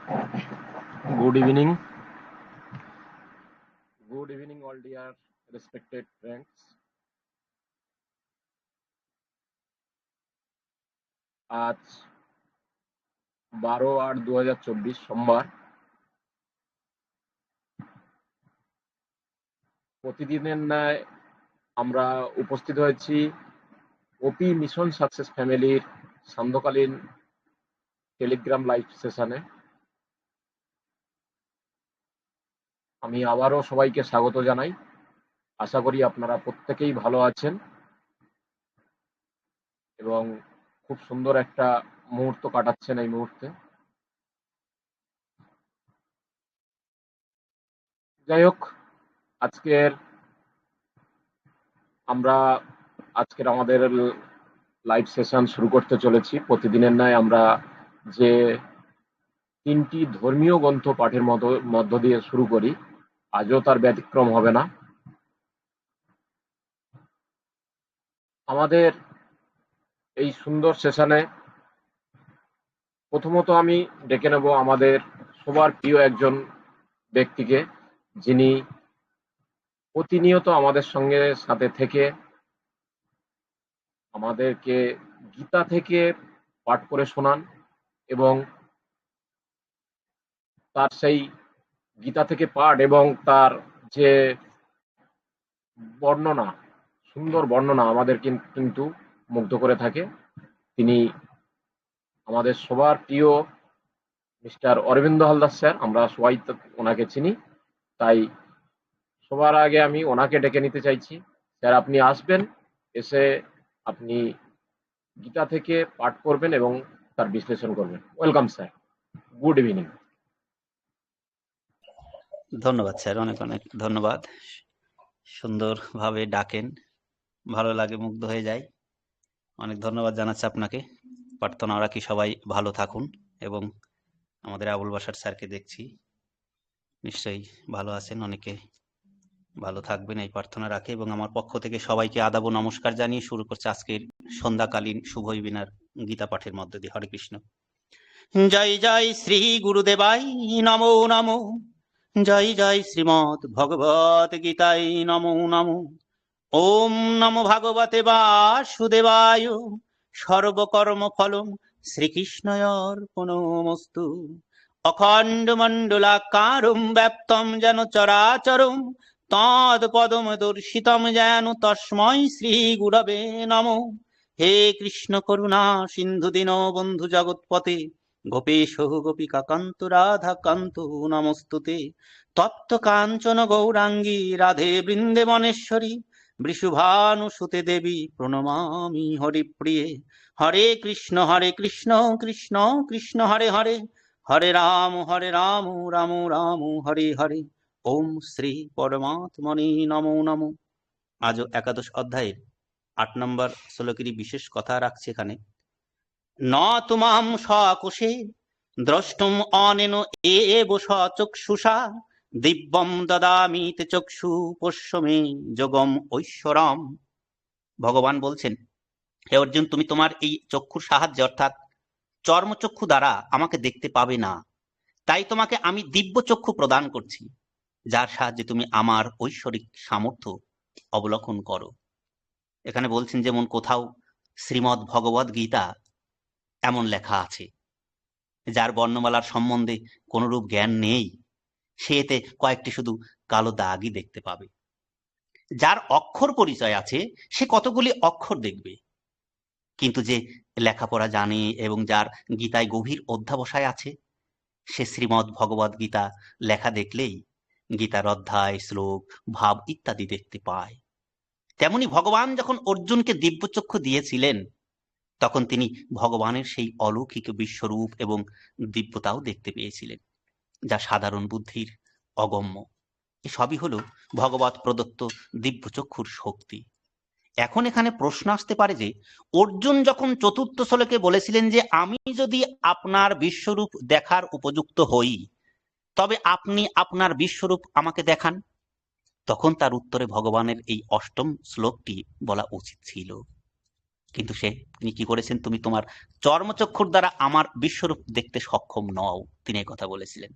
Good evening. Good evening, all dear respected friends. আজ 12/8/2024 সোমবার। প্রতিদিনের ন্যায় আমরা উপস্থিত হয়েছি ওপি মিশন সাকসেস ফ্যামিলির সান্ধ্যকালীন টেলিগ্রাম লাইভ সেশনে। আমি আবারও সবাইকে স্বাগত জানাই। আশা করি আপনারা প্রত্যেকেই ভালো আছেন এবং খুব সুন্দর একটা মুহূর্ত কাটাচ্ছেন এই মুহূর্তে। যাই হোক, আজকের আমাদের লাইভ সেশন শুরু করতে চলেছি। প্রতিদিনের ন্যায় আমরা যে 3টি ধর্মীয় গ্রন্থ পাঠের মধ্য দিয়ে শুরু করি, আজও তার ব্যতিক্রম হবে না। আমাদের এই সুন্দর সেশনে প্রথমত আমি ডেকে নেব আমাদের সবার প্রিয় একজন ব্যক্তিকে, যিনি প্রতিনিয়ত আমাদের সাথে থেকে আমাদেরকে গীতা থেকে পাঠ করে শোনান এবং তার সেই গীতা থেকে পাঠ এবং তার যে বর্ণনা, সুন্দর বর্ণনা আমাদের কিন্তু মুগ্ধ করে থাকে। তিনি আমাদের সবার প্রিয় মিস্টার অরবিন্দ হালদার স্যার। আমরা সবাই ওনাকে চিনি, তাই সবার আগে আমি ওনাকে ডেকে নিতে চাইছি। স্যার, আপনি আসবেন, এসে আপনি গীতা থেকে পাঠ করবেন এবং তার বিশ্লেষণ করবেন। Welcome sir, good evening. ধন্যবাদ স্যার, অনেক অনেক ধন্যবাদ। সুন্দরভাবে ডাকেন, ভালো লাগে, মুগ্ধ হয়ে যায়। অনেক ধন্যবাদ জানাচ্ছি আপনাকে। প্রার্থনা রাখি সবাই ভালো থাকুন এবং আমাদের আবুল বাশার স্যারকে দেখছি নিশ্চয়ই ভালো আছেন, অনেকে ভালো থাকবেন এই প্রার্থনা রাখে এবং আমার পক্ষ থেকে সবাইকে আদাব ও নমস্কার জানিয়ে শুরু করছে আজকের সন্ধ্যাকালীন শুভ বিনার গীতা পাঠের মধ্য দিয়ে। হরে কৃষ্ণ। জয় জয় শ্রী গুরুদেবাই নমো নমো। জয় জয় শ্রীমৎ ভগবত গীতায় নমো নমো। ওম নমো ভগবতে বাসুদেবায় সর্বকর্ম ফলম শ্রীকৃষ্ণার্পণমস্তু। অখণ্ড মণ্ডলাকারম ব্যাপ্তম যেন চরাচরম তৎপদম দর্শিতম যেন তস্মৈ শ্রী গুরবে নমো। হে কৃষ্ণ করুণা সিন্ধু দীনবন্ধু জগৎপতে গোপেশ গোপিকা কান্ত রাধা কান্ত নমস্তুতে। তপ্ত কাঞ্চন গৌরাঙ্গী রাধে বৃন্দেবনেশ্বরী বৃষভানুসুতে দেবী প্রণমামি হরিপ্রিয়ে। হরে কৃষ্ণ কৃষ্ণ কৃষ্ণ হরে হরে, হরে রাম রাম রাম হরে হরে। ওম শ্রী পরমাত্মনে নমো নমো। আজও একাদশ অধ্যায়ের 8 নম্বর শ্লোকেরই বিশেষ কথা রাখছে এখানে। ন তুমাম সকুশে দ্রষ্টুম অনেন এব সচক্ষুষা দিব্যম দদামি তে চক্ষু পশ্যমে যোগম ঐশ্বরম। ভগবান বলছেন, হে অর্জুন, তুমি তোমার এই চক্ষুর সাহায্যে অর্থাৎ চর্মচক্ষু দ্বারা আমাকে দেখতে পাবে না, তাই তোমাকে আমি দিব্য চক্ষু প্রদান করছি, যার সাহায্যে তুমি আমার ঐশ্বরিক সামর্থ্য অবলোকন করো। এখানে বলছেন যেমন কোথাও শ্রীমদ্ ভগবদ গীতা এমন লেখা আছে, যার বর্ণমালার সম্বন্ধে কোনরূপ জ্ঞান নেই, সে এতে কয়েকটি শুধু কালো দাগই দেখতে পাবে। যার অক্ষর পরিচয় আছে সে কতগুলি অক্ষর দেখবে, কিন্তু যে লেখাপড়া জানে এবং যার গীতায় গভীর অধ্যাবসায় আছে, সে শ্রীমদ্ ভগবদ গীতা লেখা দেখলেই গীতার অধ্যায়, শ্লোক, ভাব ইত্যাদি দেখতে পায়। তেমনি ভগবান যখন অর্জুনকে দিব্যচক্ষু দিয়েছিলেন, তখন তিনি ভগবানের সেই অলৌকিক বিশ্বরূপ এবং দিব্যতাও দেখতে পেয়েছিলেন, যা সাধারণ বুদ্ধির অগম্য। এসবই হলো ভগবত প্রদত্ত দিব্যচক্ষুর শক্তি। এখন এখানে প্রশ্ন আসতে পারে যে, অর্জুন যখন চতুর্থ শ্লোকে বলেছিলেন যে আমি যদি আপনার বিশ্বরূপ দেখার উপযুক্ত হই, তবে আপনি আপনার বিশ্বরূপ আমাকে দেখান, তখন তার উত্তরে ভগবানের এই 8ম শ্লোকটি বলা উচিত ছিল। কিন্তু তিনি কি করেছেন, তুমি তোমার চর্মচক্ষুর দ্বারা আমার বিশ্বরূপ দেখতে সক্ষম নও, তিনি এই কথা বলেছিলেন।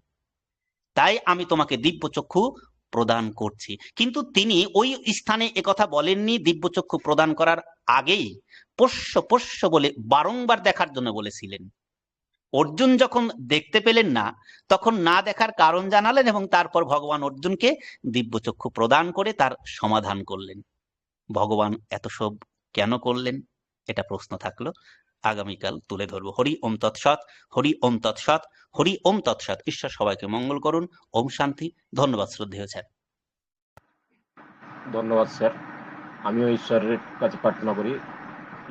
তাই আমি তোমাকে দিব্য চক্ষু প্রদান করছি। কিন্তু তিনি ওই স্থানে একথা বলেননি দিব্য চক্ষু প্রদান করার আগেই পোষ্য পোষ্য বলে বারংবার দেখার জন্য বলেছিলেন। অর্জুন যখন দেখতে পেলেন না, তখন না দেখার কারণ জানালেন এবং তারপর ভগবান অর্জুনকে দিব্য চক্ষু প্রদান করে তার সমাধান করলেন। ভগবান এত সব কেন করলেন, এটা প্রশ্ন থাকলো, আগামীকাল তুলে ধরবো। হরি ওম তৎসৎ, হরি ওম তৎসৎ, হরি ওম তৎসৎ। ঈশ্বর সবাইকে মঙ্গল করুন। ওম শান্তি। ধন্যবাদ শ্রদ্ধেয় স্যার। ধন্যবাদ স্যার। আমিও ঈশ্বরের কাছে প্রার্থনা করি,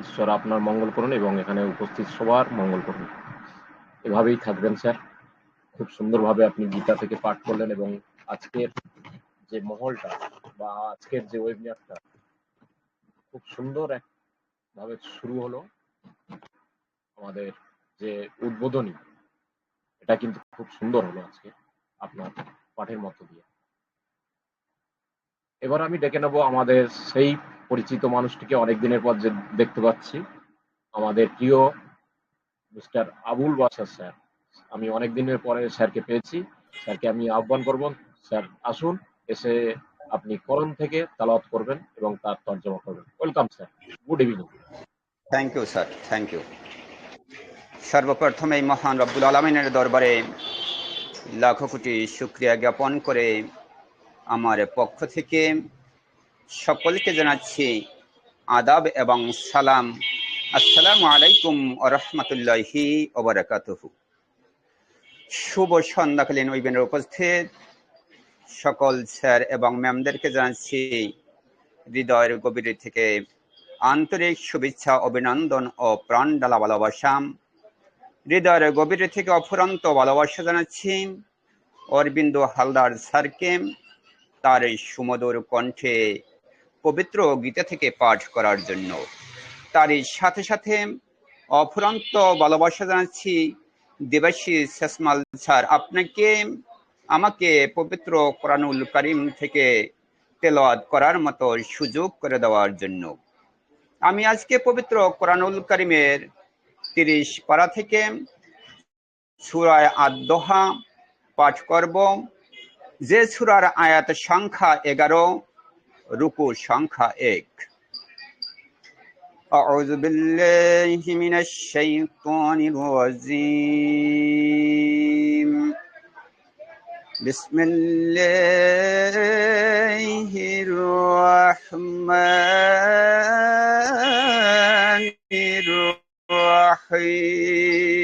ঈশ্বর আপনার মঙ্গল করুন এবং এখানে উপস্থিত সবার মঙ্গল করুন। এভাবেই থাকবেন স্যার। খুব সুন্দরভাবে আপনি গীতা থেকে পাঠ করলেন এবং আজকের যে মহলটা বা আজকের যে ওয়েবিনারটা খুব সুন্দর একভাবে শুরু হলো। আমাদের যে উদ্বোধনী, এটা কিন্তু খুব সুন্দর হলো আজকে আপনার পাঠের মধ্য দিয়ে। এবার আমি ডেকে নেব আমাদের সেই পরিচিত মানুষটিকে, অনেক দিনের পর যে দেখতে পাচ্ছি, আমাদের প্রিয় মিস্টার আবুল বাশার স্যার। আমি অনেক দিনের পরে স্যারকে পেয়েছি। স্যারকে আমি আহ্বান করব, স্যার আসুন, এসে আপনি কোরআন থেকে তেলাওয়াত করবেন এবং তার তর্জমা করবেন। Welcome sir, good evening. Thank you sir, thank you. সর্বপ্রথমে মহান রব্বুল আলমিনের দরবারে লাখো কোটি শুকরিয়া জ্ঞাপন করে আমার পক্ষ থেকে সকলকে জানাচ্ছি আদাব এবং সালাম। আসসালামু আলাইকুম ওয়া রাহমাতুল্লাহি ওয়া বারাকাতুহু। শুভ সন্ধ্যাকালীন ওয়েবিনারে উপস্থিত সকল স্যার এবং ম্যামদেরকে জানাচ্ছি হৃদয়ের গভীর থেকে আন্তরিক শুভেচ্ছা, অভিনন্দন ও প্রাণ ডালা ভালোবাসা। হৃদয়ের গভীর থেকে অফুরন্ত ভালোবাসা জানাচ্ছি অরবিন্দ হালদার স্যারকে, তার এই সুমধুর কণ্ঠে পবিত্র গীতা থেকে পাঠ করার জন্য। তারই সাথে সাথে অফুরন্ত ভালোবাসা জানাচ্ছি দেবাশিস শেষমাল স্যার, আপনাকে আমাকে পবিত্র কোরআনুল কারীম থেকে তেলাওয়াত করার মতো সুযোগ করে দেওয়ার জন্য। আমি আজকে পবিত্র কোরআনুল কারীমের 30 পারা থেকে সূরা আদ-দোহা পাঠ করব, যে সূরার আয়াত সংখ্যা 11, রুকু সংখ্যা 1। আউযু বিল্লাহি মিনাশ শাইতানির রাজীম। বিসমিল্লাহির রাহমানির রাহিম।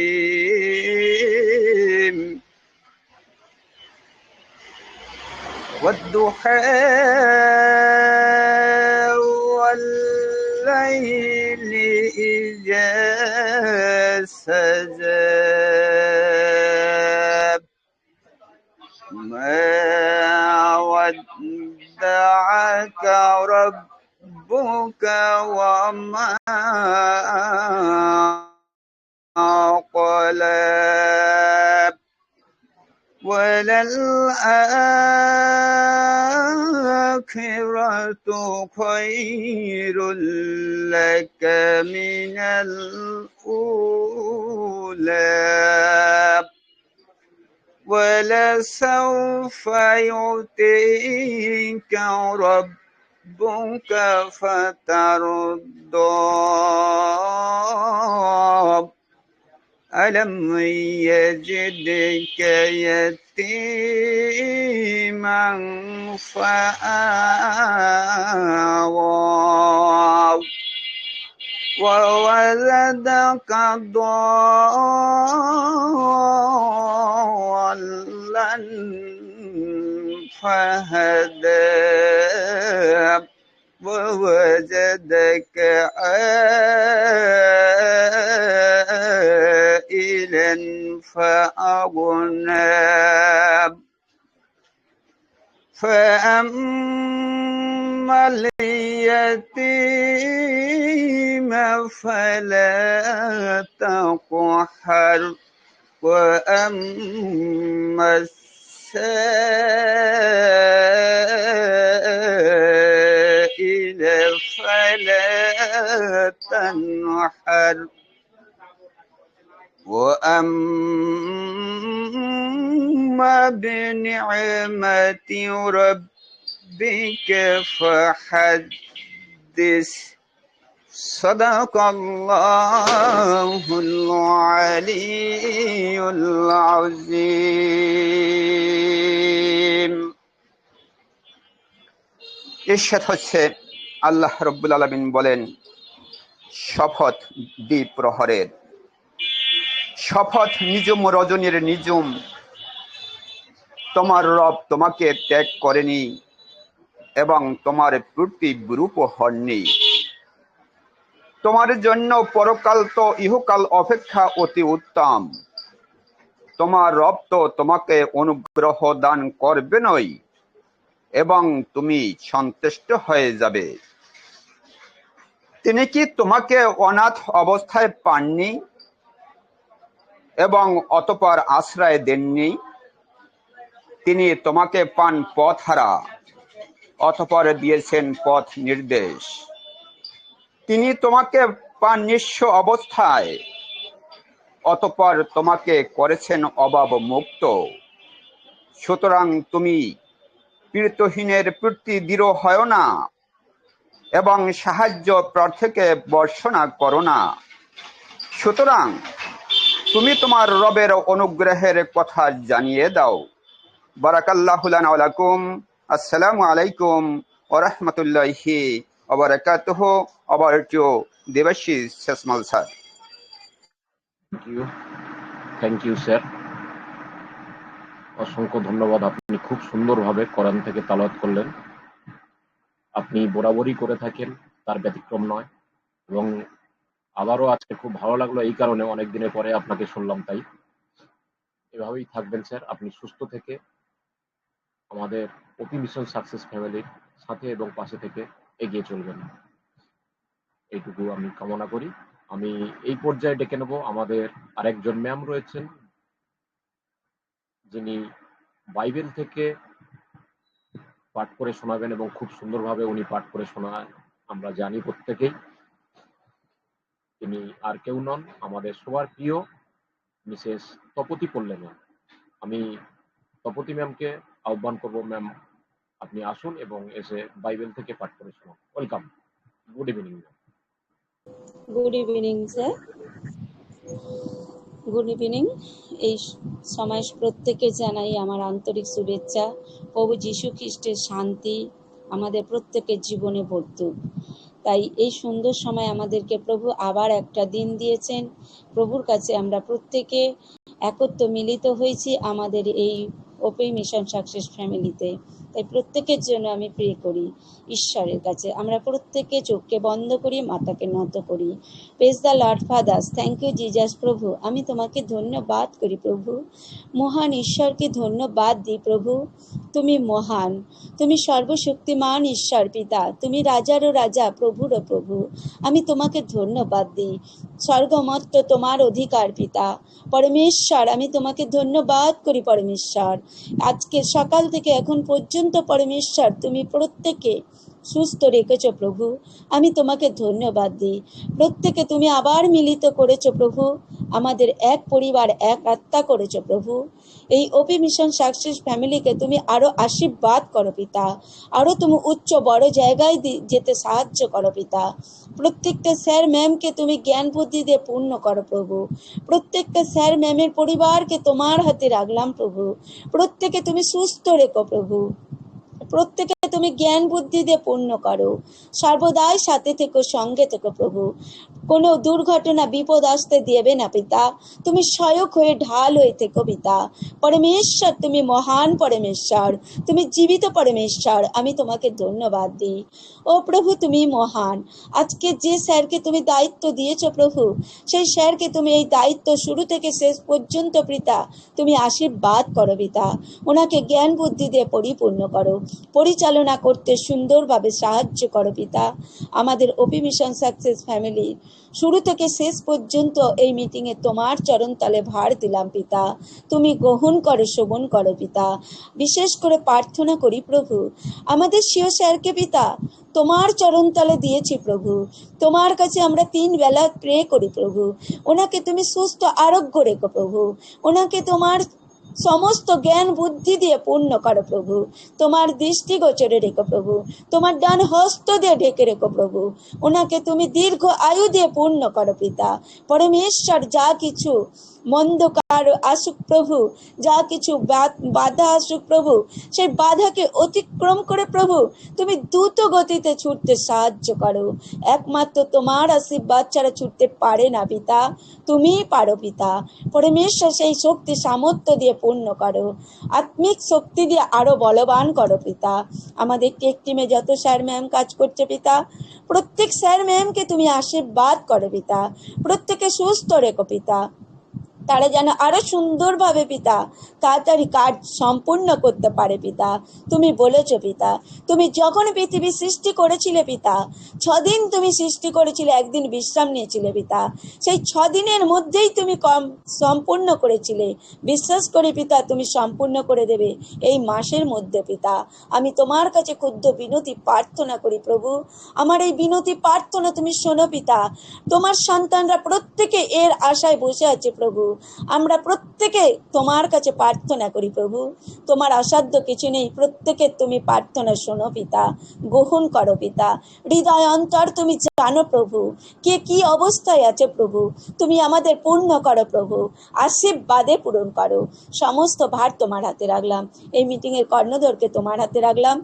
والضحى والليل إذا سجى ما ودعك ربك وما قلى وللآخرة خير لك من الأولى ولسوف يعطيك ربك فترضى ألم يجدك يتيما فآوى وولدك ضالا فهدى ووجدك عائلا فأغنى فأما اليتيم فلا تقهر وأما السائل فلا تنحر وأما بنعمة ربك فحدث صدق الله العلي العظيم। ইরশাদ হচ্ছে, আল্লাহ রব্বুল আলামিন বলেন, শপথ দ্বীপ প্রহরের, শপথ নিজুম রজনীর নিজুম, তোমার রব তোমাকে ত্যাগ করেনি এবং তোমার প্রতি বিরূপ হননি। তোমার জন্য পরকাল তো ইহকাল অপেক্ষা অতি উত্তম। তোমার রব তো তোমাকে অনুগ্রহ দান করবেনই এবং তুমি সন্তুষ্ট হয়ে যাবে। তিনি কি তোমাকে অনাথ অবস্থায় পাননি এবং অতঃপর আশ্রয় দেননি? তিনি তোমাকে পান পথহারা, অতঃপর দিয়েছেন পথ নির্দেশ। তিনি তোমাকে পান নিঃস্ব অবস্থায়, অতঃপর তোমাকে করেছেন অভাব মুক্ত। সুতরাং তুমি পীড়িতহীনের প্রতি দৃঢ় হয় না এবং সাহায্য প্রার্থীকে বর্ষনা করো না। সুতরাং তুমি তোমার রবের অনুগ্রহের কথা জানিয়ে দাও। বারাকাল্লাহু লানা ওয়া লাকুম। আসসালামু আলাইকুম ওয়া রাহমাতুল্লাহি ওয়া বারাকাতুহু। Over to Debashis Sasmal sir. Thank you sir, অসংখ্য ধন্যবাদ। আপনি খুব সুন্দরভাবে কোরআন থেকে তালাওয়াত করলেন। আপনি বরাবরই করে থাকেন, তার ব্যতিক্রম নয়। এবং আবারও আজকে খুব ভালো লাগলো এই কারণে, অনেক দিনের পরে আপনাকে শুনলাম, তাই এভাবেই থাকবেন স্যার। আপনি সুস্থ থেকে আমাদের ওপি মিশন সাকসেস ফ্যামিলির সাথে এবং পাশে থেকে এগিয়ে চলবেন, এইটুকু আমি কামনা করি। আমি এই পর্যায়ে ডেকে নেব আমাদের আরেকজন ম্যাম রয়েছেন, যিনি বাইবেল থেকে পাঠ করে শোনাবেন এবং খুব সুন্দরভাবে উনি পাঠ করে শোনান, আমরা জানি প্রত্যেকেই। তিনি আর কেউ নন, আমাদের সবার প্রিয় মিসেস তপতি পল্লে ম্যাম। আমি তপতি ম্যামকে আহ্বান করব, ম্যাম আপনি আসুন এবং এসে বাইবেল থেকে পাঠ করে শোনান। Welcome, good evening ma'am. Good evening sir, good evening. এই সময় প্রত্যেকে জানাই আমার আন্তরিক শুভেচ্ছা। প্রভু যীশু খ্রিস্টের শান্তি আমাদের প্রত্যেকের জীবনে বর্তুক। তাই এই সুন্দর সময় আমাদেরকে প্রভু আবার একটা দিন দিয়েছেন। প্রভুর কাছে আমরা প্রত্যেকে একত্র মিলিত হয়েছি আমাদের এই ওপি মিশন সাকসেস ফ্যামিলিতে। তাই প্রত্যেকের জন্য আমি প্রে করি ঈশ্বরের কাছে। আমরা প্রত্যেকে চোখকে বন্ধ করি, মাথাকে নত করি। Praise the Lord fathers. Thank you Jesus. প্রভু আমি তোমাকে ধন্যবাদ করি প্রভু, মহান ঈশ্বরকে ধন্যবাদ দিই প্রভু। তুমি মহান, তুমি সর্বশক্তিমান ঈশ্বর পিতা, তুমি রাজারও রাজা, প্রভুরও প্রভু। আমি তোমাকে ধন্যবাদ দিই। স্বর্গমত্ত তোমার অধিকার পিতা পরমেশ্বর, আমি তোমাকে ধন্যবাদ করি পরমেশ্বর। আজকে সকাল থেকে এখন পর্যন্ত পরমেশ্বর তুমি প্রত্যেকে সুস্থ রেখেছ প্রভু, আমি তোমাকে ধন্যবাদ দিই। প্রত্যেকে তুমি আবার মিলিত করেছো প্রভু, আমাদের এক পরিবার এক আত্মা করেছো প্রভু। এই ওপি মিশন সাকসেস ফ্যামিলিকে তুমি আরো আশীর্বাদ করো পিতা, আরো তুমি উচ্চ বড় জায়গায় যেতে সাহায্য করো পিতা। প্রত্যেকটা স্যার ম্যামকে তুমি জ্ঞান বুদ্ধি দিয়ে পূর্ণ করো প্রভু। প্রত্যেকটা স্যার ম্যামের পরিবারকে তোমার হাতে রাখলাম প্রভু। প্রত্যেকে তুমি সুস্থ রেখো প্রভু, প্রত্যেকে তুমি জ্ঞান বুদ্ধি দিয়ে পূর্ণ করো। সর্বদাই সাথে থেকো, সঙ্গে থেকো প্রভু। কোনো দুর্ঘটনা বিপদ আসতে দেবে না পিতা, তুমি সহায়ক হয়ে ঢাল হয়ে থেকো পিতা। পরমেশ্বর তুমি মহান পরমেশ্বর, তুমি জীবিত পরমেশ্বর, আমি তোমাকে ধন্যবাদ দিই। ও প্রভু তুমি মহান। আজকে যে স্যারকে তুমি দায়িত্ব দিয়েছো প্রভু, সেই স্যারকে তুমি এই দায়িত্ব শুরু থেকে শেষ পর্যন্ত পিতা তুমি আশীর্বাদ করো পিতা। ওনাকে জ্ঞান বুদ্ধি দিয়ে পরিপূর্ণ করো, পরিচালনা করতে সুন্দরভাবে সাহায্য করো পিতা। আমাদের ওপি মিশন সাকসেস ফ্যামিলি শুরু থেকে শেষ পর্যন্ত এই মিটিংয়ে তোমার চরণতলে ভার দিলাম পিতা। তুমি গ্রহণ করো, শোভন করো পিতা। বিশেষ করে প্রার্থনা করি প্রভু আমাদের সিও স্যারকে পিতা, তোমার চরণতলে দিয়েছি প্রভু। তোমার কাছে আমরা 3 বেলা প্রে করি প্রভু। ওনাকে তুমি সুস্থ আরোগ্য রেখো প্রভু। ওনাকে তোমার সমস্ত জ্ঞান বুদ্ধি দিয়ে পূর্ণ করো প্রভু। তোমার দৃষ্টিগোচরে রেখো প্রভু। তোমার ডান হস্ত দিয়ে ঢেকে রেখো প্রভু। ওনাকে তুমি দীর্ঘ আয়ু দিয়ে পূর্ণ করো পিতা। পরমেশ্বর, যা কিছু মন্দকার আসুক প্রভু, যা কিছু বাধা আসুক প্রভু, সেই বাধাকে অতিক্রম করে প্রভু তুমি দ্রুত গতিতে ছুটতে সাহায্য করো। একমাত্র তোমার আশীর্বাদ ছাড়া ছুটতে পারে না পিতা, তুমিই পারো পিতা। পরমেশ্বর, সেই শক্তি সামর্থ্য দিয়ে পূর্ণ করো, আত্মিক শক্তি দিয়ে আরো বলবান করো পিতা। আমাদের টেক টিমে যত স্যার ম্যাম কাজ করছে পিতা, প্রত্যেক স্যার ম্যামকে তুমি আশীর্বাদ করো পিতা। প্রত্যেকে সুস্থ রেখো পিতা। তারা যেন আরো সুন্দরভাবে পিতা তাড়াতাড়ি কাজ সম্পূর্ণ করতে পারে পিতা। তুমি বলেছো পিতা, তুমি যখন পৃথিবী সৃষ্টি করেছিলে পিতা, 6 দিন তুমি সৃষ্টি করেছিলে, একদিন বিশ্রাম নিয়েছিলে পিতা। সেই 6 দিনের মধ্যেই তুমি সম্পূর্ণ করেছিলে। বিশ্বাস করি পিতা, তুমি সম্পূর্ণ করে দেবে এই মাসের মধ্যে পিতা। আমি তোমার কাছে ক্ষুদ্র বিনতি প্রার্থনা করি প্রভু। আমার এই বিনতি প্রার্থনা তুমি শোনো পিতা। তোমার সন্তানরা প্রত্যেকে এর আশায় বসে আছে প্রভু। আমরা প্রত্যেকে তোমার কাছে প্রার্থনা করি প্রভু। তোমার অসাধ্য কিছু নেই। প্রত্যেকে তুমি প্রার্থনা শোনো পিতা, গ্রহণ করো পিতা। হৃদয় অন্তর তুমি জানো প্রভু, কে কি অবস্থায় আছে প্রভু। তুমি আমাদের পূর্ণ করো প্রভু, আশীর্বাদে পূরণ করো। সমস্ত ভার তোমার হাতে রাখলাম। এই মিটিংয়ের কর্ণধরকে তোমার হাতে রাখলাম।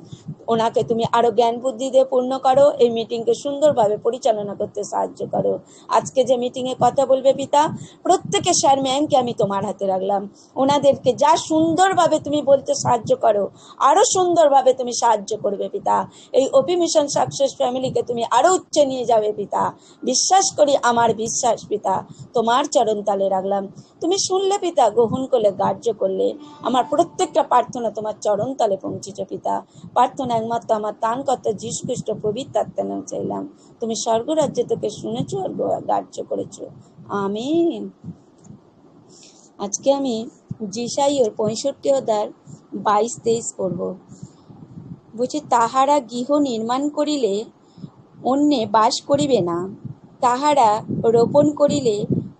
ওনাকে তুমি আরো জ্ঞান বুদ্ধি দিয়ে পূর্ণ করো। এই মিটিংকে সুন্দরভাবে পরিচালনা করতে সাহায্য করো। আজকে যে মিটিংয়ে কথা বলবে পিতা, প্রত্যেকে স্যার ম্যামকে আমি তোমার হাতে রাখলাম। ওনাদেরকে যা সুন্দরভাবে তুমি বলতে সাহায্য করো, আরো সুন্দরভাবে তুমি সাহায্য করবে পিতা। এই ওপি মিশন সাকসেস ফ্যামিলিকে তুমি আরো উচ্চে নিয়ে যাবে পিতা। বিশ্বাস করি, আমার বিশ্বাস পিতা, তোমার চরণ তালে রাখলাম। তুমি শুনলে পিতা, গ্রহণ করলে, গ্রাহ্য করলে। আমার প্রত্যেকটা প্রার্থনা তোমার চরণ তলে পৌঁছেছে পিতা। প্রার্থনা একমাত্র আমার ত্রাণকর্তা যীশু খ্রিস্ট পবিত্র আত্মার নামে চাইলাম। তুমি স্বর্গরাজ্যে তোকে শুনেছো আর গ্রাহ্য করেছো। আমিন। আজকে আমি যেসাইয়ের 65 অধ্যায় 22-23 পড়ব। বলছে, তাহারা গৃহ নির্মাণ করিলে অন্যে বাস করিবে না, তাহারা রোপণ করিলে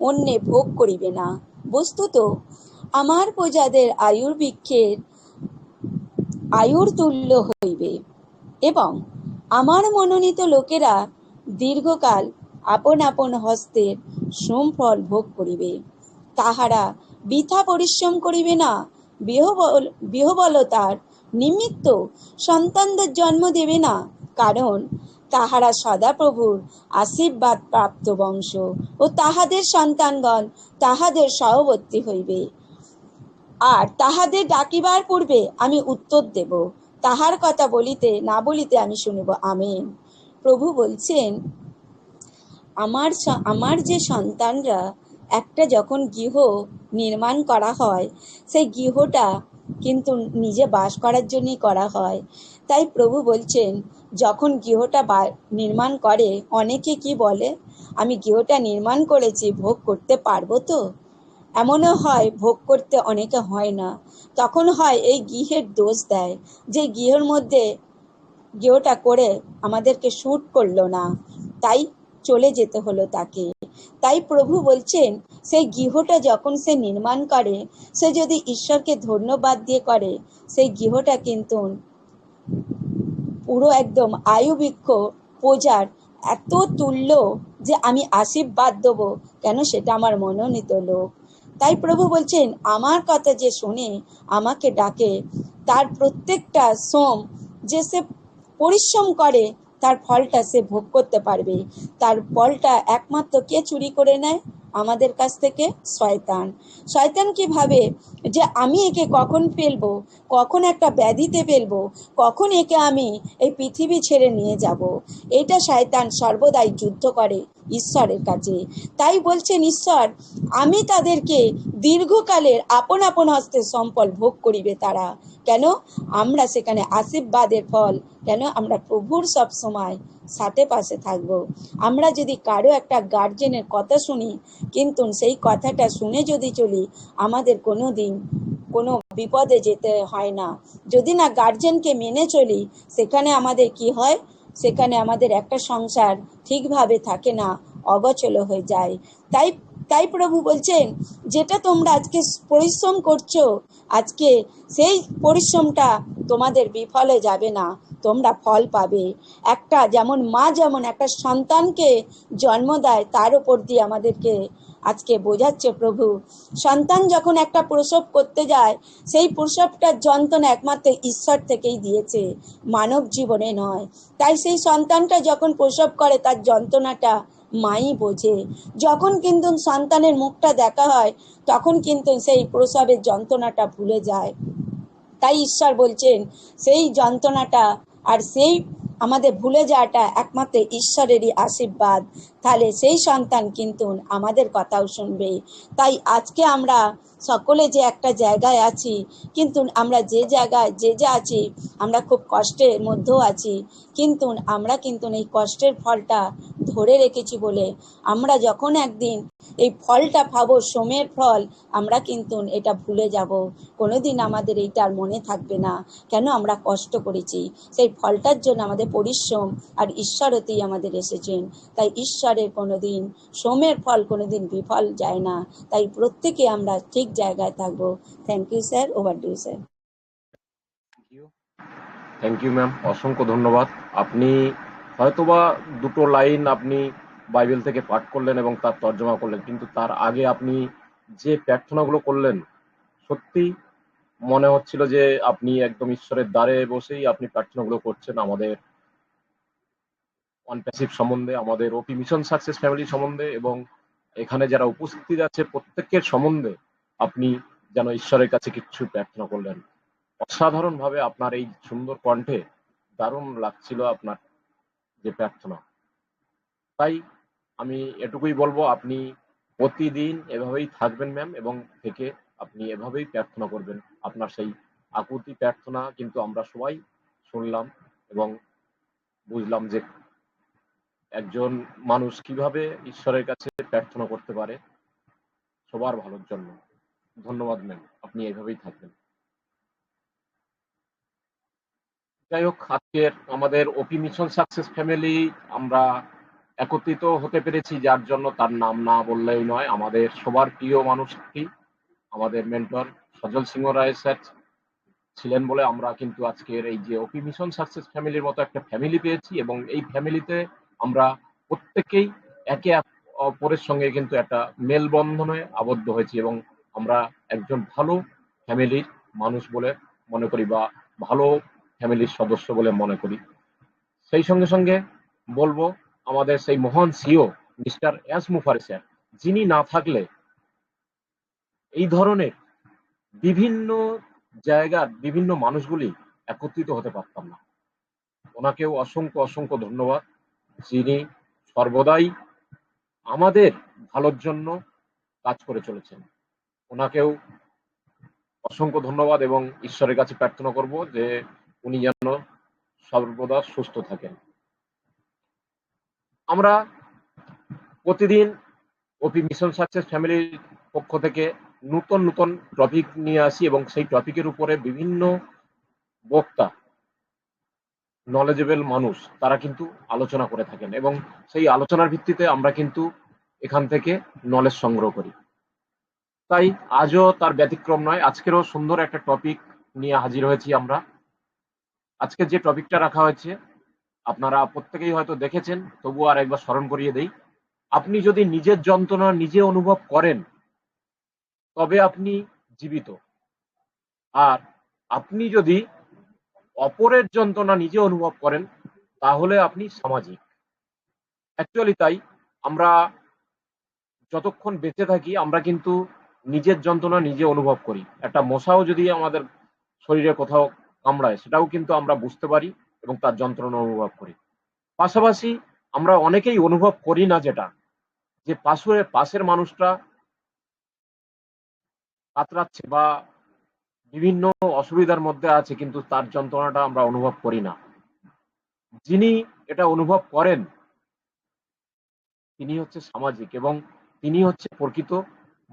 অন্যে ভোগ করিবে না। বস্তুত আমার প্রজাদের আয়ুর বৃক্ষের আয়ুর তুল্য হইবে, এবং আমার মনোনীত লোকেরা দীর্ঘকাল আপন আপন হস্তের শ্রমফল ভোগ করিবে। তাহারা বৃথা পরিশ্রম করিবে না, বিহবলতার নিমিত্ত সন্তানদের জন্ম দেবে না, কারণ তাহারা সদাপ্রভুর আশীর্বাদ প্রাপ্ত বংশ, ও তাহাদের সন্তানগণ তাহাদের সহবর্তী হইবে। আর তাহাদের ডাকিবার পূর্বে আমি উত্তর দেব, তাহার কথা বলিতে না বলিতে আমি শুনিব। আমেন। প্রভু বলছেন, আমার যে সন্তানরা, একটা যখন গৃহ নির্মাণ করা হয়, সেই গৃহটা কিন্তু নিজে বাস করার জন্যই করা হয়। তাই প্রভু বলছেন, যখন গৃহটা নির্মাণ করে, অনেকে কি বলে, আমি গৃহটা নির্মাণ করেছি, ভোগ করতে পারবো তো? এমনও হয়, ভোগ করতে অনেকে হয় না। তখন হয় এই গৃহের দোষ দেয়, যে গৃহের মধ্যে গৃহটা করে আমাদেরকে শ্যুট করলো না, তাই চলে যেতে হলো তাকে। তাই প্রভু বলছেন, সেই গৃহটা যখন সে নির্মাণ করে, সে যদি ঈশ্বরকে ধন্যবাদ দিয়ে করে, সেই গৃহটা কিন্তু পুরো একদম আয়ুবৃক্ষ প্রজার এত তুল্য যে আমি আশীর্বাদ দেবো, কেন সেটা আমার মনোনীত লোক। তাই প্রভু বলছেন, আমার কথা যে শোনে, আমাকে ডাকে, তার প্রত্যেকটা শ্রম যে সে পরিশ্রম করে, তার ফলটা সে ভোগ করতে পারবে। তার ফলটা একমাত্র কে চুরি করে নেয়? আমাদের কাছ থেকে শয়তান। শয়তান কি ভাবে যে আমি একে কখন ফেলবো, কখন একটা ব্যাধিতে ফেলবো, কখন একে আমি এই পৃথিবী ছেড়ে নিয়ে যাব। এটা শয়তান সর্বদাই যুদ্ধ করে ঈশ্বরের কাছে। তাই বলছেন ঈশ্বর, আমি তাদেরকে দীর্ঘকালের আপন আপন হস্তে সম্পদ ভোগ করিবে তারা। কেন? আমরা সেখানে আশীর্বাদের ফল, কেন আমরা প্রভুর সব সময় সাথে পাশে থাকবো। আমরা যদি কারো একটা গার্জেনের কথা শুনি, কিন্তু সেই কথাটা শুনে যদি চলি, আমাদের কোনো দিন কোনো বিপদে যেতে হয় না। যদি না গার্জেনকে মেনে চলি, সেখানে আমাদের কি হয়, সেখানে আমাদের একটা সংসার ঠিকভাবে থাকে না, অগোছল হয়ে যায়। তাই তাই প্রভু বলছেন, যেটা তোমরা আজকে পরিশ্রম করছো, আজকে সেই পরিশ্রমটা তোমাদের বিফলে যাবে না, তোমরা ফল পাবে। একটা যেমন মা যেমন একটা সন্তানকে জন্ম দেয়, তার উপর দিয়ে আমাদেরকে আজকে বোঝাচ্ছে প্রভু। সন্তান যখন একটা প্রসব করতে যায়, সেই প্রসবটার যন্ত্রণা একমাত্র ঈশ্বর থেকেই দিয়েছে, মানব জীবনে নয়। তাই সেই সন্তানটা যখন প্রসব করে, তার যন্ত্রণাটা মাই বোঝে। যখন কিন্তু সন্তানের মুখটা দেখা হয়, তখন কিন্তু সেই প্রসবের যন্ত্রণাটা ভুলে যায়। তাই ঈশ্বর বলছেন, সেই যন্ত্রণাটা আর সেই আমাদের ভুলে যাওয়াটা একমাত্র ঈশ্বরেরই আশীর্বাদ। তাহলে সেই সন্তান কিন্তু আমাদের কথাও শুনবে। তাই আজকে আমরা সকলে যে একটা জায়গায় আছি, কিন্তু আমরা যে জায়গায় যে আছি, আমরা খুব কষ্টের মধ্যেও আছি, কিন্তু আমরা কিন্তু এই কষ্টের ফলটা ধরে রেখেছি বলে আমরা যখন একদিন এই ফলটা পাবো, সোমের ফল, আমরা কিন্তু এটা ভুলে যাব। কোনোদিন আমাদের এইটার মনে থাকবে না, কেন আমরা কষ্ট করেছি। সেই ফলটার জন্য আমাদের পরিশ্রম আর ঈশ্বরতেই আমাদের এসেছেন। তাই ঈশ্বরের কোনোদিন সোমের ফল কোনোদিন বিফল যায় না। তাই প্রত্যেকে আমরা ঠিক জায়গায় থাকবো। Thank you sir, over to sir. Thank you ma'am, অসংখ্য ধন্যবাদ। আপনি হয়তোবা দুটো লাইন আপনি বাইবেল থেকে পাঠ করলেন এবং তার তর্জমা করলেন, কিন্তু তার আগে আপনি যে প্রার্থনাগুলো করলেন, সত্যি মনে হচ্ছিল যে আপনি একদম ঈশ্বরের দ্বারে বসেই আপনি প্রার্থনাগুলো করছেন আমাদের ওয়ান প্যাসিভ সম্বন্ধে, আমাদের ওপি মিশন সাকসেস ফ্যামিলি সম্বন্ধে, এবং এখানে যারা উপস্থিত আছে প্রত্যেকের সম্বন্ধে আপনি যেন ঈশ্বরের কাছে কিছু প্রার্থনা করলেন। অসাধারণভাবে আপনার এই সুন্দর কণ্ঠে দারুণ লাগছিল আপনার যে প্রার্থনা। তাই আমি এটুকুই বলবো, আপনি প্রতিদিন এভাবেই থাকবেন ম্যাম, এবং থেকে আপনি এভাবেই প্রার্থনা করবেন। আপনার সেই আকুতি প্রার্থনা কিন্তু আমরা সবাই শুনলাম এবং বুঝলাম যে একজন মানুষ কিভাবে ঈশ্বরের কাছে প্রার্থনা করতে পারে সবার ভালোর জন্য। ধন্যবাদ ম্যাম, আপনি এভাবেই থাকবেন। যাই হোক, আজকের আমাদের ওপি মিশন সাকসেস ফ্যামিলি আমরা একত্রিত হতে পেরেছি, যার জন্য তার নাম না বললেই নয়। আমাদের সবার প্রিয় মানুষটি আমাদের মেন্টর সজল সিংহ রায় স্যার ছিলেন বলে আমরা কিন্তু আজকের এই যে ওপি মিশন সাকসেস ফ্যামিলির মতো একটা ফ্যামিলি পেয়েছি, এবং এই ফ্যামিলিতে আমরা প্রত্যেকেই একে অপরের সঙ্গে কিন্তু একটা মেলবন্ধনে আবদ্ধ হয়েছি, এবং আমরা একজন ভালো ফ্যামিলির মানুষ বলে মনে করি, বা ভালো ফ্যামিলির সদস্য বলে মনে করি। সেই সঙ্গে সঙ্গে বলবো, আমাদের সেই মহান সিও মিস্টার এস মুফারি স্যার, যিনি না থাকলে এই ধরনের বিভিন্ন জায়গার বিভিন্ন মানুষগুলি একত্রিত হতে পারতাম না। ওনাকেও অসংখ্য অসংখ্য ধন্যবাদ, যিনি সর্বদাই আমাদের ভালোর জন্য কাজ করে চলেছেন। ওনাকেও অসংখ্য ধন্যবাদ, এবং ঈশ্বরের কাছে প্রার্থনা করব যে উনি যেন সর্বদা সুস্থ থাকেন। আমরা প্রতিদিন ওপি মিশন সাকসেস ফ্যামিলির পক্ষ থেকে নতুন নতুন টপিক নিয়ে আসি, এবং সেই টপিকের উপরে বিভিন্ন বক্তা, নলেজেবল মানুষ, তারা কিন্তু আলোচনা করে থাকেন, এবং সেই আলোচনার ভিত্তিতে আমরা কিন্তু এখান থেকে নলেজ সংগ্রহ করি। তাই আজও তার ব্যতিক্রম নয়, আজকেরও সুন্দর একটা টপিক নিয়ে হাজির হয়েছি আমরা। আজকে যে টপিকটা রাখা হয়েছে আপনারা প্রত্যেকেই হয়তো দেখেছেন, তবু আর একবার স্মরণ করিয়ে দেই। আপনি যদি নিজের যন্ত্রণা নিজে অনুভব করেন, তবে আপনি জীবিত। আর আপনি যদি অপরের যন্ত্রণা নিজে অনুভব করেন, তাহলে আপনি সামাজিক। অ্যাকচুয়ালি তাই, আমরা যতক্ষণ বেঁচে থাকি আমরা কিন্তু নিজের যন্ত্রণা নিজে অনুভব করি। একটা মশাও যদি আমাদের শরীরে কোথাও কামড়ায়, সেটাও কিন্তু আমরা বুঝতে পারি এবং তার যন্ত্রণা অনুভব করি। পাশাপাশি আমরা অনেকেই অনুভব করি না, যেটা যে পাশের মানুষটা কাতরাচ্ছে বা বিভিন্ন অসুবিধার মধ্যে আছে, কিন্তু তার যন্ত্রণাটা আমরা অনুভব করি না। যিনি এটা অনুভব করেন তিনি হচ্ছে সামাজিক এবং তিনি হচ্ছে প্রকৃত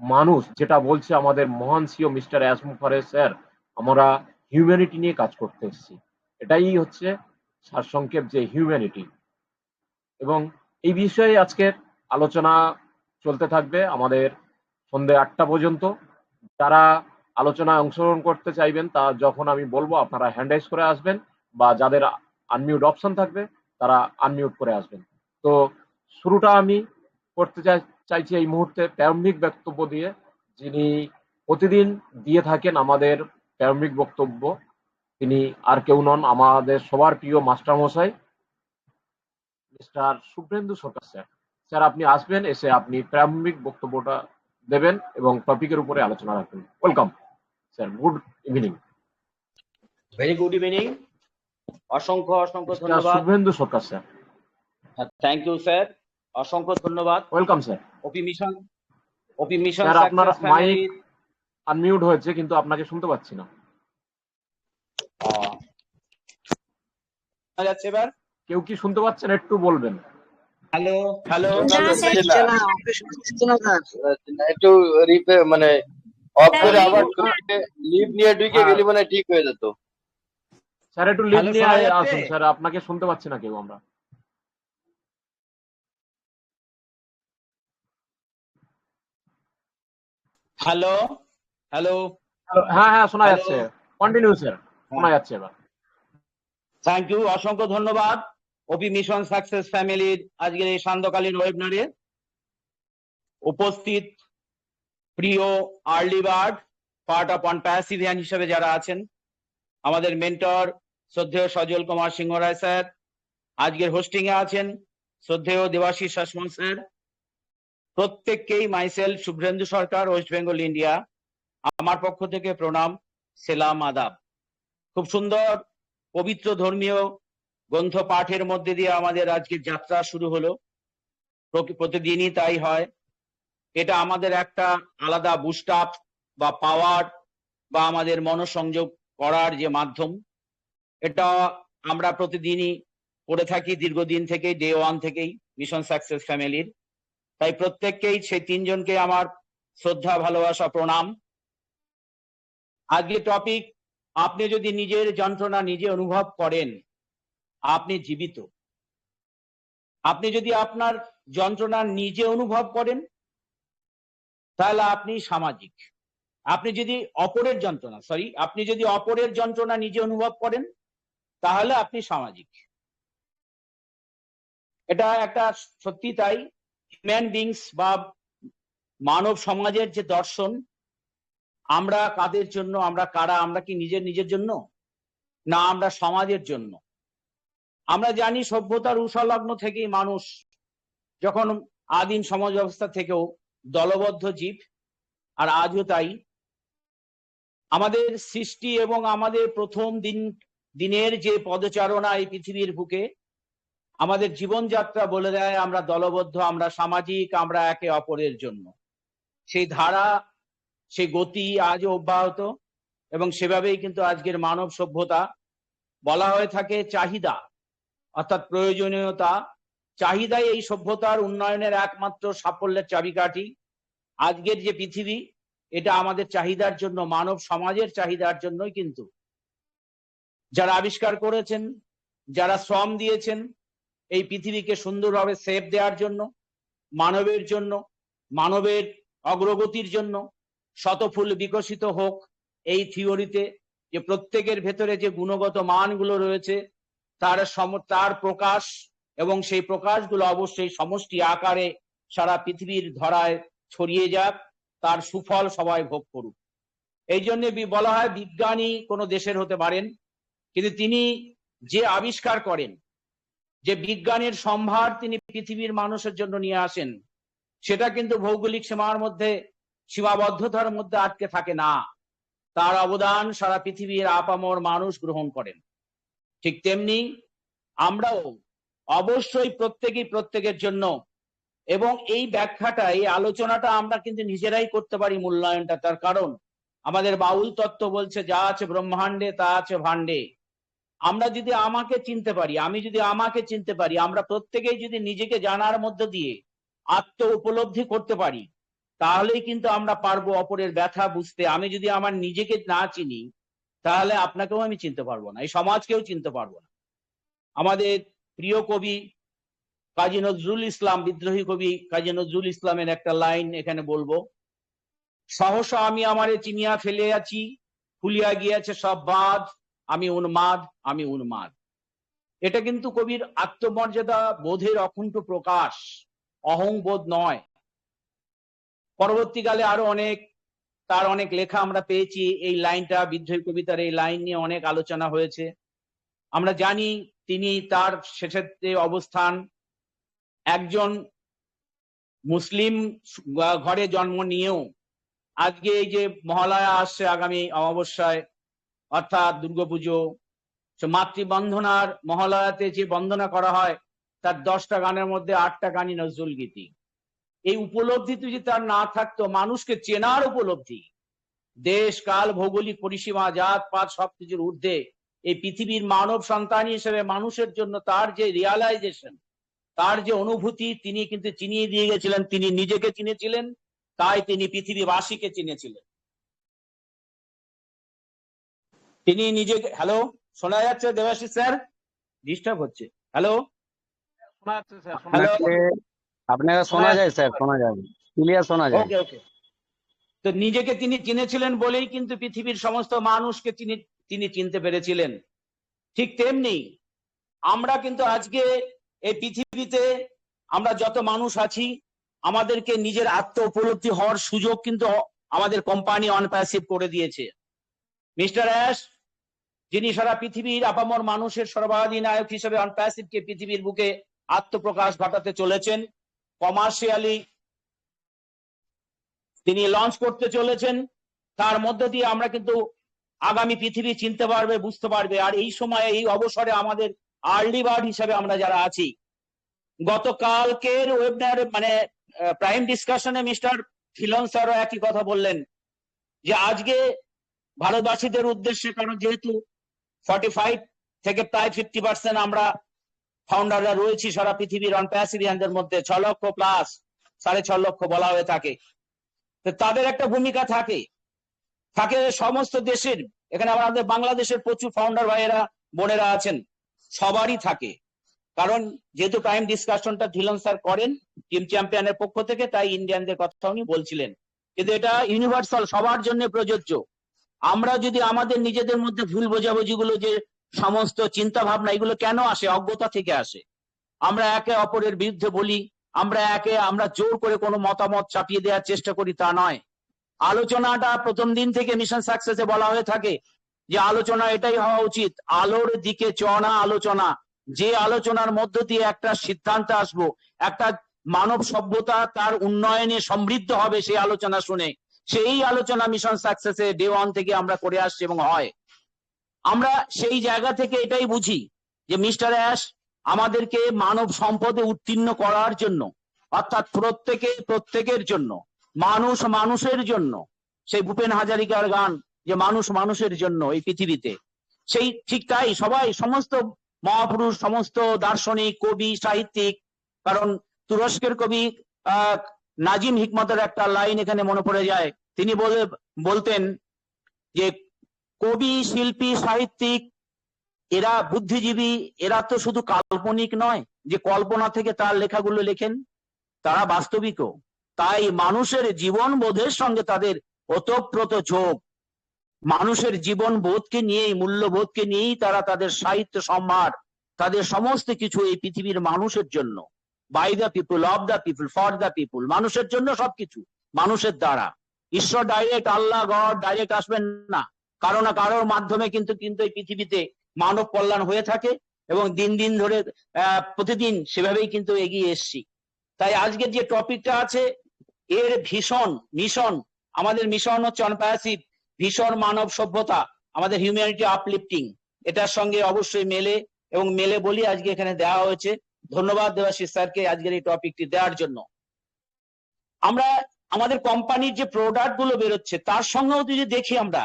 মানুষ, যেটা বলছে আমাদের মহান CEO mister S Mukherjee sir, আমরা হিউম্যানিটি নিয়ে কাজ করতে এসেছি। এটাই হচ্ছে সারসংক্ষেপ যে হিউম্যানিটি। এবং এই বিষয়ে আজকের আলোচনা চলতে থাকবে আমাদের সন্ধ্যে 8টা পর্যন্ত। যারা আলোচনায় অংশগ্রহণ করতে চাইবেন তা যখন আমি বলবো আপনারা হ্যান্ড রাইজ করে আসবেন, বা যাদের আনমিউট অপশন থাকবে তারা আনমিউট করে আসবেন। তো শুরুটা আমি করতে চাইছি এই মুহূর্তে প্রারম্ভিক বক্তব্য দিয়ে, যিনি প্রতিদিন দিয়ে থাকেন আমাদের প্রারম্ভিক বক্তব্য। তিনি আর কেউ নন, আমাদের সবার প্রিয় মাস্টারমশাই mister Suvendu Sarkar sir. Sir আপনি আসবেন, এসে আপনি প্রারম্ভিক বক্তব্যটা দেবেন এবং টপিকের উপরে আলোচনা রাখবেন। Welcome sir, good evening. Very good evening. অসংখ্য অসংখ্য মিস্টার ধন্যবাদ। Suvendu Sarkar sir. Thank you sir, অসংখ্য ধন্যবাদ। Welcome sir. OP mission sir আপনার সাকসেস মাইক ফ্যামিলি। আনমিউট হয়েছে কিন্তু আপনাকে শুনতে পাচ্ছি না। শোনা যাচ্ছে এবার? কেউ কি শুনতে পাচ্ছেন একটু বলবেন? Hello hello. একটু মানে অফ করে আবার লিভ নিয়ে ঢুকে গেলে মানে ঠিক হয়ে যেত। স্যার একটু লিভ Hello, নিয়ে শোনা যাচ্ছে? আসুন স্যার, আপনাকে শুনতে পাচ্ছি না কেউ আমরা। Hello hello. হ্যাঁ হ্যাঁ শোনা Hello. যাচ্ছে, কন্টিনিউ স্যার, শোনা যাচ্ছে এবার। থ্যাংক ইউ, অসংখ্য ধন্যবাদ। ওপি মিশন সাকসেস ফ্যামিলির আজকের এই সান্ধ্যকালীন ওয়েবিনারে উপস্থিত প্রিয় early bird part of on প্যাসিভিয়ান হিসেবে যারা আছেন, আমাদের মেন্টর শ্রদ্ধেয় সজল কুমার সিংহ রায় স্যার, আজকের হোস্টিং এ আছেন শ্রদ্ধেয় দেবাশিস শাসমল স্যার, প্রত্যেককেই মাইসেলফ শুভেন্দু সরকার, ওয়েস্ট বেঙ্গল ইন্ডিয়া, আমার পক্ষ থেকে প্রণাম, সেলাম, আদাব। খুব সুন্দর পবিত্র ধর্মীয় গ্রন্থ পাঠের মধ্যে দিয়ে আমাদের আজকের যাত্রা শুরু হলো। প্রতিদিনই তাই হয়। এটা আমাদের একটা আলাদা বুস্ট আপ বা পাওয়ার বা আমাদের মনোসংযোগ করার যে মাধ্যম, এটা আমরা প্রতিদিনই করে থাকি দীর্ঘদিন থেকেই, ডে ওয়ান থেকেই মিশন সাকসেস ফ্যামিলির। তাই প্রত্যেককেই সেই তিনজনকে আমার শ্রদ্ধা, ভালোবাসা, প্রণাম। আজকের টপিক, আপনি যদি নিজের যন্ত্রণা নিজে অনুভব করেন আপনি জীবিত। আপনি যদি আপনার যন্ত্রণা নিজে অনুভব করেন তাহলে আপনি সামাজিক। আপনি যদি অপরের যন্ত্রণা নিজে অনুভব করেন তাহলে আপনি সামাজিক। এটা একটা সত্যি তাই। হিউম্যান বিংস বা মানব সমাজের যে দর্শন, আমরা কাদের জন্য, আমরা কারা, আমরা কি নিজের জন্য, না আমরা সমাজের জন্য। আমরা জানি সভ্যতার উষালগ্ন থেকেই মানুষ, যখন আদিম সমাজ ব্যবস্থা থেকেও দলবদ্ধ জীব, আর আজও তাই। আমাদের সৃষ্টি এবং আমাদের প্রথম দিনের যে পদচারণা এই পৃথিবীর বুকে, আমাদের জীবনযাত্রা বলে দেয় আমরা দলবদ্ধ, আমরা সামাজিক, আমরা একে অপরের জন্য। সেই ধারা, সেই গতি আজও অব্যাহত, এবং সেভাবেই কিন্তু আজকের মানব সভ্যতা। বলা হয়ে থাকে চাহিদা অর্থাৎ প্রয়োজনীয়তা। চাহিদাই এই সভ্যতার উন্নয়নের একমাত্র সাফল্যের চাবিকাঠি। আজকের যে পৃথিবী, এটা আমাদের চাহিদার জন্য, মানব সমাজের চাহিদার জন্যই কিন্তু যারা আবিষ্কার করেছেন, যারা শ্রম দিয়েছেন এই পৃথিবীকে সুন্দরভাবে শেপ দেওয়ার জন্য, মানবের জন্য, মানবের অগ্রগতির জন্য, শতফুল বিকশিত হোক এই থিওরিতে, যে প্রত্যেকের ভেতরে যে গুণগত মানগুলো রয়েছে তার প্রকাশ, এবং সেই প্রকাশগুলো অবশ্যই সমষ্টি আকারে সারা পৃথিবীর ধরায় ছড়িয়ে যাক, তার সুফল সবাই ভোগ করুক। এই জন্য বলা হয় বিজ্ঞানী কোনো দেশের হতে পারেন, কিন্তু তিনি যে আবিষ্কার করেন, যে বিজ্ঞানের সম্ভার তিনি পৃথিবীর মানুষের জন্য নিয়ে আসেন, সেটা কিন্তু ভৌগোলিক সীমার মধ্যে, সীমাবদ্ধতার মধ্যে আটকে থাকে না। তার অবদান সারা পৃথিবীর আপামর মানুষ গ্রহণ করেন। ঠিক তেমনি আমরাও অবশ্যই প্রত্যেকের জন্য, এবং এই ব্যাখ্যাটা, এই আলোচনাটা আমরা কিন্তু নিজেরাই করতে পারি মূল্যায়নটা। তার কারণ আমাদের বাউল তত্ত্ব বলছে যা আছে ব্রহ্মাণ্ডে তা আছে ভাণ্ডে। আমরা যদি আমাকে চিনতে পারি, আমি যদি আমাকে চিনতে পারি, আমরা প্রত্যেকেই যদি নিজেকে জানার মধ্য দিয়ে আত্ম উপলব্ধি করতে পারি, তাহলেই কিন্তু আমরা পারবো অপরের ব্যথা বুঝতে। আমি যদি আমার নিজেকে না চিনি, তাহলে আপনাকেও আমি চিনতে পারবো না, এই সমাজকেও চিনতে পারবো না। আমাদের প্রিয় কবি কাজী নজরুল ইসলাম, বিদ্রোহী কবি কাজী নজরুল ইসলামের একটা লাইন এখানে বলবো, সহসা আমি আমারে চিনিয়া ফেলিয়াছি, খুলিয়া গিয়াছে সব বাঁধ, আমি উন্মাদ, আমি উন্মাদ। এটা কিন্তু কবির আত্মমর্যাদা বোধের অকুণ্ঠ প্রকাশ, অহংবোধ নয়। পরবর্তীকালে আরো তার অনেক লেখা আমরা পেয়েছি। এই লাইনটা, বিদ্রোহী কবিতার এই লাইন নিয়ে অনেক আলোচনা হয়েছে। আমরা জানি তিনি তার শেষের অবস্থান একজন মুসলিম ঘরে জন্ম নিয়েও আজকে এই যে মহালয়া আসছে আগামী অমাবস্যায়, অর্থাৎ দুর্গাপুজো, মাতৃবন্ধনার মহালয়াতে যে বন্দনা করা হয়, তার 10টা গানের মধ্যে 8টা গানই নজরুল গীতি। এই উপলব্ধি যদি তার না থাকতো, মানুষকে চেনার উপলব্ধি, দেশ কাল ভৌগোলিক পরিসীমা জাত পাত সবকিছুর ঊর্ধ্বে এই পৃথিবীর মানব সন্তান হিসেবে মানুষের জন্য তার যে রিয়ালাইজেশন, তার যে অনুভূতি, তিনি কিন্তু চিনিয়ে দিয়ে গেছিলেন। তিনি নিজেকে চিনেছিলেন, তাই তিনি পৃথিবীবাসীকে চিনেছিলেন। তিনি নিজেকে, হ্যালো শোনা যাচ্ছে দেবাশিস স্যার? ডিস্টার্ব হচ্ছে। হ্যালো, শোনা যাচ্ছে স্যার, শোনা হ্যালো, যাচ্ছে। আপনাকে শোনা যায় স্যার, শোনা যায়, ক্লিয়ার শোনা যায়। ওকে ওকে। তো নিজেকে তিনি চিনেছিলেন বলেই কিন্তু পৃথিবীর সমস্ত মানুষকে তিনি চিনতে পেরেছিলেন। ঠিক তেমনি আমরা কিন্তু আজকে এই পৃথিবীতে আমরা যত মানুষ আছি, আমাদেরকে নিজের আত্ম উপলব্ধি হওয়ার সুযোগ কিন্তু আমাদের কোম্পানি অনপ্যাসিভ করে দিয়েছে। মিস্টার অ্যাশ, যিনি সারা পৃথিবীর আপামর মানুষের সর্বাধিনায়ক হিসেবে অনপ্যাসিভকে পৃথিবীর বুকে আত্মপ্রকাশ ঘটাতে চলেছেন, কমার্শিয়ালি তিনি লঞ্চ করতে চলেছেন, তার মধ্য দিয়ে আমরা কিন্তু আগামী পৃথিবী চিনতে পারবে, বুঝতে পারবে। আর এই সময়ে, এই অবসরে আমাদের আর্লি বার্ড হিসেবে আমরা যারা আছি, গতকালকের ওয়েবিনার মানে প্রাইম ডিসকাশনে মিস্টার খিলন স্যারও একই কথা বললেন যে আজকে ভারতবাসীদের উদ্দেশ্যে, কারণ যেহেতু 45 থেকে প্রায় 50% আমরা ফাউন্ডাররা রয়েছি সারা পৃথিবীর অনপ্যাসিভিয়ানদের মধ্যে, 6 লক্ষ প্লাস 6.5 লক্ষ বলা হয়ে থাকে, তো তাদের একটা ভূমিকা থাকে সমস্ত দেশের। এখানে আমাদের বাংলাদেশের প্রচুর ফাউন্ডার ভাইয়েরা বোনেরা আছেন, সবারই থাকে। কারণ যেহেতু প্রাইম ডিসকাশনটা ধিলন স্যার করেন টিম চ্যাম্পিয়নের পক্ষ থেকে, তাই ইন্ডিয়ানদের কথা উনি বলছিলেন, কিন্তু এটা ইউনিভার্সাল, সবার জন্য প্রযোজ্য। আমরা যদি আমাদের নিজেদের মধ্যে ভুল বোঝাবুঝিগুলো, যে সমস্ত চিন্তা ভাবনা, এগুলো কেন আসে? অজ্ঞতা থেকে আসে। আমরা একে অপরের বিরুদ্ধে বলি, আমরা জোর করে কোনো মতামত চাপিয়ে দেওয়ার চেষ্টা করি, তা নয়। আলোচনাটা প্রথম দিন থেকে মিশন সাকসেসে বলা হয়ে থাকে যে আলোচনা এটাই হওয়া উচিত, আলোর দিকে চড়া আলোচনা, যে আলোচনার মধ্য দিয়ে একটা সিদ্ধান্তে আসবো, একটা মানব সভ্যতা তার উন্নয়নে সমৃদ্ধ হবে সেই আলোচনা শুনে। সেই আলোচনা মিশন সাকসেসে ডে 1 থেকে আমরা করে আসছি এবং হয়। আমরা সেই জায়গা থেকে এটাই বুঝি যে মিস্টার অ্যাশ আমাদেরকে মানব সম্পদে উত্তীর্ণ করার জন্য, অর্থাৎ প্রত্যেকের জন্য, মানুষ মানুষের জন্য, সেই ভূপেন হাজারিকার গান যে মানুষ মানুষের জন্য এই পৃথিবীতে, সেই ঠিক তাই সবাই, সমস্ত মহাপুরুষ, সমস্ত দার্শনিক, কবি, সাহিত্যিক। কারণ তুরস্কের কবি নাজিম হিকমতের একটা লাইন এখানে মনে পড়ে যায়। তিনি বলতেন যে কবি, শিল্পী, সাহিত্যিক, এরা বুদ্ধিজীবী, এরা তো শুধু কাল্পনিক নয় যে কল্পনা থেকে তার লেখাগুলো লেখেন, তারা বাস্তবিকও। তাই মানুষের জীবন বোধের সঙ্গে তাদের ওতপ্রোত ঝোঁক, মানুষের জীবন বোধকে নিয়েই, মূল্যবোধকে নিয়েই তারা তাদের সাহিত্য সম্ভার, তাদের সমস্ত কিছু এই পৃথিবীর মানুষের জন্য, by the people, of the people, for the people, মানুষের জন্য সবকিছু, মানুষের দ্বারা। ঈশ্বর ডাইরেক্ট, আল্লাহ গড ডাইরেক্ট আসবেন না, কারো না কারোর মাধ্যমে কিন্তু এই পৃথিবীতে মানব কল্যাণ হয়ে থাকে এবং দিন দিন ধরে প্রতিদিন সেভাবেই কিন্তু এগিয়ে এসছি। তাই আজকের যে টপিকটা আছে, এর মিশন, আমাদের মিশন হচ্ছে অনপ্যাসিভ, ভীষণ মানব সভ্যতা, আমাদের হিউম্যানিটি আপলিফটিং, এটার সঙ্গে অবশ্যই মেলে, এবং মেলে বলি আজকে এখানে দেওয়া হয়েছে। ধন্যবাদ দেবাশিস স্যারকে আজকের এই টপিকটি দেওয়ার জন্য। আমরা আমাদের কোম্পানির যে প্রোডাক্ট গুলো বেরোচ্ছে, তার সঙ্গেও যদি দেখি আমরা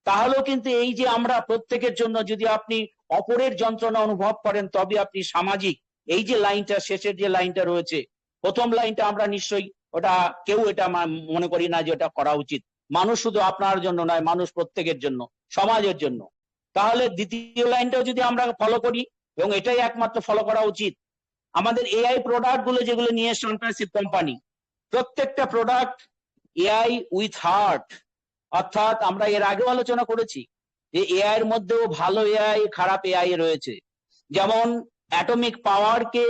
তাহলেও কিন্তু এই যে আমরা প্রত্যেকের জন্য যদি আপনি অপরের যন্ত্রণা অনুভব করেন তবে আপনি সামাজিক, এই যে লাইনটা শেষের যে লাইনটা রয়েছে, প্রথম লাইনটা আমরা নিশ্চয়ই ওটা কেউ এটা মনে করি না যে ওটা করা উচিত। মানুষ শুধু আপনার জন্য নয়, মানুষ প্রত্যেকের জন্য, সমাজের জন্য। তাহলে দ্বিতীয় লাইনটাও যদি আমরা ফলো করি, এবং এটাই একমাত্র ফলো করা উচিত, আমাদের এআই প্রোডাক্ট গুলো যেগুলো নিয়ে এসছে অনপ্যাসিভ কোম্পানি, প্রত্যেকটা প্রোডাক্ট এআই উইথ হার্ট, অর্থাৎ আমরা এর আগেও আলোচনা করেছি যে এআই এর মধ্যেও ভালো এআই, খারাপ এআই রয়েছে। যেমন অ্যাটমিক পাওয়ারকে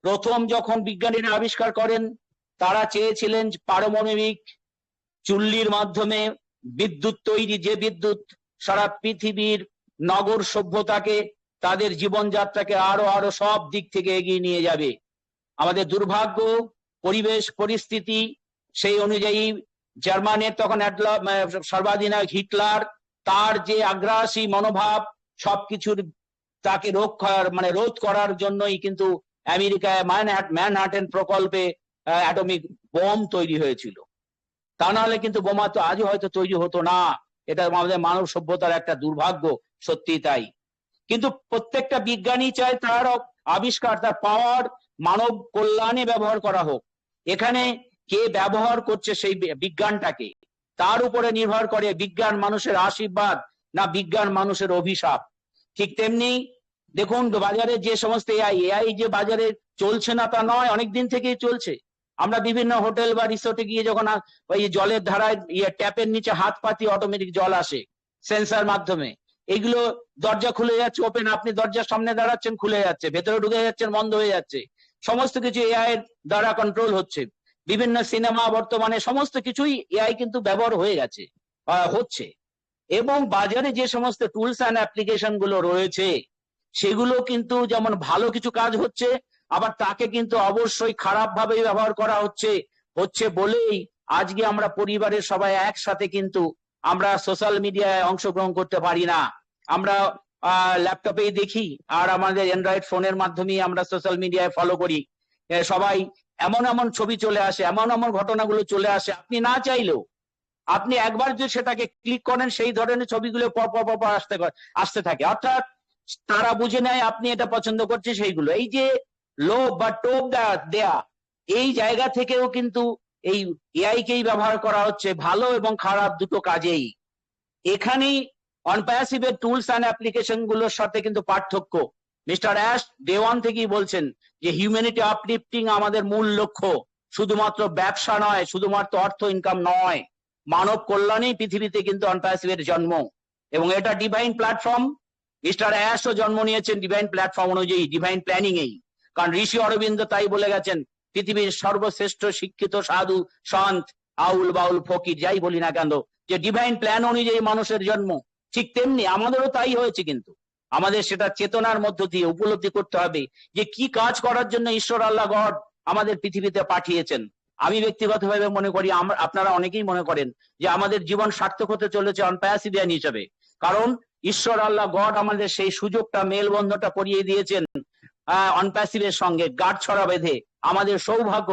প্রথম যখন বিজ্ঞানীরা আবিষ্কার করেন, তারা চেয়েছিলেন পারমাণবিক চুল্লির মাধ্যমে বিদ্যুৎ তৈরি, যে বিদ্যুৎ সারা পৃথিবীর নগর সভ্যতাকে, তাদের জীবনযাত্রাকে আরো আরো সব দিক থেকে এগিয়ে নিয়ে যাবে। আমাদের দুর্ভাগ্য, পরিবেশ পরিস্থিতি সেই অনুযায়ী জার্মানির তখন সর্বাধিনায়ক হিটলার, তার যে আগ্রাসী মনোভাব, সবকিছুর তাকে রোধ করার জন্যই কিন্তু আমেরিকায় ম্যানহাটেন প্রকল্পে অ্যাটমিক বোম তৈরি হয়েছিল। তা নাহলে কিন্তু বোমা তো আজও হয়তো তৈরি হতো না। এটা আমাদের মানব সভ্যতার একটা দুর্ভাগ্য, সত্যি তাই। কিন্তু প্রত্যেকটা বিজ্ঞানী চায় তার আবিষ্কার, তার পাওয়ার মানব কল্যাণে ব্যবহার করা হোক। এখানে কে ব্যবহার করছে সেই বিজ্ঞানটাকে, তার উপরে নির্ভর করে বিজ্ঞান মানুষের আশীর্বাদ না বিজ্ঞান মানুষের অভিশাপ। ঠিক তেমনি দেখুন বাজারে যে সমস্ত এআই যে বাজারে চলছে না তা নয়, অনেকদিন থেকেই চলছে। আমরা বিভিন্ন হোটেল বা রিসোর্টে গিয়ে যখন ওই জলের ধারায় ট্যাপের নিচে হাত পাতি অটোমেটিক জল আসে সেন্সার মাধ্যমে, এগুলো দরজা খুলে যাচ্ছে ওপেন, আপনি দরজার সামনে দাঁড়াচ্ছেন খুলে যাচ্ছে, ভেতরে ঢুকে যাচ্ছেন বন্ধ হয়ে যাচ্ছে, সমস্ত কিছু এআই এর দ্বারা কন্ট্রোল হচ্ছে। বিভিন্ন সিনেমা বর্তমানে সমস্ত কিছুই এআই কিন্তু ব্যবহার হয়ে গেছে, হচ্ছে। এবং বাজারে যে সমস্ত টুলস অ্যান্ড অ্যাপ্লিকেশন গুলো রয়েছে সেগুলো কিন্তু যেমন ভালো কিছু কাজ হচ্ছে, আবার তাকে কিন্তু অবশ্যই খারাপ ভাবে ব্যবহার করা হচ্ছে বলেই আজকে আমরা পরিবারের সবাই একসাথে কিন্তু আমরা সোশ্যাল মিডিয়ায় অংশগ্রহণ করতে পারি না। আমরা ল্যাপটপেই দেখি আর আমাদের অ্যান্ড্রয়েড ফোনের মাধ্যমেই আমরা সোশ্যাল মিডিয়ায় ফলো করি। সবাই এমন এমন ছবি চলে আসে, এমন এমন ঘটনাগুলো চলে আসে, আপনি না চাইলেও আপনি একবার যদি সেটাকে ক্লিক করেন সেই ধরনের ছবিগুলো পর আসতে থাকে। অর্থাৎ তারা বুঝে নেয় আপনি এটা পছন্দ করছে সেইগুলো। এই যে লোভ বা টোপ দেয়া, এই জায়গা থেকেও কিন্তু এই এআই কেই ব্যবহার করা হচ্ছে ভালো এবং খারাপ দুটো কাজেই। এখানেই অনপ্যাসিভের টুলস অ্যান্ড অ্যাপ্লিকেশন গুলোর সাথে কিন্তু পার্থক্য। মিস্টার অ্যাশ ডে ওয়ান থেকেই বলছেন যে হিউম্যানিটি আপলিফটিং আমাদের মূল লক্ষ্য, শুধুমাত্র ব্যবসা নয়, শুধুমাত্র অর্থ ইনকাম নয়, মানব কল্যাণেই পৃথিবীতে কিন্তু অনপ্যাসিভের জন্ম। এবং এটা ডিভাইন প্ল্যাটফর্ম, মিস্টার অ্যাশও জন্ম নিয়েছেন ডিভাইন প্ল্যাটফর্ম অনুযায়ী, ডিভাইন প্ল্যানিং এই। কারণ ঋষি অরবিন্দ তাই বলে গেছেন, পৃথিবীর সর্বশ্রেষ্ঠ শিক্ষিত সাধু সন্ত আউল বাউল ফকির যাই বলি না কেন, যে ডিভাইন প্ল্যান অনুযায়ী মানুষের জন্ম। ঠিক তেমনি আমাদেরও তাই হয়েছে, কিন্তু আমাদের সেটা চেতনার মধ্য দিয়ে উপলব্ধি করতে হবে যে কি কাজ করার জন্য ঈশ্বর আল্লাহ গড আমাদের পৃথিবীতে পাঠিয়েছেন। আমি ব্যক্তিগতভাবে মনে করি, আপনারা অনেকেই মনে করেন যে আমাদের জীবন সার্থক হতে চলেছে অনপ্যাসিভিয়ান হিসেবে, কারণ ঈশ্বর আল্লাহ গড আমাদের সেই সুযোগটা, মেলবন্ধনটা করিয়ে দিয়েছেন অনপ্যাসিভের সঙ্গে গাঁট ছড়া বেঁধে। আমাদের সৌভাগ্য,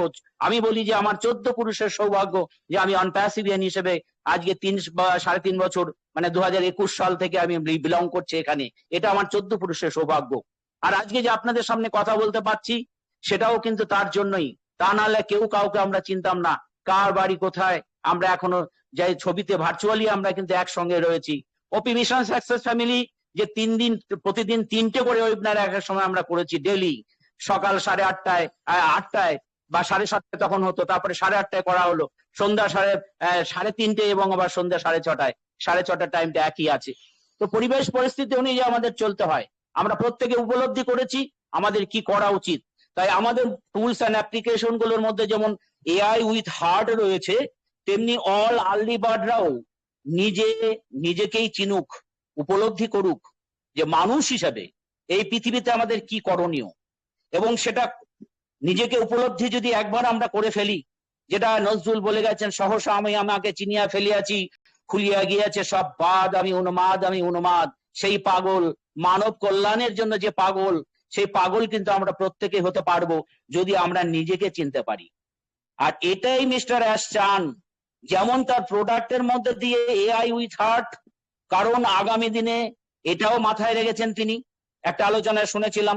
আমি বলি যে আমার 14 পুরুষের সৌভাগ্য যে আমি অনপ্যাসিভিয়ান হিসেবে আজকে 3.5 বছর, মানে 2021 সাল থেকে আমি বিলং করছি এখানে। এটা আমার 14 পুরুষের সৌভাগ্য। আর আজকে যে আপনাদের সামনে কথা বলতে পারছি সেটাও কিন্তু তার জন্যই। তা নাহলে কেউ কাউকে আমরা চিনতাম না, কার বাড়ি কোথায়। আমরা এখনো যাই ছবিতে ভার্চুয়ালি আমরা কিন্তু একসঙ্গে রয়েছি। ওপি মিশন সাকসেস ফ্যামিলি যে প্রতিদিন 3টে করে ওয়েবিনার এক সময় আমরা করেছি ডেইলি, সকাল 8:30টায়, 8টায় বা 7:30টায় তখন হতো, তারপরে 8:30টায় করা হলো, সন্ধ্যা 3:30 এবং আবার সন্ধ্যা 6:30টায়। 6:30টার টাইমটা একই আছে। তো পরিবেশ পরিস্থিতি অনুযায়ী আমাদের চলতে হয়। আমরা প্রত্যেকে উপলব্ধি করেছি আমাদের কি করা উচিত। তাই আমাদের টুলস অ্যান্ড অ্যাপ্লিকেশন গুলোর মধ্যে যেমন এআই উইথ হার্ট রয়েছে, তেমনি অল আর্লি বার্ডরাও নিজেকেই চিনুক, উপলব্ধি করুক যে মানুষ হিসাবে এই পৃথিবীতে আমাদের কি করণীয়। এবং সেটা নিজেকে উপলব্ধি যদি একবার আমরা করে ফেলি, যেটা নজরুল বলে গেছেন, সহসা আমি আমাকে চিনিয়া ফেলিয়াছি, খুলিয়া গিয়াছে সব বাদ, আমি উন্মাদ। সেই পাগল, মানব কল্যাণের জন্য যে পাগল, সেই পাগল কিন্তু আমরা প্রত্যেকে হতে পারবো যদি আমরা নিজেকে চিনতে পারি। আর এটাই মিস্টার অ্যাশ চান, যেমন তার প্রোডাক্টের মধ্যে দিয়ে এআই উইথ হার্ট কারণ আগামী দিনে এটাও মাথায় রেখেছেন তিনি, একটা আলোচনায় শুনেছিলাম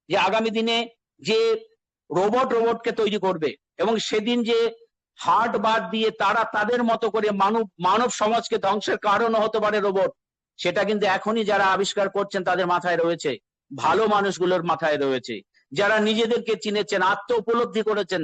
যে আগামী দিনে যে রোবটকে তৈরি করবে এবং সেদিন যে হার্ট বাদ দিয়ে তারা তাদের মতো করে মানব সমাজকে ধ্বংসের কারণ হতে পারে রোবট, সেটা কিন্তু এখনই যারা আবিষ্কার করছেন তাদের মাথায় রয়েছে, ভালো মানুষগুলোর মাথায় রয়েছে, যারা নিজেদেরকে চিনেছেন, আত্ম উপলব্ধি করেছেন,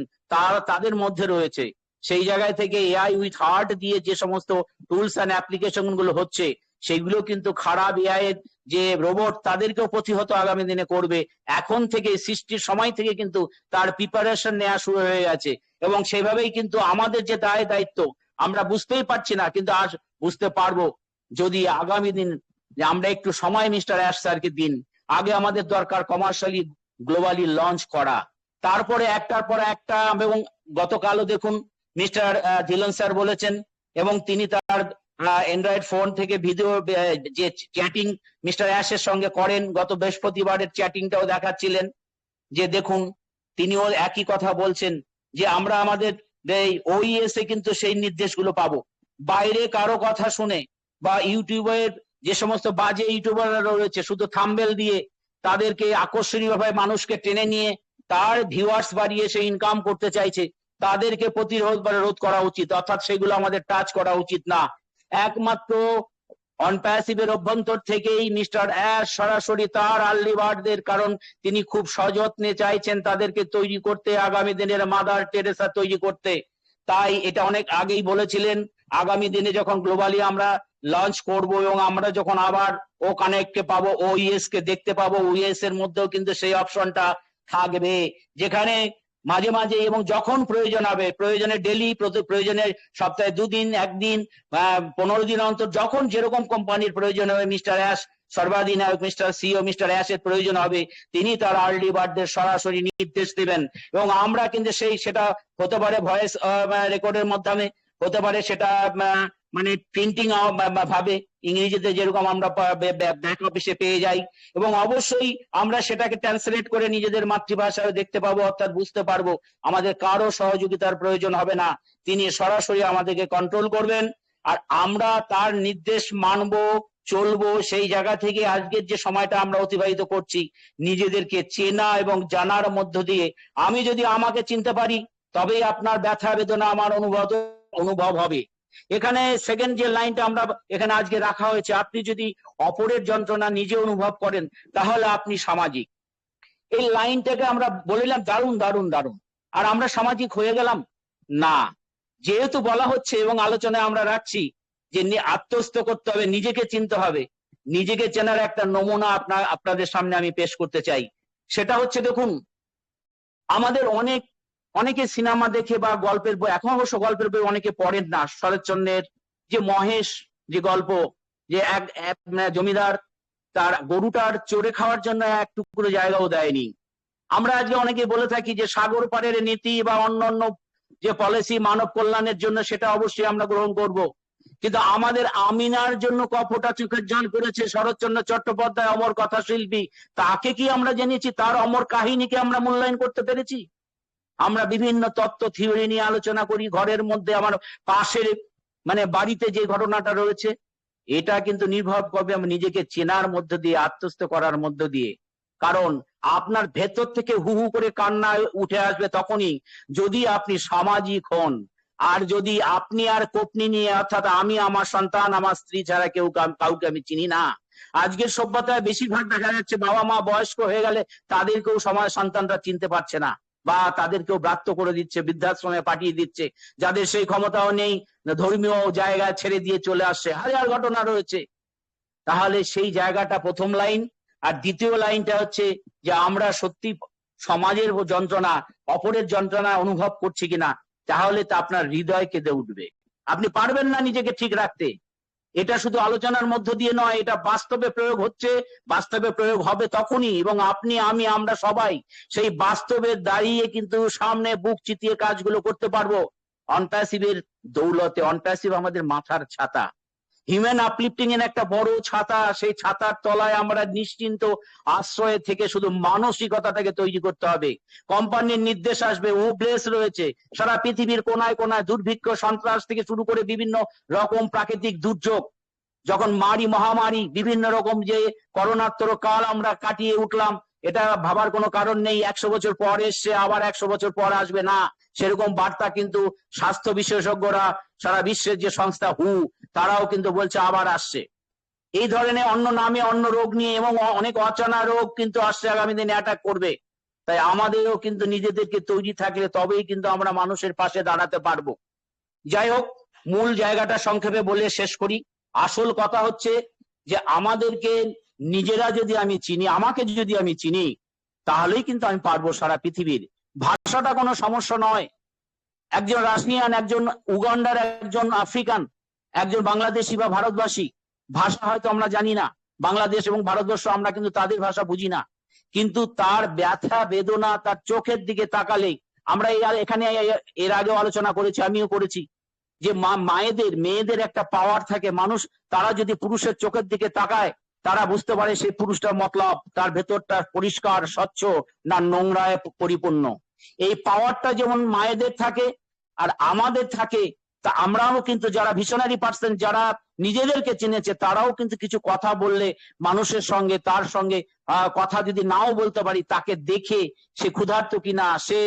তাদের মধ্যে রয়েছে। সেই জায়গায় থেকে এআই উইথ হার্ট দিয়ে যে সমস্ত টুলস অ্যান্ড অ্যাপ্লিকেশন গুলো হচ্ছে, সেগুলো কিন্তু খারাপ এআই এর যে রোবট তাদেরকেও প্রতিহত আগামী দিনে করবে। এখন থেকে সৃষ্টির সময় থেকে কিন্তু তার প্রিপারেশন নেওয়া শুরু হয়ে গেছে এবং সেভাবেই কিন্তু আমাদের যে দায়িত্ব আমরা বুঝতেই পারছি না, কিন্তু আজ বুঝতে পারবো যদি আগামী দিন যে আমরা একটু সময় মিস্টার অ্যাশ স্যারকে দিন। আগে আমাদের দরকার কমার্শিয়ালি গ্লোবালি লঞ্চ করা, তারপরে একটার পর একটা। এবং গতকালও দেখুন মিস্টার ধিলন স্যার বলেছেন এবং তিনি তার অ্যান্ড্রয়েড ফোন থেকে ভিডিও যে চ্যাটিং মিস্টার অ্যাশের সঙ্গে করেন, গত বৃহস্পতিবারের চ্যাটিংটাও দেখাচ্ছিলেন যে দেখুন তিনিও একই কথা বলছেন যে আমরা আমাদের ওইএস এ কিন্তু সেই নির্দেশগুলো পাবো। বাইরে কারো কথা শুনে বা ইউটিউবের যে সমস্ত বাজে ইউটিউবাররা রয়েছে শুধু থাম্বনেল দিয়ে তাদেরকে আকর্ষণীয়ভাবে মানুষকে টেনে নিয়ে তার ভিউয়ার্স বাড়িয়ে সে ইনকাম করতে চাইছে, তাদেরকে রোধ করা উচিত, অর্থাৎ সেগুলো আমাদের টাচ করা উচিত না। একমাত্র অনপ্যাসিভের অভ্যন্তর থেকেই মিস্টার অ্যাশ সরাসরি তার আর্লি বার্ডদের, কারণ তিনি খুব সযত্নে চাইছেন তাদেরকে তৈরি করতে, আগামী দিনের মাদার টেরেসা তৈরি করতে। তাই এটা অনেক আগেই বলেছিলেন আগামী দিনে যখন গ্লোবালি আমরা লঞ্চ করব এবং আমরা যখন আবার ও কানেক্টকে পাবো, ওইএস কে দেখতে পাবো, ওইএস এর মধ্যেও কিন্তু সেই অপশনটা থাকবে যেখানে মাঝে মাঝে এবং যখন প্রয়োজন হবে, প্রয়োজনে ডেলি, প্রয়োজনে সপ্তাহে 2 দিন, 1 দিন, 15 দিন অন্তর, যখন যেরকম কোম্পানির প্রয়োজন হবে, মিস্টার অ্যাশ সর্বাধিনায়ক মিস্টার সিও মিস্টার অ্যাশের প্রয়োজন হবে, তিনি তার আর্লি বার্ডদের সরাসরি নির্দেশ দেবেন এবং আমরা কিন্তু সেটা হতে পারে ভয়েস রেকর্ডের মাধ্যমে, হতে পারে সেটা মানে প্রিন্টিং ভাবে ইংরেজিতে যেরকম আমরা ব্যাক অফিসে পেয়ে যাই এবং অবশ্যই আমরা সেটাকে ট্রান্সলেট করে নিজেদের মাতৃভাষায় দেখতে পাবো, অর্থাৎ বুঝতে পারবো। আমাদের কারো সহযোগিতার প্রয়োজন হবে না, তিনি সরাসরি আমাদেরকে কন্ট্রোল করবেন আর আমরা তার নির্দেশ মানবো, চলবো। সেই জায়গা থেকে আজকের যে সময়টা আমরা অতিবাহিত করছি নিজেদেরকে চেনা এবং জানার মধ্য দিয়ে, আমি যদি আমাকে চিনতে পারি তবেই আপনার ব্যথা বেদনা আমার অনুভব হবে। এখানে সেকেন্ড যে লাইনটা আমরা এখানে আজকে রাখা হয়েছে, আপনি যদি অপরের যন্ত্রণা নিজে অনুভব করেন তাহলে আপনি সামাজিক। এই লাইনটাকে আমরা বলিলাম দারুণ দারুণ দারুণ, আর আমরা সামাজিক হয়ে গেলাম না। যেহেতু বলা হচ্ছে এবং আলোচনায় আমরা রাখছি যে আত্মস্থ করতে হবে, নিজেকে চিনতে হবে, নিজেকে চেনার একটা নমুনা আপনাদের সামনে আমি পেশ করতে চাই। সেটা হচ্ছে দেখুন আমাদের অনেকে সিনেমা দেখে বা গল্পের বই, এখন অবশ্য গল্পের বই অনেকে পড়েন না, শরৎচন্দ্রের যে মহেশ যে গল্প, যে এক জমিদার তার গরুটার চড়ে খাওয়ার জন্য এক টুকরো জায়গাও দেয়নি। আমরা আজকে অনেকে বলে থাকি যে সাগর পাড়ের নীতি বা অন্যান্য যে পলিসি মানব কল্যাণের জন্য, সেটা অবশ্যই আমরা গ্রহণ করব, কিন্তু আমাদের আমিনার জন্য কপটা চোখের জল করেছে শরৎচন্দ্র চট্টোপাধ্যায়, অমর কথা শিল্পী, তাকে কি আমরা জেনেছি? তার অমর কাহিনীকে আমরা মূল্যায়ন করতে পেরেছি? আমরা বিভিন্ন তত্ত্ব থিওরি নিয়ে আলোচনা করি, ঘরের মধ্যে আমার পাশের বাড়িতে যে ঘটনাটা রয়েছে, এটা কিন্তু নির্ভর করবে আমি নিজেকে চেনার মধ্য দিয়ে, আত্মস্থ করার মধ্য দিয়ে। কারণ আপনার ভেতর থেকে হু হু করে কান্না উঠে আসবে তখনই যদি আপনি সামাজিক হন। আর যদি আপনি আর কোপনি নিয়ে, অর্থাৎ আমি আমার সন্তান আমার স্ত্রী ছাড়া কাউকে আমি চিনি না। আজকের সভ্যতায় বেশিরভাগ দেখা যাচ্ছে বাবা মা বয়স্ক হয়ে গেলে তাদেরকেও সন্তানরা চিনতে পারছে না বা তাদেরকেও ব্রাত্য করে দিচ্ছে, বৃদ্ধাশ্রমে পাঠিয়ে দিচ্ছে। যাদের সেই ক্ষমতাও নেই ধর্মীয় জায়গায় ছেড়ে দিয়ে চলে আসছে, হাজার ঘটনা রয়েছে। তাহলে সেই জায়গাটা প্রথম লাইন। আর দ্বিতীয় লাইনটা হচ্ছে যে আমরা সত্যি সমাজের যন্ত্রণা, অপরের যন্ত্রণা অনুভব করছি কিনা, তাহলে তা আপনার হৃদয় কেঁদে উঠবে। আপনি পারবেন না নিজেকে ঠিক রাখতে। এটা শুধু আলোচনার মধ্য দিয়ে নয়, এটা বাস্তবে প্রয়োগ হচ্ছে, বাস্তবে প্রয়োগ হবে তখনই, এবং আপনি আমি আমরা সবাই সেই বাস্তবে দাঁড়িয়ে কিন্তু সামনে বুক চিতিয়ে কাজগুলো করতে পারবো। অনপ্যাসিভের দৌলতে, অনপ্যাসিভ আমাদের মাথার ছাতা, হিউম্যান আপলিফটিং এর একটা বড় ছাতা। সেই ছাতার তলায় আমরা নিশ্চিন্ত আশ্রয়ে থেকে শুধু মানসিকতাটাকে তৈরি করতে হবে। কোম্পানির নির্দেশ আসবে, ওব্লেস রয়েছে সারা পৃথিবীর কোনায় কোনায়, দুর্ভিক্ষ সন্ত্রাস থেকে শুরু করে বিভিন্ন রকম প্রাকৃতিক দুর্যোগ। যখন মহামারী বিভিন্ন রকম যে করোনাত্তর কাল আমরা কাটিয়ে উঠলাম, এটা ভাবার কোনো কারণ নেই 100 বছর পর এসছে আবার 100 বছর পর আসবে না, সেরকম বার্তা কিন্তু স্বাস্থ্য বিশেষজ্ঞরা সারা বিশ্বের যে সংস্থা তারাও কিন্তু বলছে আবার আসছে। এই ধরনের অন্য নামে অন্য রোগ নিয়ে এবং অনেক অজানা রোগ কিন্তু আসছে, আগামী দিনে অ্যাটাক করবে। তাই আমাদেরও কিন্তু নিজেদেরকে তৈরি থাকলে তবেই কিন্তু আমরা মানুষের পাশে দাঁড়াতে পারবো। যাই হোক, মূল জায়গাটা সংক্ষেপে বলে শেষ করি। আসল কথা হচ্ছে যে আমাদেরকে নিজেরা যদি আমি চিনি, আমাকে যদি আমি চিনি, তাহলেই কিন্তু আমি পারবো সারা পৃথিবীর। ভাষাটা কোনো সমস্যা নয়। একজন রাশিয়ান, একজন উগান্ডার, একজন আফ্রিকান, একজন বাংলাদেশি বা ভারতবাসী, ভাষা হয়তো আমরা জানি না, বাংলাদেশ এবং ভারতবর্ষ আমরা কিন্তু তাদের ভাষা বুঝি না, কিন্তু তার ব্যথা বেদনা তার চোখের দিকে তাকালে আমরা এখানে এর আগেও আলোচনা করেছি, আমিও করেছি, যে মেয়েদের একটা পাওয়ার থাকে, মানুষ তারা যদি পুরুষের চোখের দিকে তাকায় তারা বুঝতে পারে সেই পুরুষটার মতলব তার ভেতরটা পরিষ্কার স্বচ্ছ না নোংরায় পরিপূর্ণ। এই পাওয়ারটা যেমন মায়েদের থাকে আর আমাদের থাকে, তা আমরাও কিন্তু যারা ভিশনারি পার্সন, যারা নিজেদেরকে চিনেছে, তারাও কিন্তু কিছু কথা বললে মানুষের সঙ্গে, তার সঙ্গে কথা যদি নাও বলতে পারি, তাকে দেখে সে ক্ষুধার্ত কিনা, সে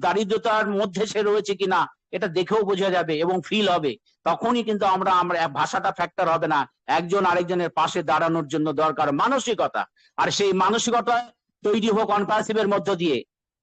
দারিদ্রতার মধ্যে সে রয়েছে কিনা, এটা দেখেও বোঝা যাবে এবং ফিল হবে। তখনই কিন্তু আমরা ভাষাটা ফ্যাক্টর হবে না, একজন আরেকজনের পাশে দাঁড়ানোর জন্য দরকার মানসিকতা। আর সেই মানসিকতা তৈরি হোক অনপ্যাসিভের মধ্য দিয়ে।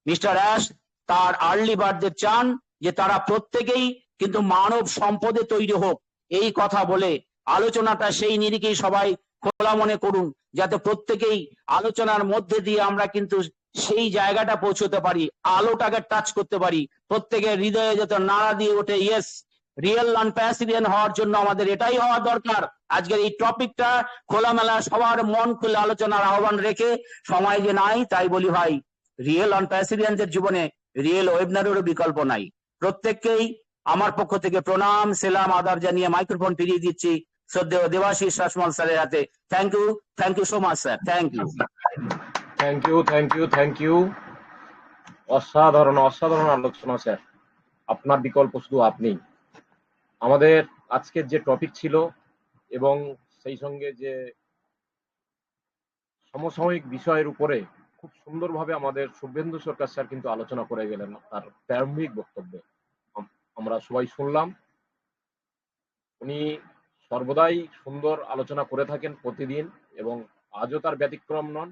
মিস্টার অ্যাশ তার আর্লি বার্থদের চান যে তারা প্রত্যেকেই কিন্তু মানব সম্পদে তৈরি হোক। এই কথা বলে আলোচনাটা সেই নিরিখেই সবাই খোলা মনে করুন, যাতে প্রত্যেকেই আলোচনার মধ্যে দিয়ে আমরা কিন্তু সেই জায়গাটা পৌঁছতে পারি, আলোটাকে টাচ করতে পারি, প্রত্যেকের হৃদয়ে যাতে নাড়া দিয়ে ওঠে, ইয়েস, রিয়েল নন-প্যাসিভিয়ান হওয়ার জন্য আমাদের এটাই হওয়া দরকার। আজকের এই টপিকটা খোলামেলা সবার মন খুলে আলোচনার আহ্বান রেখে, সময় যে নাই তাই বলি ভাই, রিয়েল নন-প্যাসিভিয়ানদের জীবনে রিয়েল ওয়েবিনারেরও বিকল্প নাই। প্রত্যেককেই আমার পক্ষ থেকে প্রণাম, সেলাম, আদার জানিয়ে মাইক্রোফোন ফিরিয়ে দিচ্ছি শ্রদ্ধেয় দেবাশিস রাসমল স্যারের হাতে। Thank you so much sir, thank you. অসাধারণ আলোচনা স্যার, আপনার বিকল্প শুধু আপনি। আমাদের আজকের যে টপিক ছিল এবং সেই সঙ্গে যে সমসাময়িক বিষয়ের উপরে খুব সুন্দরভাবে আমাদের শুভেন্দু সরকার স্যার কিন্তু আলোচনা করে গেলেন তার প্রারম্ভিক বক্তব্যে, আমরা সবাই শুনলাম। উনি সর্বদাই সুন্দর আলোচনা করে থাকেন প্রতিদিন, এবং আজও তার ব্যতিক্রম নন,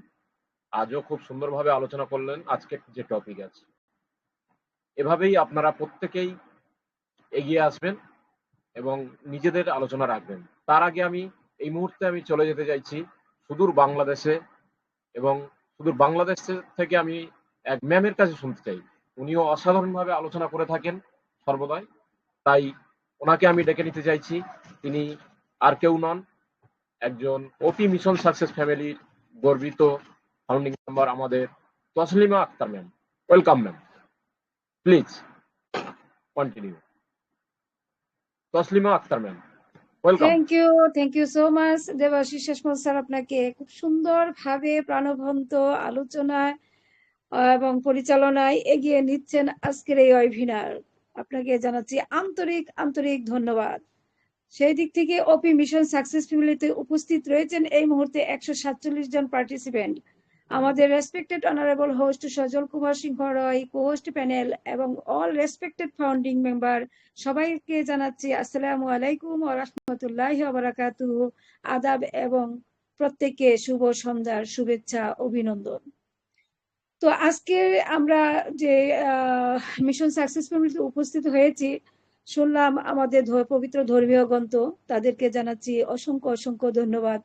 আজও খুব সুন্দরভাবে আলোচনা করলেন আজকের যে টপিক আছে। এভাবেই আপনারা প্রত্যেকেই এগিয়ে আসবেন এবং নিজেদের আলোচনা রাখবেন। তার আগে এই মুহূর্তে আমি চলে যেতে চাইছি সুদূর বাংলাদেশে, এবং সুদূর বাংলাদেশ থেকে আমি এক ম্যামের কাছে শুনতে চাই। উনিও অসাধারণভাবে আলোচনা করে থাকেন সর্বদাই, তাই ওনাকে আমি ডেকে নিতে চাইছি। তিনি আর কেউ নন, একজন ওপি মিশন সাকসেস ফ্যামিলির গর্বিত ফাউন্ডিং মেম্বার আমাদের Taslima Akter ma'am. Welcome ma'am, please continue. Taslima Akter ma'am, welcome. Thank you so much Debashis Sasmal sir, আপনাকে খুব সুন্দরভাবে প্রাণবন্ত আলোচনায় এবং পরিচালনায় এগিয়ে নিচ্ছেন আজকের এই ওয়েবিনার। আপনাকে জানাচ্ছি আন্তরিক ধন্যবাদ। সেই দিক থেকে ওপি মিশন সাকসেস ফ্যামিলিতে উপস্থিত রয়েছেন এই মুহূর্তে 147 জন পার্টিসিপেন্ট। আমাদের রেসপেক্টেড অনারেবল হোস্ট সজল কুমার সিংহ রয়, কো-হোস্ট প্যানেল এবং অল রেসপেক্টেড ফাউন্ডিং মেম্বার, সবাইকে জানাচ্ছি আসসালামু আলাইকুম ওয়া রাহমাতুল্লাহি ওয়া বারাকাতুহু, আদাব এবং প্রত্যেককে শুভ সন্ধ্যার শুভেচ্ছা, অভিনন্দন। তো আজকে আমরা যে মিশন সাকসেস ফ্যামিলিতে উপস্থিত হয়েছি, শুনলাম আমাদের পবিত্র ধর্মীয় গ্রন্থ, তাদেরকে জানাচ্ছি অসংখ্য ধন্যবাদ,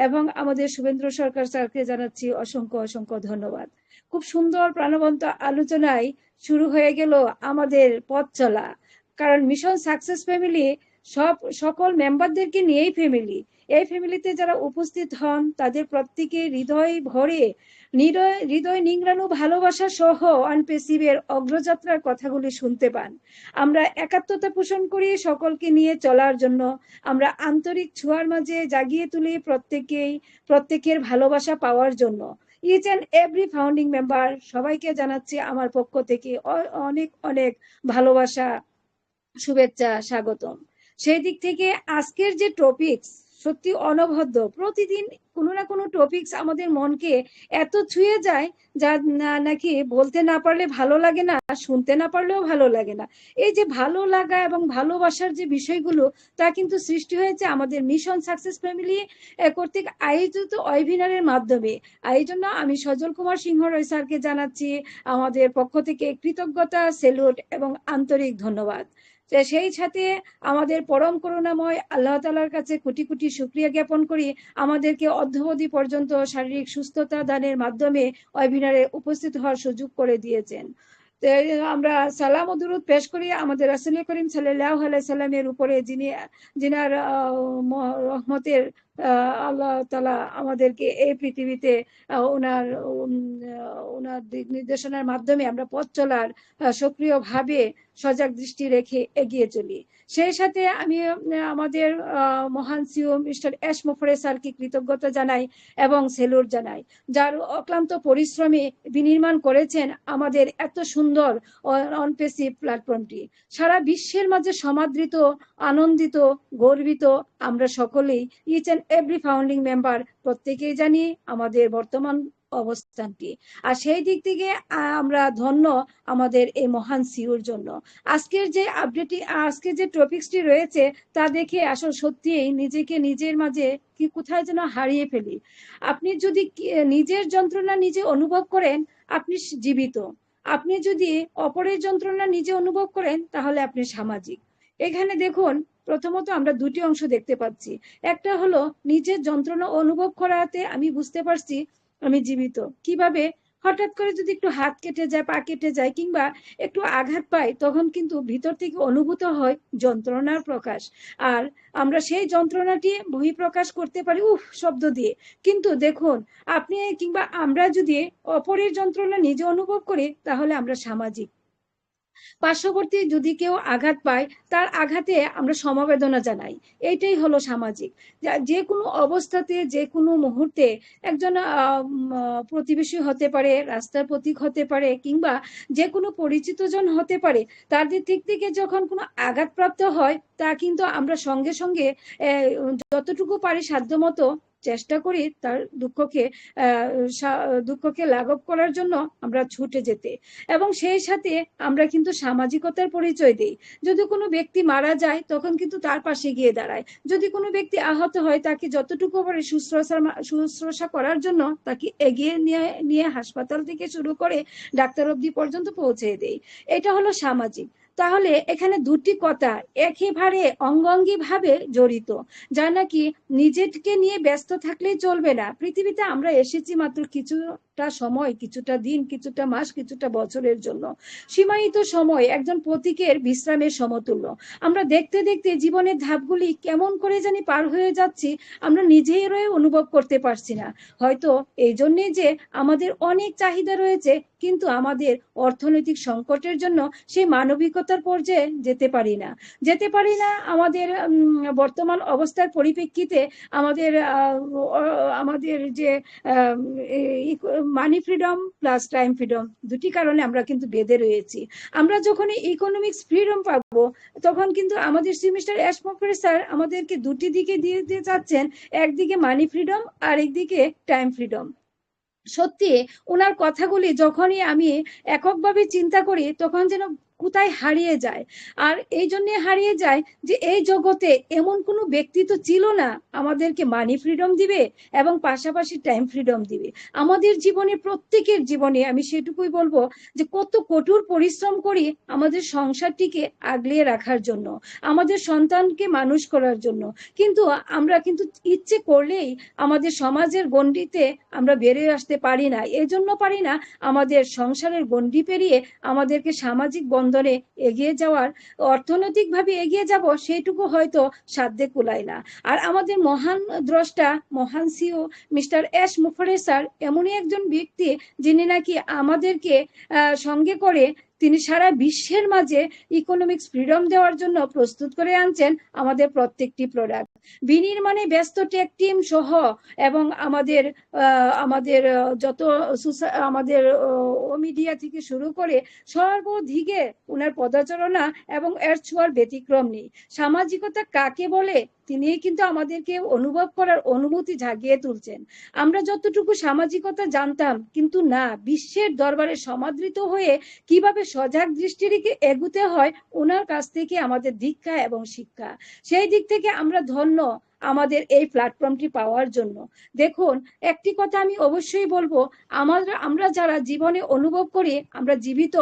এবং আমাদের শুভেন্দু সরকার স্যারকে জানাচ্ছি অসংখ্য ধন্যবাদ। খুব সুন্দর প্রাণবন্ত আলোচনায় শুরু হয়ে গেল আমাদের পথ চলা, কারণ মিশন সাকসেস ফ্যামিলি সকল মেম্বারদেরকে নিয়েই ফ্যামিলি। এই ফ্যামিলিতে যারা উপস্থিত হন তাদের প্রত্যেকে হৃদয় নিংড়ানো ভালোবাসা সহ আনপেসিভের অগ্রযাত্রার কথাগুলি শুনতে পান। আমরা একাত্মতা পোষণ করি সকলকে নিয়ে চলার জন্য, আমরা আন্তরিক ছোঁয়ার মাঝে জাগিয়ে তুলি প্রত্যেকের ভালোবাসা পাওয়ার জন্য। Each and every founding member, সবাইকে জানাচ্ছি আমার পক্ষ থেকে অনেক ভালোবাসা, শুভেচ্ছা, স্বাগতম। সেই দিক থেকে আজকের যে টপিকস সত্যি অনবদ্য, প্রতিদিন কোনো না কোনো টপিকস আমাদের মনকে এত ছুঁয়ে যায় যা নাকি বলতে না পারলে ভালো লাগে না, শুনতে না পারলেও ভালো লাগে না। এই যে ভালো লাগা এবং ভালোবাসার যে বিষয়গুলো, তা কিন্তু সৃষ্টি হয়েছে আমাদের মিশন সাকসেস ফ্যামিলি কর্তৃক আয়োজিত ওয়েবিনারের মাধ্যমে। এই জন্য আমি সজল কুমার সিংহ রয় স্যারকে জানাচ্ছি আমাদের পক্ষ থেকে কৃতজ্ঞতা, সেলুট এবং আন্তরিক ধন্যবাদ। সেই সাথে আমাদের পরম করুণাময় আল্লাহ তাআলার কাছে কোটি কোটি শুকরিয়া জ্ঞাপন করি, আমাদেরকে অদ্যাবধি পর্যন্ত শারীরিক সুস্থতা দানের মাধ্যমে ওয়েবিনারে উপস্থিত হওয়ার সুযোগ করে দিয়েছেন। আমরা সালাম ও দুরূদ পেশ করি আমাদের রাসূল করিম সাল্লাল্লাহু আলাইহি সাল্লামের উপরে, যিনার রহমতের আল্লাহ তাআলা আমাদেরকে এই পৃথিবীতে ওনার দিক নির্দেশনার মাধ্যমে আমরা পথ চলার সক্রিয়ভাবে সজাগ দৃষ্টি রেখে এগিয়ে চলি। সেই সাথে আমি আমাদের মহান সিও মিস্টার এস মোফরে স্যারকে কৃতজ্ঞতা জানাই এবং সেলুট জানাই, যার অক্লান্ত পরিশ্রমে বিনির্মাণ করেছেন আমাদের এত সুন্দর অনপেসিভ প্ল্যাটফর্মটি। সারা বিশ্বের মাঝে সমাদৃত, আনন্দিত, গর্বিত আমরা সকলেই, each and every founding member প্রত্যেকেই জানি আমাদের বর্তমান অবস্থানটি। আর সেই দিক থেকে আমরা ধন্য আমাদের এই মহান সিওর জন্য। আজকের যে আপডেটটি, আজকের যে টপিকসটি রয়েছে তা দেখে আসলে সত্যিই নিজেকে নিজের মাঝে কি কোথায় যেন হারিয়ে ফেলি। আপনি যদি নিজের যন্ত্রণা নিজে অনুভব করেন, আপনি জীবিত। আপনি যদি অপরের যন্ত্রণা নিজে অনুভব করেন, তাহলে আপনি সামাজিক। এখানে দেখুন, প্রথমত আমরা দুটি অংশ দেখতে পাচ্ছি। একটা হলো নিজের যন্ত্রণা অনুভব করাতে আমি বুঝতে পারছি আমি জীবিত। কিভাবে? হঠাৎ করে যদি একটু হাত কেটে যায়, পা কেটে যায়, কিংবা একটু আঘাত পাই, তখন কিন্তু ভিতর থেকে অনুভূত হয় যন্ত্রণার প্রকাশ। আর আমরা সেই যন্ত্রণাটি বহিঃপ্রকাশ করতে পারি উফ শব্দ দিয়ে। কিন্তু দেখুন, আপনি কিংবা আমরা যদি অপরের যন্ত্রণা নিজে অনুভব করি, তাহলে আমরা সামাজিক। পার্শ্ববর্তী যদি কেউ আঘাত পায়, তার আঘাতে আমরা সমবেদনা জানাই, এইটাই হলো সামাজিক। যে কোনো অবস্থাতে, যে কোনো মুহূর্তে একজন প্রতিবেশী হতে পারে, রাস্তার প্রতীক হতে পারে, কিংবা যে কোনো পরিচিত জন হতে পারে, তাদের দিক থেকে যখন কোনো আঘাতপ্রাপ্ত হয়, তা কিন্তু আমরা সঙ্গে সঙ্গে যতটুকু পারি সাধ্যমতো চেষ্টা করি তার দুঃখকে লাঘব করার জন্য আমরা ছুটে যেতে। এবং সেই সাথে আমরা কিন্তু সামাজিকতার পরিচয় দিই। যদি কোনো ব্যক্তি মারা যায়, তখন কিন্তু তার পাশে গিয়ে দাঁড়ায়। যদি কোনো ব্যক্তি আহত হয়, তাকে যতটুকু পারে শুশ্রূষা করার জন্য তাকে এগিয়ে নিয়ে হাসপাতাল থেকে শুরু করে ডাক্তার অবধি পর্যন্ত পৌঁছে দেই। এটা হলো সামাজিক। তাহলে এখানে দুটি কথা একেবারে অঙ্গাঙ্গী ভাবে জড়িত, যা নাকি নিজেকে নিয়ে ব্যস্ত থাকলেই চলবে না। পৃথিবীতে আমরা এসেছি মাত্র কিছুটা সময়, কিছুটা দিন, কিছুটা মাস, কিছুটা বছরের জন্য। সীমায়িত সময় একজন পথিকের বিশ্রামের সমতুল্য। আমরা দেখতে দেখতে জীবনের ধাপগুলি কেমন করে জানি পার হয়ে যাচ্ছি, আমরা নিজেরাই অনুভব করতে পারছি না। হয়তো এই জন্যই যে আমাদের অনেক চাহিদা রয়েছে, কিন্তু আমাদের অর্থনৈতিক সংকটের জন্য সেই মানবিকতার পর্যায়ে যেতে পারি না। আমাদের বর্তমান অবস্থার পরিপ্রেক্ষিতে আমাদের যে মানি ফ্রিডম প্লাস টাইম ফ্রিডম, দুটি কারণে আমরা কিন্তু বেঁধে রয়েছি। আমরা যখন ইকোনমিক্স ফ্রিডম পাবো, তখন কিন্তু আমাদের মিস্টার এস মোফরে স্যার আমাদেরকে দুটি দিকে দিয়ে যাচ্ছেন, একদিকে মানি ফ্রিডম আর একদিকে টাইম ফ্রিডম। সত্যি ওনার কথাগুলি যখনই আমি এককভাবে চিন্তা করি, তখন যেন কোথায় হারিয়ে যায়। আর এই জন্য হারিয়ে যায় যে এই জগতে এমন কোনো ব্যক্তি তো ছিল না আমাদেরকে মানি ফ্রিডম দিবে এবং পাশাপাশি টাইম ফ্রিডম দিবে। আমাদের জীবনে, প্রত্যেকের জীবনে আমি সেটুকুই বলবো যে কত কঠোর পরিশ্রম করি আমাদের সংসারটিকে আগলিয়ে রাখার জন্য, আমাদের সন্তানকে মানুষ করার জন্য। কিন্তু আমরা কিন্তু ইচ্ছে করলেই আমাদের সমাজের গণ্ডিতে আমরা বেরিয়ে আসতে পারি না। এজন্য পারি না, আমাদের সংসারের গণ্ডি পেরিয়ে আমাদেরকে সামাজিক বন্ধনে এগিয়ে যাওয়ার, অর্থনৈতিকভাবে এগিয়ে যাব, সেইটুকু হয়তো সাধ্যে কুলায় না। আর আমাদের মহান দ্রষ্টা, মহান সিও মিস্টার এস মোফরে স্যার এমনই একজন ব্যক্তি যিনি নাকি আমাদেরকে সঙ্গে করে তিনি সারা বিশ্বের মাঝে ইকোনমিক্স ফ্রিডম দেওয়ার জন্য প্রস্তুত করে আনছেন আমাদের প্রত্যেকটি প্রোডাক্ট। বিনির্মাণে ব্যস্ত টেক টিম সহ এবং আমাদের যত আমাদের মিডিয়া থেকে শুরু করে সর্বদিকে উনার পদাচারণা এবং এর ছোঁয়ার ব্যতিক্রম নেই। সামাজিকতা কাকে বলে তিনি কিন্তু আমাদেরকে অনুভব করার অনুভূতি জাগিয়ে তুলছেন। আমরা যতটুকু সামাজিকতা জানতাম, কিন্তু না, বিশ্বের দরবারে সমাদৃত হয়ে কিভাবে সজাগ দৃষ্টি রেখে এগুতে হয় ওনার কাছ থেকে আমাদের দীক্ষা এবং শিক্ষা। সেই দিক থেকে আমরা ধন্য আমাদের এই প্ল্যাটফর্মটি পাওয়ার জন্য। দেখুন, একটি কথা আমি অবশ্যই বলবো, আমরা যারা জীবনে অনুভব করি আমরা জীবিত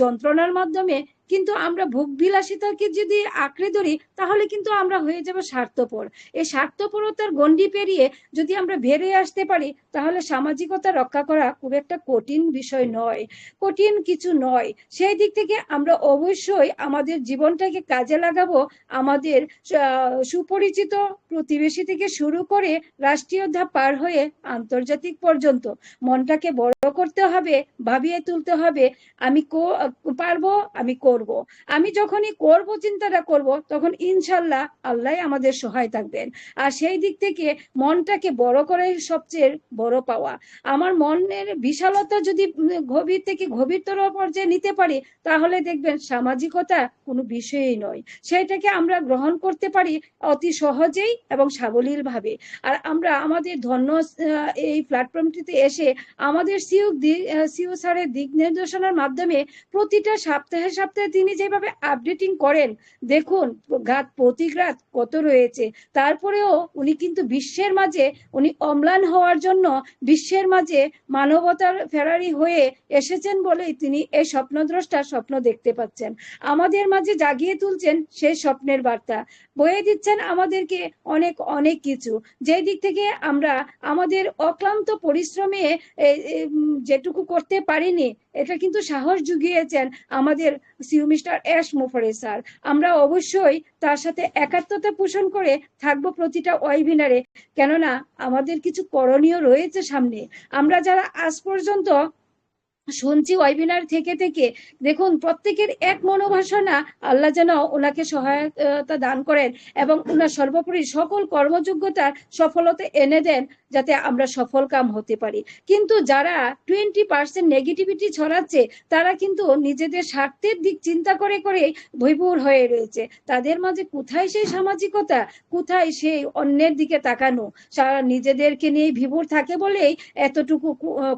যন্ত্রণার মাধ্যমে, কিন্তু আমরা ভোগ বিলাসিতাকে যদি আঁকড়ে ধরি তাহলে কিন্তু আমরা হয়ে যাব স্বার্থপর। এই স্বার্থপরতার গণ্ডি পেরিয়ে যদি আমরা বেরিয়ে আসতে পারি তাহলে সামাজিকতা রক্ষা করা খুব একটা কঠিন বিষয় নয়, কঠিন কিছু নয়। সেই দিক থেকে আমরা অবশ্যই আমাদের জীবনটাকে কাজে লাগাবো। আমাদের সুপরিচিত প্রতিবেশী থেকে শুরু করে রাষ্ট্রীয় ধাপ পার হয়ে আন্তর্জাতিক পর্যন্ত মনটাকে বড় করতে হবে, ভাবিয়ে তুলতে হবে। আমি পারবো, আমি করব। আমি যখনই করব, চিন্তাটা করব, তখন ইনশাল্লাহ আল্লাহ আমাদের সহায় থাকবেন। আর সেই দিক থেকে মনটাকে বড় করাই সবচেয়ে বড় পাওয়া। আমার মনের বিশালতা যদি গভীর থেকে গভীরতর পর্যায়ে নিতে পারি তাহলে দেখবেন সামাজিকতা কোনো বিষয়ই নয়, সেটাকে আমরা গ্রহণ করতে পারি অতি সহজেই এবং সাবলীল ভাবে। আর আমরা আমাদের ধন্য এই প্ল্যাটফর্মটিতে এসে আমাদের সিও স্যারের দিক নির্দেশনার মাধ্যমে প্রতিটা সপ্তাহে সপ্তাহে তিনি যেভাবে আপডেটিং করেন, দেখুন ঘাত প্রতিঘাত কত রয়েছে, তারপরেও উনি কিন্তু বিশ্বের মাঝে উনি অম্লান হওয়ার জন্য বিশ্বের মাঝে মানবতার ফেরারি হয়ে এসেছেন বলেই তিনি এই স্বপ্নদ্রষ্টার স্বপ্ন দেখতে পাচ্ছেন, আমাদের মাঝে জাগিয়ে তুলছেন সেই স্বপ্নের বার্তা, বয়ে দিচ্ছেন আমাদেরকে অনেক অনেক কিছু। যে দিক থেকে আমরা আমাদের অক্লান্ত পরিশ্রমে যেটুকু করতে পারিনি, এটা কিন্তু সাহস জুগিয়েছেন আমাদের সিউ মিস্টার এস মুফারে স্যার। আমরা অবশ্যই তার সাথে একাত্মতা পোষণ করে থাকবো প্রতিটা ওয়েবিনারে, কেননা আমাদের কিছু করণীয় রয়েছে সামনে। আমরা যারা আজ পর্যন্ত শুনছি ওয়েবিনার থেকে থেকে, দেখুন প্রত্যেকের এক মনোবাসনা, আল্লাহ যেন ওনাকে সহায়তা দান করেন এবং ওনার সর্বোপরি সকল কর্মযোগ্যতার সফলতা এনে দেন যাতে আমরা সফল কাম হতে পারি। কিন্তু যারা 20% নেগেটিভিটি ছড়াচ্ছে তারা কিন্তু নিজেদের স্বার্থের দিক চিন্তা করে করে ভৈভোর হয়ে রয়েছে। তাদের মাঝে কোথায় সেই সামাজিকতা, কোথায় সেই অন্যের দিকে তাকানো? সারা নিজেদেরকে নিয়ে বিভোর থাকে বলেই এতটুকু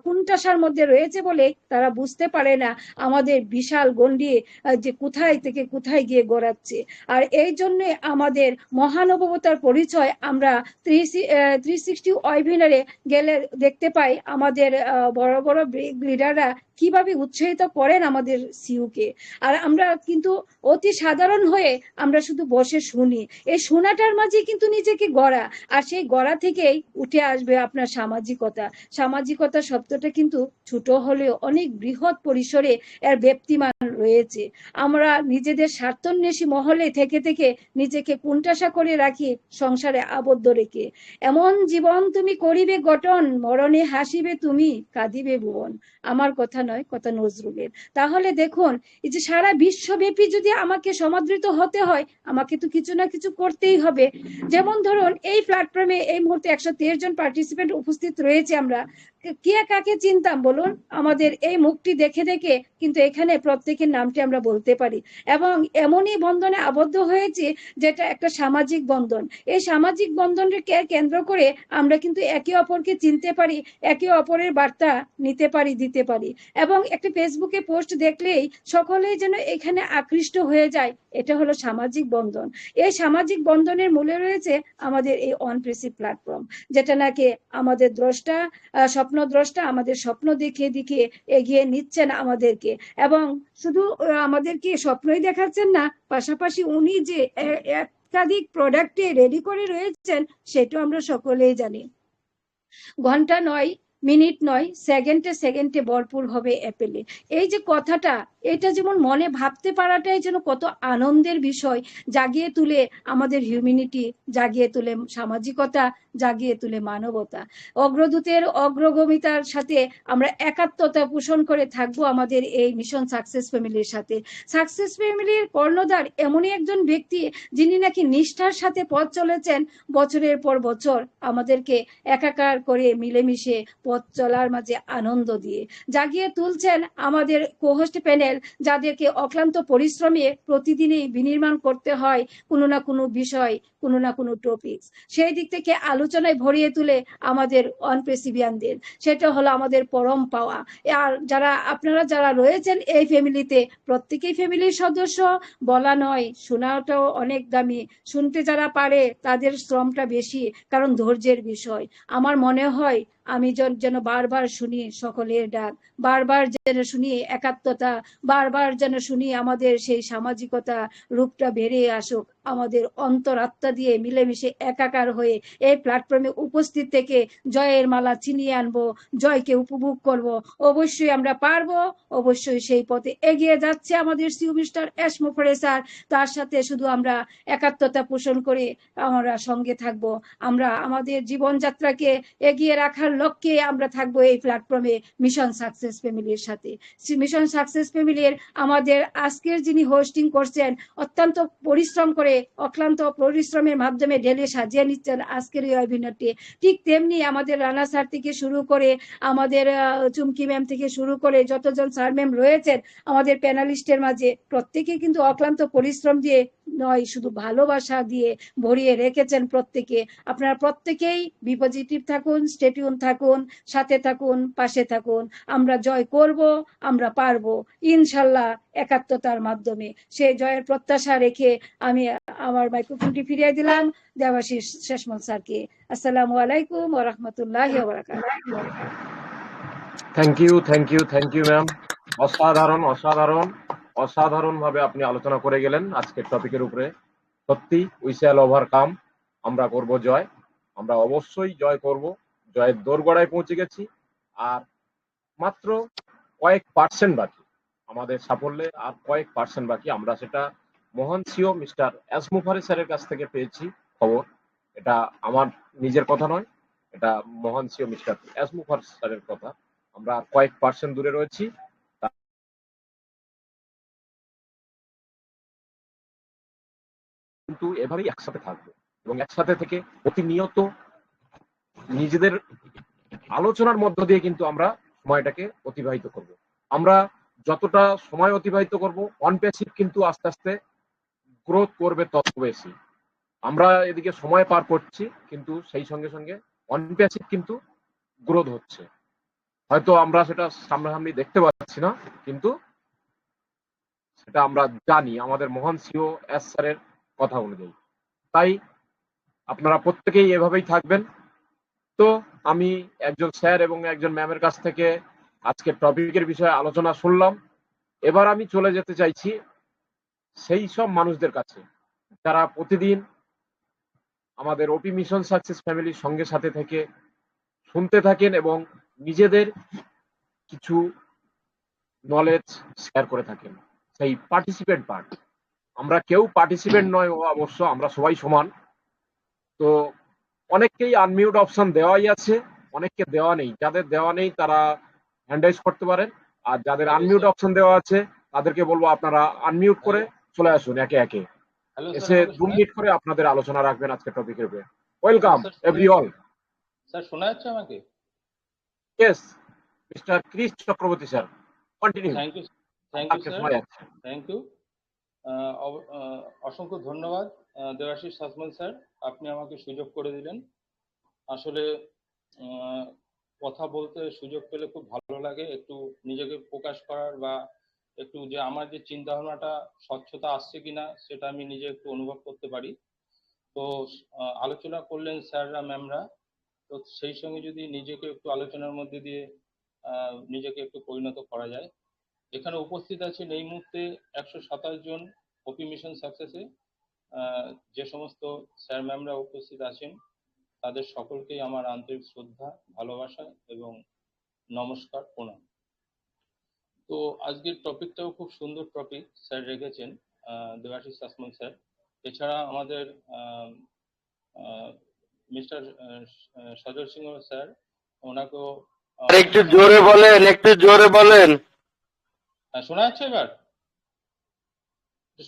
কুণ্ঠাসার মধ্যে রয়েছে বলে তারা বুঝতে পারে না আমাদের বিশাল গণ্ডি যে কোথায় থেকে কোথায় গিয়ে গড়াচ্ছে। আর এই জন্য আমাদের মহানুভবতার পরিচয় আমরা 360 ওয়েবিনারে গেলে দেখতে পাই আমাদের বড় বড় লিডাররা কিভাবে উৎসাহিত করেন আমাদের সিউকে। আর আমরা কিন্তু অতি সাধারণ হয়ে আমরা শুধু বসে শুনি, এই শোনাটার মাঝে কিন্তু নিজেকে গড়া, আর সেই গড়া থেকেই উঠে আসবে আপনার সামাজিকতা। সামাজিকতা শব্দটা কিন্তু ছোট হলেও অনেক বৃহৎ পরিসরে এর ব্যক্তিমান রয়েছে। আমরা নিজেদের স্বার্থন্বেষী মহলে থেকে থেকে নিজেকে কুণ্ঠাসা করে রাখি সংসারে আবদ্ধ রেখে। এমন জীবন তুমি করিবে গঠন, মরণে হাসিবে তুমি, কাঁদিবে ভুবন। আমার কথা নয়, কথা নজরুলের। তাহলে দেখুন, এই যে সারা বিশ্বব্যাপী যদি আমাকে সমাদৃত হতে হয়, আমাকে তো কিছু না কিছু করতেই হবে। যেমন ধরুন এই প্ল্যাটফর্মে এই মুহূর্তে 113 জন পার্টিসিপেন্ট উপস্থিত রয়েছে। আমরা কে কাকে চিনতাম বলুন? আমাদের এই মুখটি দেখে দেখে কিন্তু এখানে প্রত্যেকের নামটি আমরা বলতে পারি এবং এমনই বন্ধনে আবদ্ধ হয়েছে যেটা একটা সামাজিক বন্ধন। এই সামাজিক বন্ধনকে কেন্দ্র করে আমরা কিন্তু একে অপরকে চিনতে পারি, একে অপরের বার্তা নিতে পারি, দিতে পারি এবং একটা ফেসবুকে পোস্ট দেখলেই সকলেই যেন এখানে আকৃষ্ট হয়ে যায়। এটা হলো সামাজিক বন্ধন। এই সামাজিক বন্ধনের মূলে রয়েছে আমাদের এই অনপ্রেসিভ প্ল্যাটফর্ম, যেটা নাকি আমাদের স্বপ্নদ্রষ্টা আমাদের স্বপ্ন দেখিয়ে দেখিয়ে এগিয়ে নিচ্ছেন আমাদেরকে, এবং শুধু আমাদেরকে স্বপ্নই দেখাচ্ছেন না, পাশাপাশি উনি যে একাধিক প্রোডাক্টে রেডি করে রয়েছেন সেটাও আমরা সকলেই জানি। ঘন্টা নয় মিনিট নয়, সেকেন্ডে সেকেন্ডে ভরপুর হবে অ্যাপেলে। এই যে কথাটা, এটা যেমন মনে ভাবতে পারাটাই যেন কত আনন্দের বিষয়, জাগিয়ে তুলে আমাদের হিউম্যানিটি, জাগিয়ে তুলে সামাজিকতা, জাগিয়ে তুলে মানবতা। অগ্রদূতের অগ্রগামিতার সাথে আমরা একাত্মতা পোষণ করে থাকবো আমাদের এই মিশন সাকসেস ফ্যামিলির সাথে। সাকসেস ফ্যামিলির কর্ণধার এমনই একজন ব্যক্তি যিনি নাকি নিষ্ঠার সাথে পথ চলেছেন বছরের পর বছর, আমাদেরকে একাকার করে মিলেমিশে পথ চলার মাঝে আনন্দ দিয়ে জাগিয়ে তুলছেন আমাদের কোহোস্ট প্যানেল, যাদেরকে অক্লান্ত পরিশ্রমে প্রতিদিনই বিনির্মাণ করতে হয় কোনো না কোনো বিষয়, কোনো না কোনো টপিক। সেই দিক থেকে আলোচনায় ভরিয়ে তুলে আমাদের অনপ্রেসিভিয়ানদের, সেটা হলো আমাদের পরম পাওয়া। আর আপনারা যারা রয়েছেন এই ফ্যামিলিতে, প্রত্যেকেই ফ্যামিলির সদস্য, বলা নয়, শোনাটাও অনেক দামি। শুনতে যারা পারে তাদের শ্রমটা বেশি, কারণ ধৈর্যের বিষয়। আমার মনে হয় আমি যেন বারবার শুনি সকলের ডাক, বারবার যেন শুনি একাত্মতা, বারবার যেন শুনি আমাদের সেই সামাজিকতা রূপটা বেরিয়ে আসুক, আমাদের অন্তরাত্মা দিয়ে মিলেমিশে একাকার হয়ে এই প্ল্যাটফর্মে উপস্থিত থেকে জয়ের মালা ছিনিয়ে আনবো, জয়কে উপভোগ করব। অবশ্যই আমরা পারবো, অবশ্যই সেই পথে এগিয়ে যাচ্ছে আমাদের সিউ মিস্টার এস মুফারে স্যার। তার সাথে শুধু আমরা একাত্মতা পোষণ করে আমরা সঙ্গে থাকব। আমরা আমাদের জীবনযাত্রাকে এগিয়ে রাখার লক্ষ্যে আমরা থাকবো এই প্ল্যাটফর্মে মিশন সাকসেস ফ্যামিলির সাথে। মিশন সাকসেস ফ্যামিলির আমাদের আজকের যিনি হোস্টিং করছেন, অত্যন্ত পরিশ্রম করে, অক্লান্ত পরিশ্রমের মাধ্যমে ঢেলে সাজিয়ে নিচ্ছেন আজকের এই অভিনয়টি। ঠিক তেমনি আমাদের রানা স্যার থেকে শুরু করে, আমাদের চুমকি ম্যাম থেকে শুরু করে যতজন স্যার ম্যাম রয়েছেন আমাদের প্যানালিস্টের মাঝে, প্রত্যেকে কিন্তু অক্লান্ত পরিশ্রম দিয়ে নয়, শুধু ভালোবাসা দিয়ে ভরিয়ে রেখেছেন প্রত্যেকে। আপনারা প্রত্যেকেই বি পজিটিভ থাকুন, স্টে টিউন থাকুন, সাথে থাকুন, পাশে থাকুন। আমরা জয় করব, আমরা পারবো ইনশাল্লাহ, একাত্মতার মাধ্যমে। সেই জয়ের প্রত্যাশা রেখে আমি আমার মাইক্রোফোনটি ফিরিয়ে দিলাম দেবাশিস শেষমল স্যারকে। আসসালামু আলাইকুম ওয়া রাহমাতুল্লাহি ওয়া বারাকাতুহু। Thank you ma'am. অসাধারণ অসাধারণ অসাধারণ ভাবে আপনি আলোচনা করে গেলেন আজকের টপিকের উপরে। সত্যি উই শ্যাল ওভারকাম, আমরা করব জয়, আমরা অবশ্যই জয় করব। জয়ের দোরগোড়ায় পৌঁছে গেছি, আর মাত্র কয়েক পার্সেন্ট বাকি আমাদের সাফল্যে, আর কয়েক পার্সেন্ট বাকি। আমরা সেটা মহান সিও মিস্টার এস মুফারি স্যারের কাছ থেকে পেয়েছি খবর। এটা আমার নিজের কথা নয়, এটা মহান সিও মিস্টার এস মুফারি স্যারের কথা। আমরা কয়েক পার্সেন্ট দূরে রয়েছি, কিন্তু এভাবেই একসাথে থাকবো এবং একসাথে থেকে প্রতিনিয়ত নিজেদের আলোচনার মধ্য দিয়ে কিন্তু আমরা সময়টাকে অতিবাহিত করব। আমরা যতটা সময় অতিবাহিত করব, অনপ্যাসিভ কিন্তু আস্তে আস্তে গ্রোথ করবে তত বেশি। আমরা এদিকে সময় পার করছি, কিন্তু সেই সঙ্গে সঙ্গে অনপ্যাসিভ কিন্তু গ্রোথ হচ্ছে। হয়তো আমরা সেটা সামনাসামনি দেখতে পাচ্ছি না, কিন্তু সেটা আমরা জানি আমাদের মহান সিও এস স্যারের কথা অনুযায়ী। তাই আপনারা প্রত্যেকেই এভাবেই থাকবেন। তো আমি একজন স্যার এবং একজন ম্যামের কাছ থেকে আজকের টপিকের বিষয়ে আলোচনা শুনলাম। এবার আমি চলে যেতে চাইছি সেই সব মানুষদের কাছে যারা প্রতিদিন আমাদের ওপি মিশন সাকসেস ফ্যামিলির সঙ্গে সাথে থেকে শুনতে থাকেন এবং নিজেদের কিছু নলেজ শেয়ার করে থাকেন। সেই পার্টিসিপেন্ট পার্ট, আমরা কেউ পার্টিসিপেন্ট নয় অবশ্য, আমরা সবাই সমান। তো অনেককেই আনমিউট অপশন দেওয়াই আছে, অনেককে দেওয়া নেই। যাদের দেওয়া নেই তারা হ্যান্ড রাইজ করতে পারেন, আর যাদের আনমিউট অপশন দেওয়া আছে তাদেরকে বলবো আপনারা আনমিউট করে চলে আসুন একে একে, এসে 2 মিনিট করে আপনাদের আলোচনা রাখবেন আজকের টপিকের উপরে। Welcome every all. স্যার শোনা যাচ্ছে আমাকে? Yes mister Chris Chakraborty sir, continue. Thank you sir, thank you. অসংখ্য ধন্যবাদ দেবাশিস সাসমল স্যার, আপনি আমাকে সুযোগ করে দিলেন। আসলে কথা বলতে সুযোগ পেলে খুব ভালো লাগে, একটু নিজেকে প্রকাশ করার বা একটু যে আমার যে চিন্তা ভাবনাটা স্বচ্ছতা আসছে কিনা সেটা আমি নিজে একটু অনুভব করতে পারি। তো আলোচনা করলেন স্যাররা ম্যামরা, তো সেই সঙ্গে যদি নিজেকে একটু আলোচনার মধ্যে দিয়ে নিজেকে একটু পরিণত করা যায়। এখানে উপস্থিত আছেন এই মুহূর্তে 127 জন ওপি মিশন সাকসেসে যে সমস্ত স্যার ম্যামরা উপস্থিত আছেন, তাদের সকলকেই আমার আন্তরিক শ্রদ্ধা, ভালোবাসা এবং নমস্কার, প্রণাম। তো আজকের টপিকটাও খুব সুন্দর টপিক স্যার রেখেছেন, দেবাশিস সাসমল স্যার। এছাড়া আমাদের মিস্টার সজল সিংহ স্যার, ওনাকেও একটু জোরে বলেন, একটু জোরে বলেন। শোনা যাচ্ছে এবার?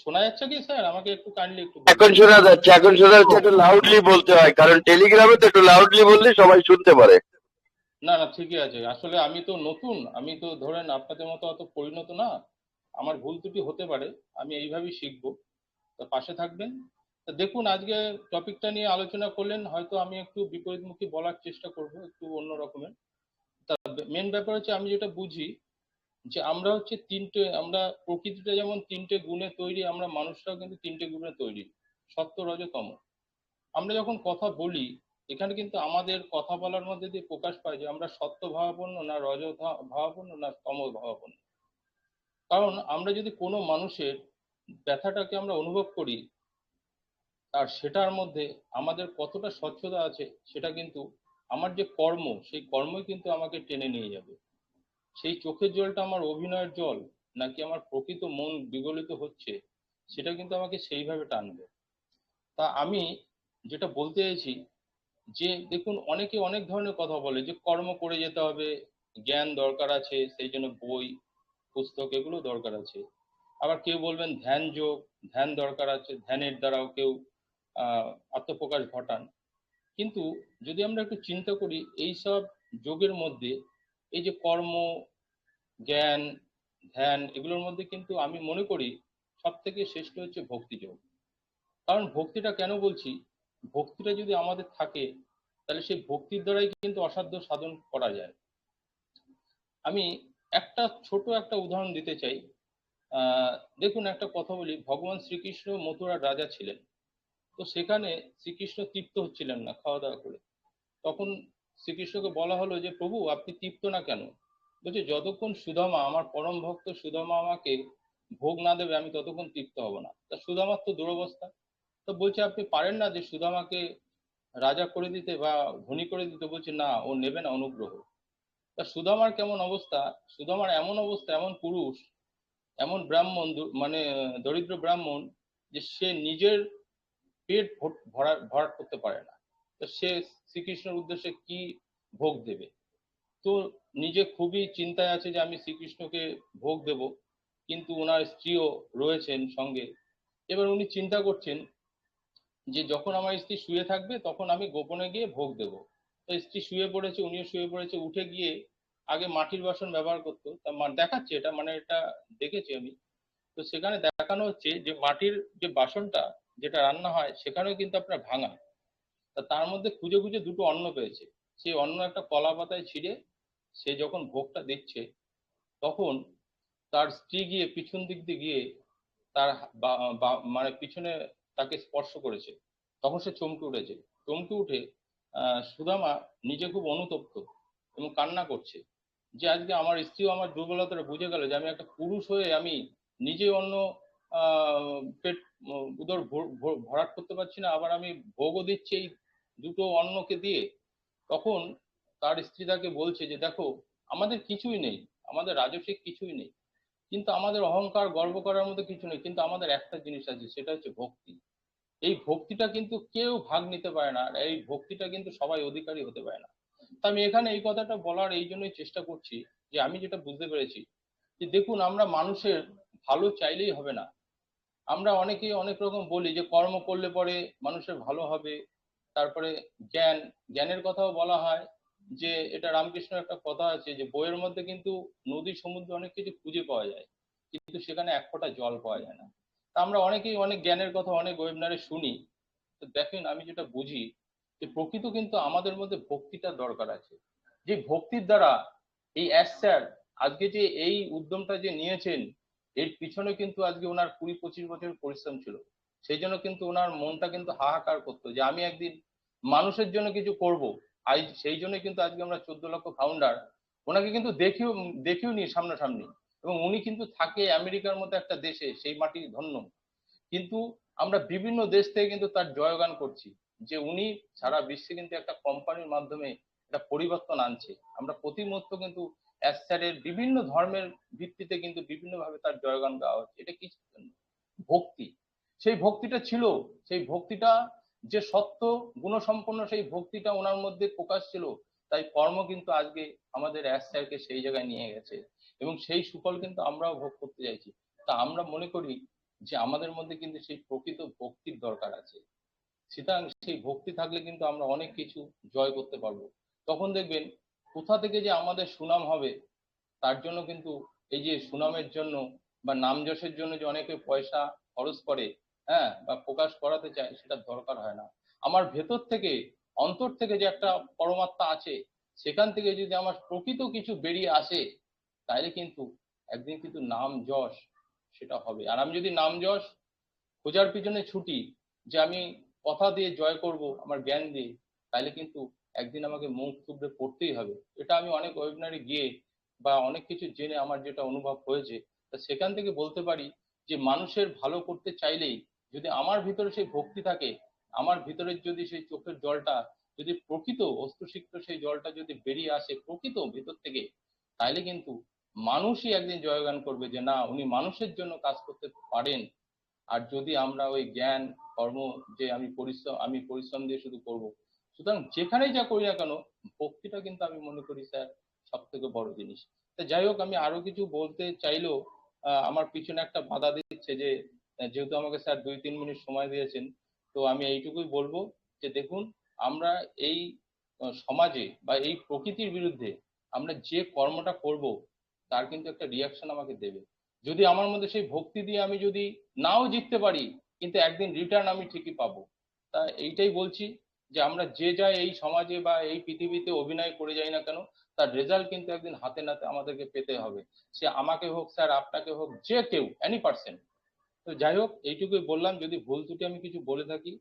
শোনা যাচ্ছে কি স্যার? আমাকে একটু কাইন্ডলি একটু এখন শোনা যাচ্ছে, এখন শোনা যাচ্ছে। একটু লাউডলি বলতে হয়, কারণ টেলিগ্রামে তো একটু লাউডলি বললে সবাই শুনতে পারে। না না, ঠিকই আছে। আসলে আমি তো নতুন, আমি তো ধরেন আপনাদের মতো অত পরিণত না, আমার ভুল ত্রুটি হতে পারে, আমি এইভাবেই শিখবো। তো পাশে থাকবেন। তো দেখুন, আজকে টপিকটা নিয়ে আলোচনা করলেন, হয়তো আমি একটু বিপরীতমুখী বলার চেষ্টা করব, একটু অন্য রকমের। তা মেন ব্যাপার হচ্ছে, আমি যেটা বুঝি যে আমরা হচ্ছে আমরা প্রকৃতিটা যেমন তিনটে গুণে তৈরি, আমরা মানুষরাও কিন্তু তিনটে গুণে তৈরি, সত্য, রজ, তম। আমরা যখন কথা বলি, এখানে কিন্তু আমাদের কথা বলার মধ্যে দিয়ে প্রকাশ পায় যে আমরা সত্য ভাবাপন্ন, না রজ ভাবাপন্ন, না তম ভাবাপন্ন। কারণ আমরা যদি কোনো মানুষের ব্যথাটাকে আমরা অনুভব করি, আর সেটার মধ্যে আমাদের কতটা স্বচ্ছতা আছে, সেটা কিন্তু আমার যে কর্ম, সেই কর্মই কিন্তু আমাকে টেনে নিয়ে যাবে। সেই চোখের জলটা আমার অভিনয়ের জল, নাকি আমার প্রকৃত মন বিগলিত হচ্ছে, সেটা কিন্তু আমাকে সেইভাবে টানবে। তা আমি যেটা বলতে চাইছি যে, দেখুন, অনেকে অনেক ধরনের কথা বলে যে কর্ম করে যেতে হবে, জ্ঞান দরকার আছে, সেই জন্য বই পুস্তক এগুলো দরকার আছে। আবার কেউ বলবেন ধ্যান যোগ, ধ্যান দরকার আছে, ধ্যানের দ্বারাও কেউ আত্মপ্রকাশ ঘটান। কিন্তু যদি আমরা একটু চিন্তা করি, এইসব যোগের মধ্যে এই যে কর্ম, জ্ঞান, ধ্যান, এগুলোর মধ্যে কিন্তু আমি মনে করি সব থেকে শ্রেষ্ঠ হচ্ছে ভক্তিযোগ। কারণ ভক্তিটা কেন বলছি, ভক্তিটা যদি আমাদের থাকে, তাহলে সেই ভক্তির দ্বারাই কিন্তু অসাধ্য সাধন করা যায়। আমি ছোট একটা উদাহরণ দিতে চাই। দেখুন, একটা কথা বলি, ভগবান শ্রীকৃষ্ণ মথুরার রাজা ছিলেন। তো সেখানে শ্রীকৃষ্ণ তৃপ্ত হচ্ছিলেন না খাওয়া দাওয়া করে। তখন শ্রীকৃষ্ণকে বলা হলো যে, প্রভু আপনি তৃপ্ত না কেন? বলছে, যতক্ষণ সুদামা, আমার পরম ভক্ত সুদামা আমাকে ভোগ না দেবে, আমি ততক্ষণ তৃপ্ত হব না। তা সুদামার তো দুরবস্থা। তো বলছে, আপনি পারেন না যে সুদামাকে রাজা করে দিতে বা ধনী করে দিতে? বলছে, না, ও নেবে না অনুগ্রহ। তা সুদামার কেমন অবস্থা? সুদামার এমন অবস্থা, এমন পুরুষ, এমন ব্রাহ্মণ, মানে দরিদ্র ব্রাহ্মণ, যে সে নিজের পেট ভরাট করতে পারে না। তো সে শ্রীকৃষ্ণের উদ্দেশ্যে কি ভোগ দেবে? তো নিজে খুবই চিন্তায় আছে যে আমি শ্রীকৃষ্ণকে ভোগ দেব, কিন্তু ওনার স্ত্রীও রয়েছেন সঙ্গে। এবার উনি চিন্তা করছেন যে যখন আমার স্ত্রী শুয়ে থাকবে, তখন আমি গোপনে গিয়ে ভোগ দেব। তো স্ত্রী শুয়ে পড়েছে, উনিও শুয়ে পড়েছে, উঠে গিয়ে আগে মাটির বাসন ব্যবহার করতো, তা দেখাচ্ছে এটা, মানে এটা দেখেছি আমি। তো সেখানে দেখানো হচ্ছে যে মাটির যে বাসনটা, যেটা রান্না হয়, সেখানেও কিন্তু আপনার ভাঙা। তা তার মধ্যে খুঁজে খুঁজে দুটো অন্ন পেয়েছে। সেই অন্ন একটা কলা পাতায় ছিঁড়ে সে যখন ভোগটা দিচ্ছে, তখন তার স্ত্রী গিয়ে পিছন দিক দিয়ে গিয়ে তার মানে পিছনে তাকে স্পর্শ করেছে। তখন সে চমকে উঠেছে। চমকে উঠে সুদামা নিজে খুব অনুতপ্ত এবং কান্না করছে যে আজকে আমার স্ত্রীও আমার দুর্বলতাটা বুঝে গেল, যে আমি একটা পুরুষ হয়ে আমি নিজে অন্য পেট উদর ভরাট করতে পারছি না, আবার আমি ভোগও দিচ্ছি এই দুটো অন্নকে দিয়ে। তখন তার স্ত্রী তাকে বলছে যে, দেখো, আমাদের কিছুই নেই, আমাদের রাজস্বিক কিছুই নেই, কিন্তু আমাদের অহংকার গর্ব করার মতো কিছু নেই, কিন্তু আমাদের একটা জিনিস আছে, সেটা হচ্ছে ভক্তি। এই ভক্তিটা কিন্তু কেউ ভাগ নিতে পারে না, আর এই ভক্তিটা কিন্তু সবাই অধিকারী হতে পারে না। তা আমি এখানে এই কথাটা বলার এই জন্যই চেষ্টা করছি যে আমি যেটা বুঝতে পেরেছি যে, দেখুন, আমরা মানুষের ভালো চাইলেই হবে না। আমরা অনেকেই অনেক রকম বলি যে কর্ম করলে পরে মানুষের ভালো হবে। তারপরে জ্ঞানের কথাও বলা হয়, যে এটা রামকৃষ্ণের একটা কথা আছে যে বইয়ের মধ্যে কিন্তু নদী সমুদ্রে অনেক কিছু খুঁজে পাওয়া যায়, কিন্তু সেখানে এক ফোঁটা জল পাওয়া যায় না। তা আমরা অনেকেই অনেক জ্ঞানের কথা অনেক ওয়েবিনারে শুনি। তো দেখেন, আমি যেটা বুঝি যে প্রকৃত কিন্তু আমাদের মধ্যে ভক্তিটার দরকার আছে। যে ভক্তির দ্বারা এই স্যার আজকে যে এই উদ্যমটা যে নিয়েছেন, এর পিছনে কিন্তু আজকে ওনার 20-25 বছর পরিশ্রম ছিল। সেই জন্য কিন্তু ওনার মনটা কিন্তু হাহাকার করতো যে আমি একদিন মানুষের জন্য কিছু করব। আজ সেই জন্য কিন্তু আজকে আমরা 14 লক্ষ ফাউন্ডার। ওনাকে কিন্তু দেখিও নি সামনাসামনি, এবং উনি কিন্তু থাকে আমেরিকার মতো একটা দেশে, সেই মাটি ধন্য। কিন্তু আমরা বিভিন্ন দেশ থেকে কিন্তু তার জয়গান করছি, যে উনি সারা বিশ্বে কিন্তু একটা কোম্পানির মাধ্যমে একটা পরিবর্তন আনছে। আমরা প্রতি মুহূর্ত কিন্তু স্যারের বিভিন্ন ধর্মের ভিত্তিতে কিন্তু বিভিন্ন ভাবে তার জয়গান গাওয়া হচ্ছে। এটা কি? ভক্তি। সেই ভক্তিটা ছিল, সেই ভক্তিটা যে সত্য গুণসম্পন্ন, সেই ভক্তিটা ওনার মধ্যে প্রকাশ ছিল। তাই কর্ম কিন্তু আজকে আমাদের স্যারকে সেই জায়গায় নিয়ে গেছে এবং সেই সুফল কিন্তু আমরাও ভোগ করতে চাইছি। তা আমরা মনে করি যে আমাদের মধ্যে কিন্তু সেই প্রকৃত ভক্তির দরকার আছে। সুতরাং সেই ভক্তি থাকলে কিন্তু আমরা অনেক কিছু জয় করতে পারবো। তখন দেখবেন কোথা থেকে যে আমাদের সুনাম হবে, তার জন্য কিন্তু এই যে সুনামের জন্য বা নাম যশের জন্য যে অনেকে পয়সা খরচ করে, হ্যাঁ, বা প্রকাশ করাতে চায়, সেটা দরকার হয় না। আমার ভেতর থেকে, অন্তর থেকে যে একটা পরমাত্মা আছে, সেখান থেকে যদি আমার প্রকৃত কিছু বেরিয়ে আসে, তাহলে কিন্তু একদিন কিন্তু নাম যশ সেটা হবে। আর আমি যদি নাম যশ খোঁজার পিছনে ছুটি, যে আমি কথা দিয়ে জয় করব আমার জ্ঞান দিয়ে, তাহলে কিন্তু একদিন আমাকে মুখ থুবড়ে পড়তেই হবে। এটা আমি অনেক ওয়েবিনারে গিয়ে বা অনেক কিছু জেনে আমার যেটা অনুভব হয়েছে, তা সেখান থেকে বলতে পারি যে মানুষের ভালো করতে চাইলেই যদি আমার ভিতরে সেই ভক্তি থাকে, আমার ভিতরের যদি সেই চোখের জলটা যদি প্রকৃত অস্ত্রসিক্ত সেই জলটা যদি বেরিয়ে আসে প্রকৃত ভিতর থেকে, তাহলে কিন্তু মানুষই একদিন জয়গান করবে যে না, উনি মানুষের জন্য কাজ করতে পারেন। আর যদি আমরা ওই জ্ঞান কর্ম যে আমি পরিশ্রম দিয়ে শুধু করব, সুতরাং যেখানেই যা করি না কেন, ভক্তিটা কিন্তু আমি মনে করি স্যার সব থেকে বড় জিনিস। তা যাই হোক, আমি আরো কিছু বলতে চাইলেও আমার পিছনে একটা বাধা দিচ্ছে যে যেহেতু আমাকে স্যার 2-3 মিনিট সময় দিয়েছেন, তো আমি এইটুকুই বলবো যে দেখুন, আমরা এই সমাজে বা এই প্রকৃতির বিরুদ্ধে আমরা যে কর্মটা করব, তার কিন্তু একটা রিয়াকশন আমাকে দেবে। যদি আমার মধ্যে সেই ভক্তি দিয়ে আমি যদি নাও জিততে পারি, কিন্তু একদিন রিটার্ন আমি ঠিকই পাবো। তা এইটাই বলছি যে আমরা যে যা এই সমাজে বা এই পৃথিবীতে অভিনয় করে যাই না কেন, তার রেজাল্ট কিন্তু একদিন হাতে নাতে আমাদেরকে পেতে হবে। সে আমাকে হোক স্যার, আপনাকে হোক, যে কেউ, এনি পার্সন। তো যাই হোক, এইটুকুই বললাম। যদি ভুল ত্রুটি আমি কিছু বলে থাকি,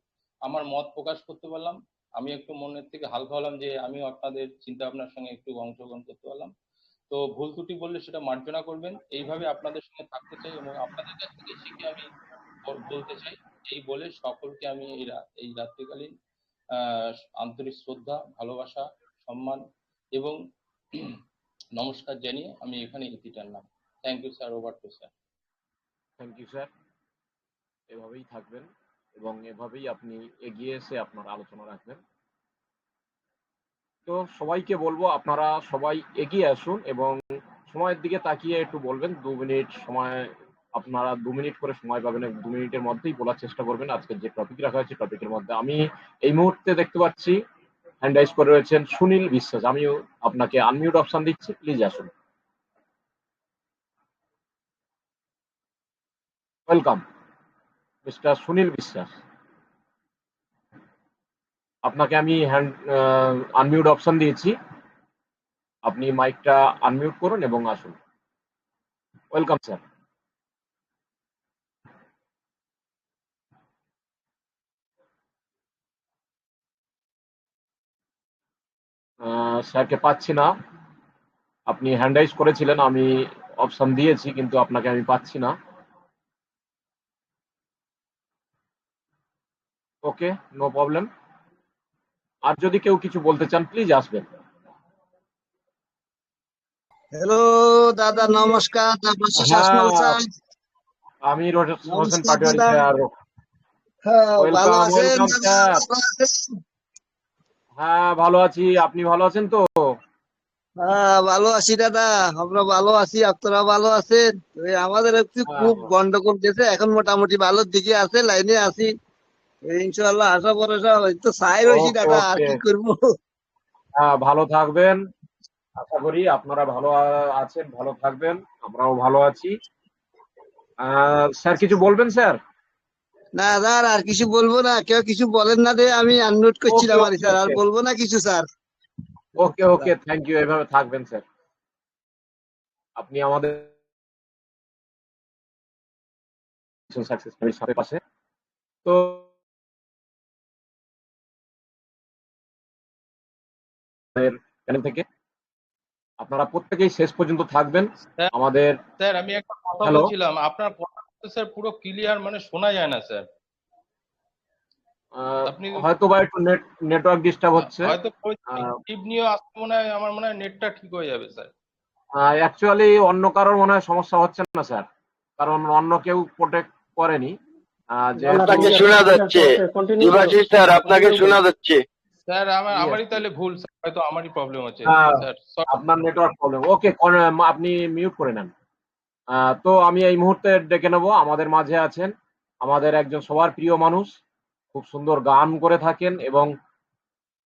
আমার মত প্রকাশ করতে পারলাম, আমি একটু মনের থেকে হালকা হলাম যে আমিও আপনাদের চিন্তা ভাবনার সঙ্গে একটু অংশগ্রহণ করতে পারলাম। তো ভুল ত্রুটি বললে সেটা মার্জনা করবেন। এইভাবে আপনাদের সঙ্গে থাকতে চাই এবং আপনাদের কাছ থেকে শিখে আমি বলতে চাই। এই বলে সকলকে আমি এই রাত্রিকালীন আহ আন্তরিক শ্রদ্ধা, ভালোবাসা, সম্মান এবং নমস্কার জানিয়ে আমি এখানে ইতি টানলাম। Thank you sir, over to sir. Thank you sir. এভাবেই থাকবেন এবং এভাবেই আপনি এগিয়ে এসে আপনার আলোচনা রাখবেন। তো সবাইকে বলবো আপনারা সবাই এগিয়ে আসুন এবং সময়ের দিকে তাকিয়ে একটু বলবেন। 2 মিনিট সময়, আপনারা 2 মিনিট করে সময় পাবেন, 2 মিনিটের মধ্যেই বলার চেষ্টা করবেন আজকের যে টপিক রাখা হয়েছে টপিকের মধ্যে। আমি এই মুহূর্তে দেখতে পাচ্ছি হ্যান্ড রাইজ করে রয়েছেন সুনীল বিশ্বাস। আমিও আপনাকে আনমিউট অপশন দিচ্ছি, প্লিজ আসুন। ওয়েলকাম মিস্টার সুনীল বিশ্বাস। আপনাকে আমি আনমিউট অপশন দিয়েছি, আপনি মাইকটা আনমিউট করুন এবং আসুন। Welcome sir. স্যারকে পাচ্ছি না। আপনি হ্যান্ড রাইজ করেছিলেন, আমি অপশন দিয়েছি, কিন্তু আপনাকে আমি পাচ্ছি না। ওকে, নো প্রবলেম। আর যদি কেউ কিছু বলতে চান প্লিজ আসবেন। হ্যালো দাদা, নমস্কার। দেবাশিস হ্যাঁ, আসমল স্যার, আমি হোসেন নমস্কার পাটোয়ারি দাদা। স্যার। হ্যাঁ, ভালো ওয়েলকাম আছেন ওয়েলকাম দাদা? স্যার। ভালো আছেন? হ্যাঁ, ভালো আছি। আপনি ভালো আছেন তো? হ্যাঁ, ভালো আছি দাদা, আমরা ভালো আছি। আপনারা ভালো আছেন? এই আমাদের একটু হ্যাঁ খুব গন্ডগোল গেছে, এখন মোটামুটি ভালোর দিকে আছে, লাইনে আছি। ইনশাআল্লাহ আশা ভরসা তো চাই রয়েছি ওকে দাদা, আর ওকে। কি করবো। হ্যাঁ, ভালো থাকবেন। আশা করি আপনারা ভালো আছেন, ভালো থাকবেন। আমরাও ভালো আছি। স্যার কিছু বলবেন স্যার? না স্যার, আর কিছু বলবো না। কেউ কিছু বলেন না, দে আমি আনমিউট ওকে করছিলাম আর ওকে স্যার, আর ওকে বলবো না কিছু sir. Okay okay, thank you. এভাবে থাকবেন স্যার। আপনি আমাদের সাকসেস ফ্যামিলির সাথে পাশে। তো চ্যানেল থেকে আপনারা প্রত্যেকেই শেষ পর্যন্ত থাকবেন। স্যার, আমাদের স্যার আমি একটা কথা হ্যালো, বলছিলাম, আপনার কথা স্যার পুরো ক্লিয়ার, মানে শোনা যায় না স্যার। আপনি হয়তো বা একটু নেটওয়ার্ক ডিস্টার্ব হচ্ছে। হয়তো লিভ নিয়ে আসতে মনে হয়, আমার মনে হয় নেটটা ঠিক হয়ে যাবে স্যার। অ্যাকচুয়ালি অন্য কারোর মনে হয় সমস্যা হচ্ছে না স্যার, কারণ অন্য কেউ প্রোটেক্ট করেনি। যেহেতু আপনাকে শোনা যাচ্ছে, দেবাশিস স্যার আপনাকে শোনা যাচ্ছে। স্যার Yes, আমারই তাহলে ভুল স্যার, হয়তো আমারই প্রবলেম হচ্ছে স্যার। আপনার নেটওয়ার্ক প্রবলেম। ওকে, আপনি মিউট করে নেন। তো আমি এই মুহূর্তে ডেকে নেব, আমাদের মাঝে আছেন আমাদের একজন সবার প্রিয় মানুষ, খুব সুন্দর গান করে থাকেন এবং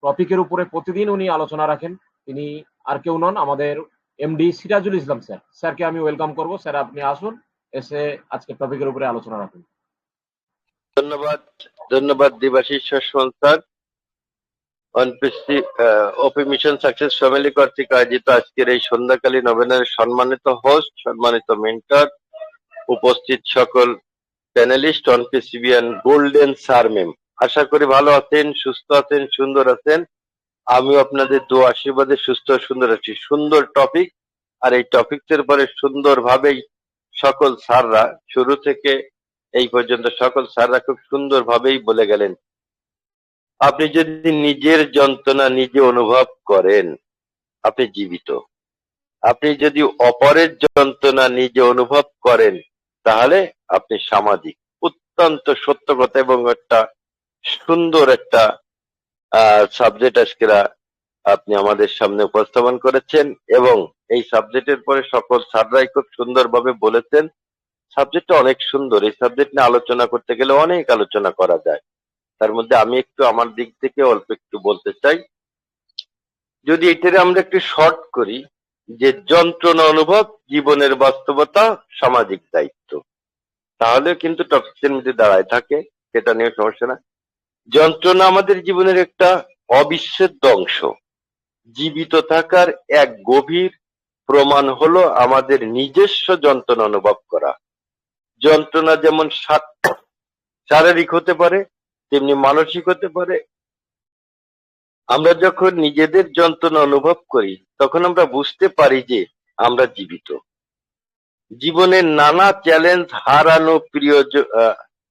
টপিকের উপরে প্রতিদিন উনি আলোচনা রাখেন। তিনি আর কেউ নন, আমাদের এমডি সিরাজুল ইসলাম স্যার। স্যারকে আমি ওয়েলকাম করব। স্যার আপনি আসুন, এসে আজকে টপিকের উপরে আলোচনা রাখুন। ধন্যবাদ, ধন্যবাদ Debashis সসমান sir. OP mission success family কর্তৃক আয়োজিত আজকের এই সন্ধ্যাকালীন ওয়েবিনারের সম্মানিত হোস্ট, সম্মানিত মেন্টর, উপস্থিত সকল প্যানেলিস্ট, অনপিসিবিয়ান গোল্ডেন স্যার মেম, আশা করি ভালো আছেন, সুস্থ আছেন, সুন্দর আছেন। আমিও আপনাদের দোয়া আশীর্বাদে সুস্থ সুন্দর আছি। সুন্দর টপিক, আর এই টপিকের পরে সুন্দরভাবেই সকল স্যাররা শুরু থেকে এই পর্যন্ত সকল স্যাররা খুব সুন্দরভাবেই বলে গেলেন। আপনি যদি নিজের যন্ত্রণা নিজে অনুভব করেন, আপনি জীবিত। আপনি যদি অপরের যন্ত্রণা নিজে অনুভব করেন, তাহলে আপনি সামাজিক। অত্যন্ত সত্য কথা এবং একটা সুন্দর একটা সাবজেক্ট আজকে আপনি আমাদের সামনে উপস্থাপন করেছেন, এবং এই সাবজেক্টের পরে সকল স্যাররাই খুব সুন্দরভাবে বলেছেন। সাবজেক্টটা অনেক সুন্দর। এই সাবজেক্ট নিয়ে আলোচনা করতে গেলে অনেক আলোচনা করা যায়। তার মধ্যে আমি একটু আমার দিক থেকে অল্প একটু বলতে চাই। যদি এটারে আমরা একটু শর্ট করি, যে যন্ত্রণা অনুভব জীবনের বাস্তবতা, সামাজিক দায়িত্ব, তাহলে কিন্তু টপিকের মধ্যে দাঁড়ায় থাকে, সেটা নিয়ে সমস্যা না। যন্ত্রণা আমাদের জীবনের একটা অবিচ্ছেদ্য অংশ। জীবিত থাকার এক গভীর প্রমাণ হলো আমাদের নিজস্ব যন্ত্রণা অনুভব করা। যন্ত্রণা যেমন শারীরিক হতে পারে, তেমনি মানসিক হতে পারে। আমরা যখন নিজেদের যন্ত্রণা অনুভব করি, তখন আমরা বুঝতে পারি যে আমরা জীবিত। জীবনের নানা চ্যালেঞ্জ,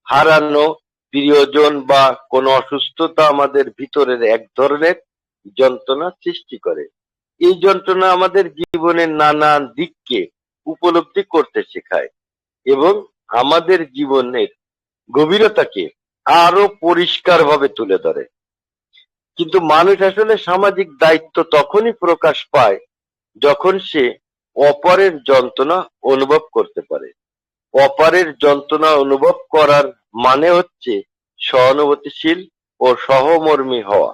হারানো প্রিয়জন বা কোনো অসুস্থতা আমাদের ভিতরের এক ধরনের যন্ত্রণা সৃষ্টি করে। এই যন্ত্রণা আমাদের জীবনের নানান দিককে উপলব্ধি করতে শেখায় এবং আমাদের জীবনের গভীরতাকে আরো পরিষ্কারভাবে তুলে ধরে। কিন্তু মানুষ আসলে সামাজিক দায়িত্ব তখনই প্রকাশ পায় যখন সে অপরের যন্ত্রণা অনুভব করতে পারে। অপরের যন্ত্রণা অনুভব করার মানে হচ্ছে সহানুভূতিশীল ও সহমর্মী হওয়া।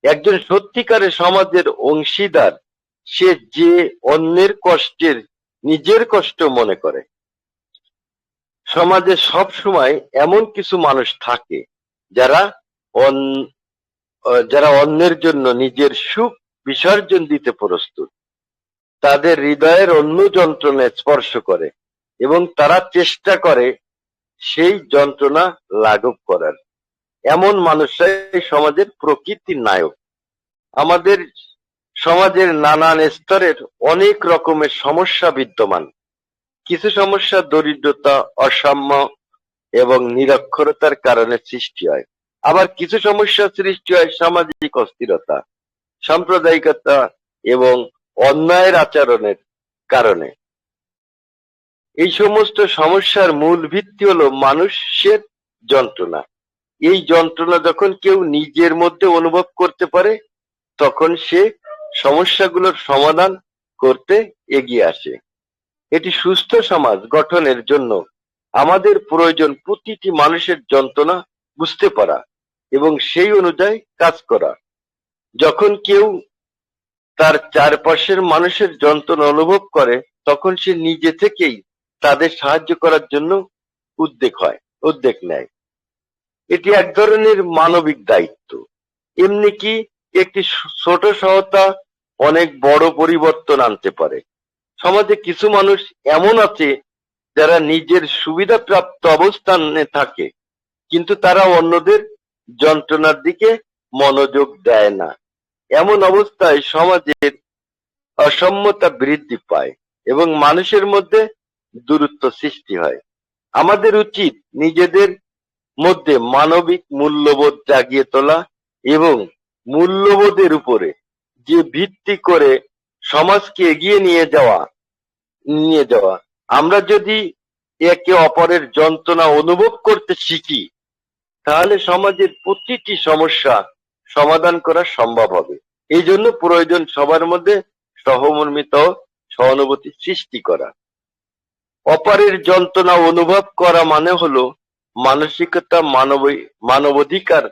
একজন সত্যিকারের সমাজের অংশীদার সে, যে অন্যের কষ্টের নিজের কষ্ট মনে করে। সমাজে সব সময় এমন কিছু মানুষ থাকে যারা অন্যের জন্য নিজের সুখ বিসর্জন দিতে প্রস্তুত। তাদের হৃদয়ের অন্য যন্ত্রণা স্পর্শ করে এবং তারা চেষ্টা করে সেই যন্ত্রণা লাঘব করার। এমন মানুষরাই সমাজের প্রকৃতির নায়ক। আমাদের সমাজের নানান স্তরের অনেক রকমের সমস্যা বিদ্যমান। কিছু সমস্যা দরিদ্রতা, অসাম্য এবং নিরক্ষরতার কারণে সৃষ্টি হয়। আবার কিছু সমস্যা সৃষ্টি হয় সামাজিক অস্থিরতা, সাম্প্রদায়িকতা এবং অন্যায়ের আচরণের কারণে। এই সমস্ত সমস্যার মূল ভিত্তি হলো মানুষের যন্ত্রণা। এই যন্ত্রণা যখন কেউ নিজের মধ্যে অনুভব করতে পারে, তখন সে সমস্যাগুলোর সমাধান করতে এগিয়ে আসে। এটি সুস্থ সমাজ গঠনের জন্য আমাদের প্রয়োজন প্রতিটি মানুষের যন্ত্রণা বুঝতে পারা এবং সেই অনুযায়ী কাজ করা। যখন কেউ তার চারপাশের মানুষের যন্ত্রণা অনুভব করে, তখন সে নিজে থেকেই তাদের সাহায্য করার জন্য উদ্যোগ নেয়। এটি এক ধরনের মানবিক দায়িত্ব। এমনি কি একটি ছোট সহায়তা অনেক বড় পরিবর্তন আনতে পারে। সমাজে কিছু মানুষ এমন আছে যারা নিজের সুবিধাপ্রাপ্ত অবস্থানে থাকে, কিন্তু তারা অন্যদের যন্ত্রণার দিকে মনোযোগ দেয় না। এমন অবস্থায় সমাজের অসাম্যতা বৃদ্ধি পায় এবং মানুষের মধ্যে দূরত্ব সৃষ্টি হয়। আমাদের উচিত নিজেদের মধ্যে মানবিক মূল্যবোধ জাগিয়ে তোলা এবং মূল্যবোধের উপরে যে ভিত্তি করে সমাজকে এগিয়ে নিয়ে যাওয়া আমরা যদি একে অপরের যন্ত্রণা অনুভব করতে শিখি, তাহলে সমাজের প্রতিটি সমস্যা সমাধান করা সম্ভব হবে। এই জন্য প্রয়োজন সবার মধ্যে সহমর্মিতা ও সহানুভূতি সৃষ্টি করা। অপরের যন্ত্রণা অনুভব করা মানে হলো মানসিকতা, মানবাধিকার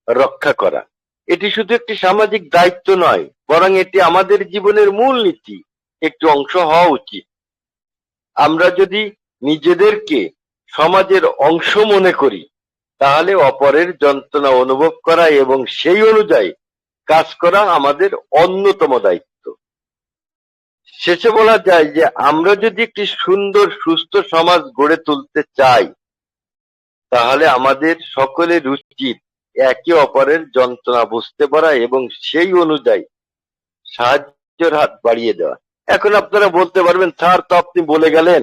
রক্ষা করা। এটি শুধু একটি সামাজিক দায়িত্ব নয়, বরং এটি আমাদের জীবনের মূল নীতি একটি অংশ হওয়া উচিত। আমরা যদি নিজেদেরকে সমাজের অংশ মনে করি, তাহলে অপরের যন্ত্রণা অনুভব করা এবং সেই অনুযায়ী কাজ করা আমাদের অন্যতম দায়িত্ব। শেষে বলা যায় যে আমরা যদি একটি সুন্দর সুস্থ সমাজ গড়ে তুলতে চাই, তাহলে আমাদের সকলের উচিত একে অপরের যন্ত্রণা বুঝতে পারা এবং সেই অনুযায়ী সাহায্যের হাত বাড়িয়ে দেওয়া। এখন আপনারা বলতে পারবেন, স্যার তো আপনি বলে গেলেন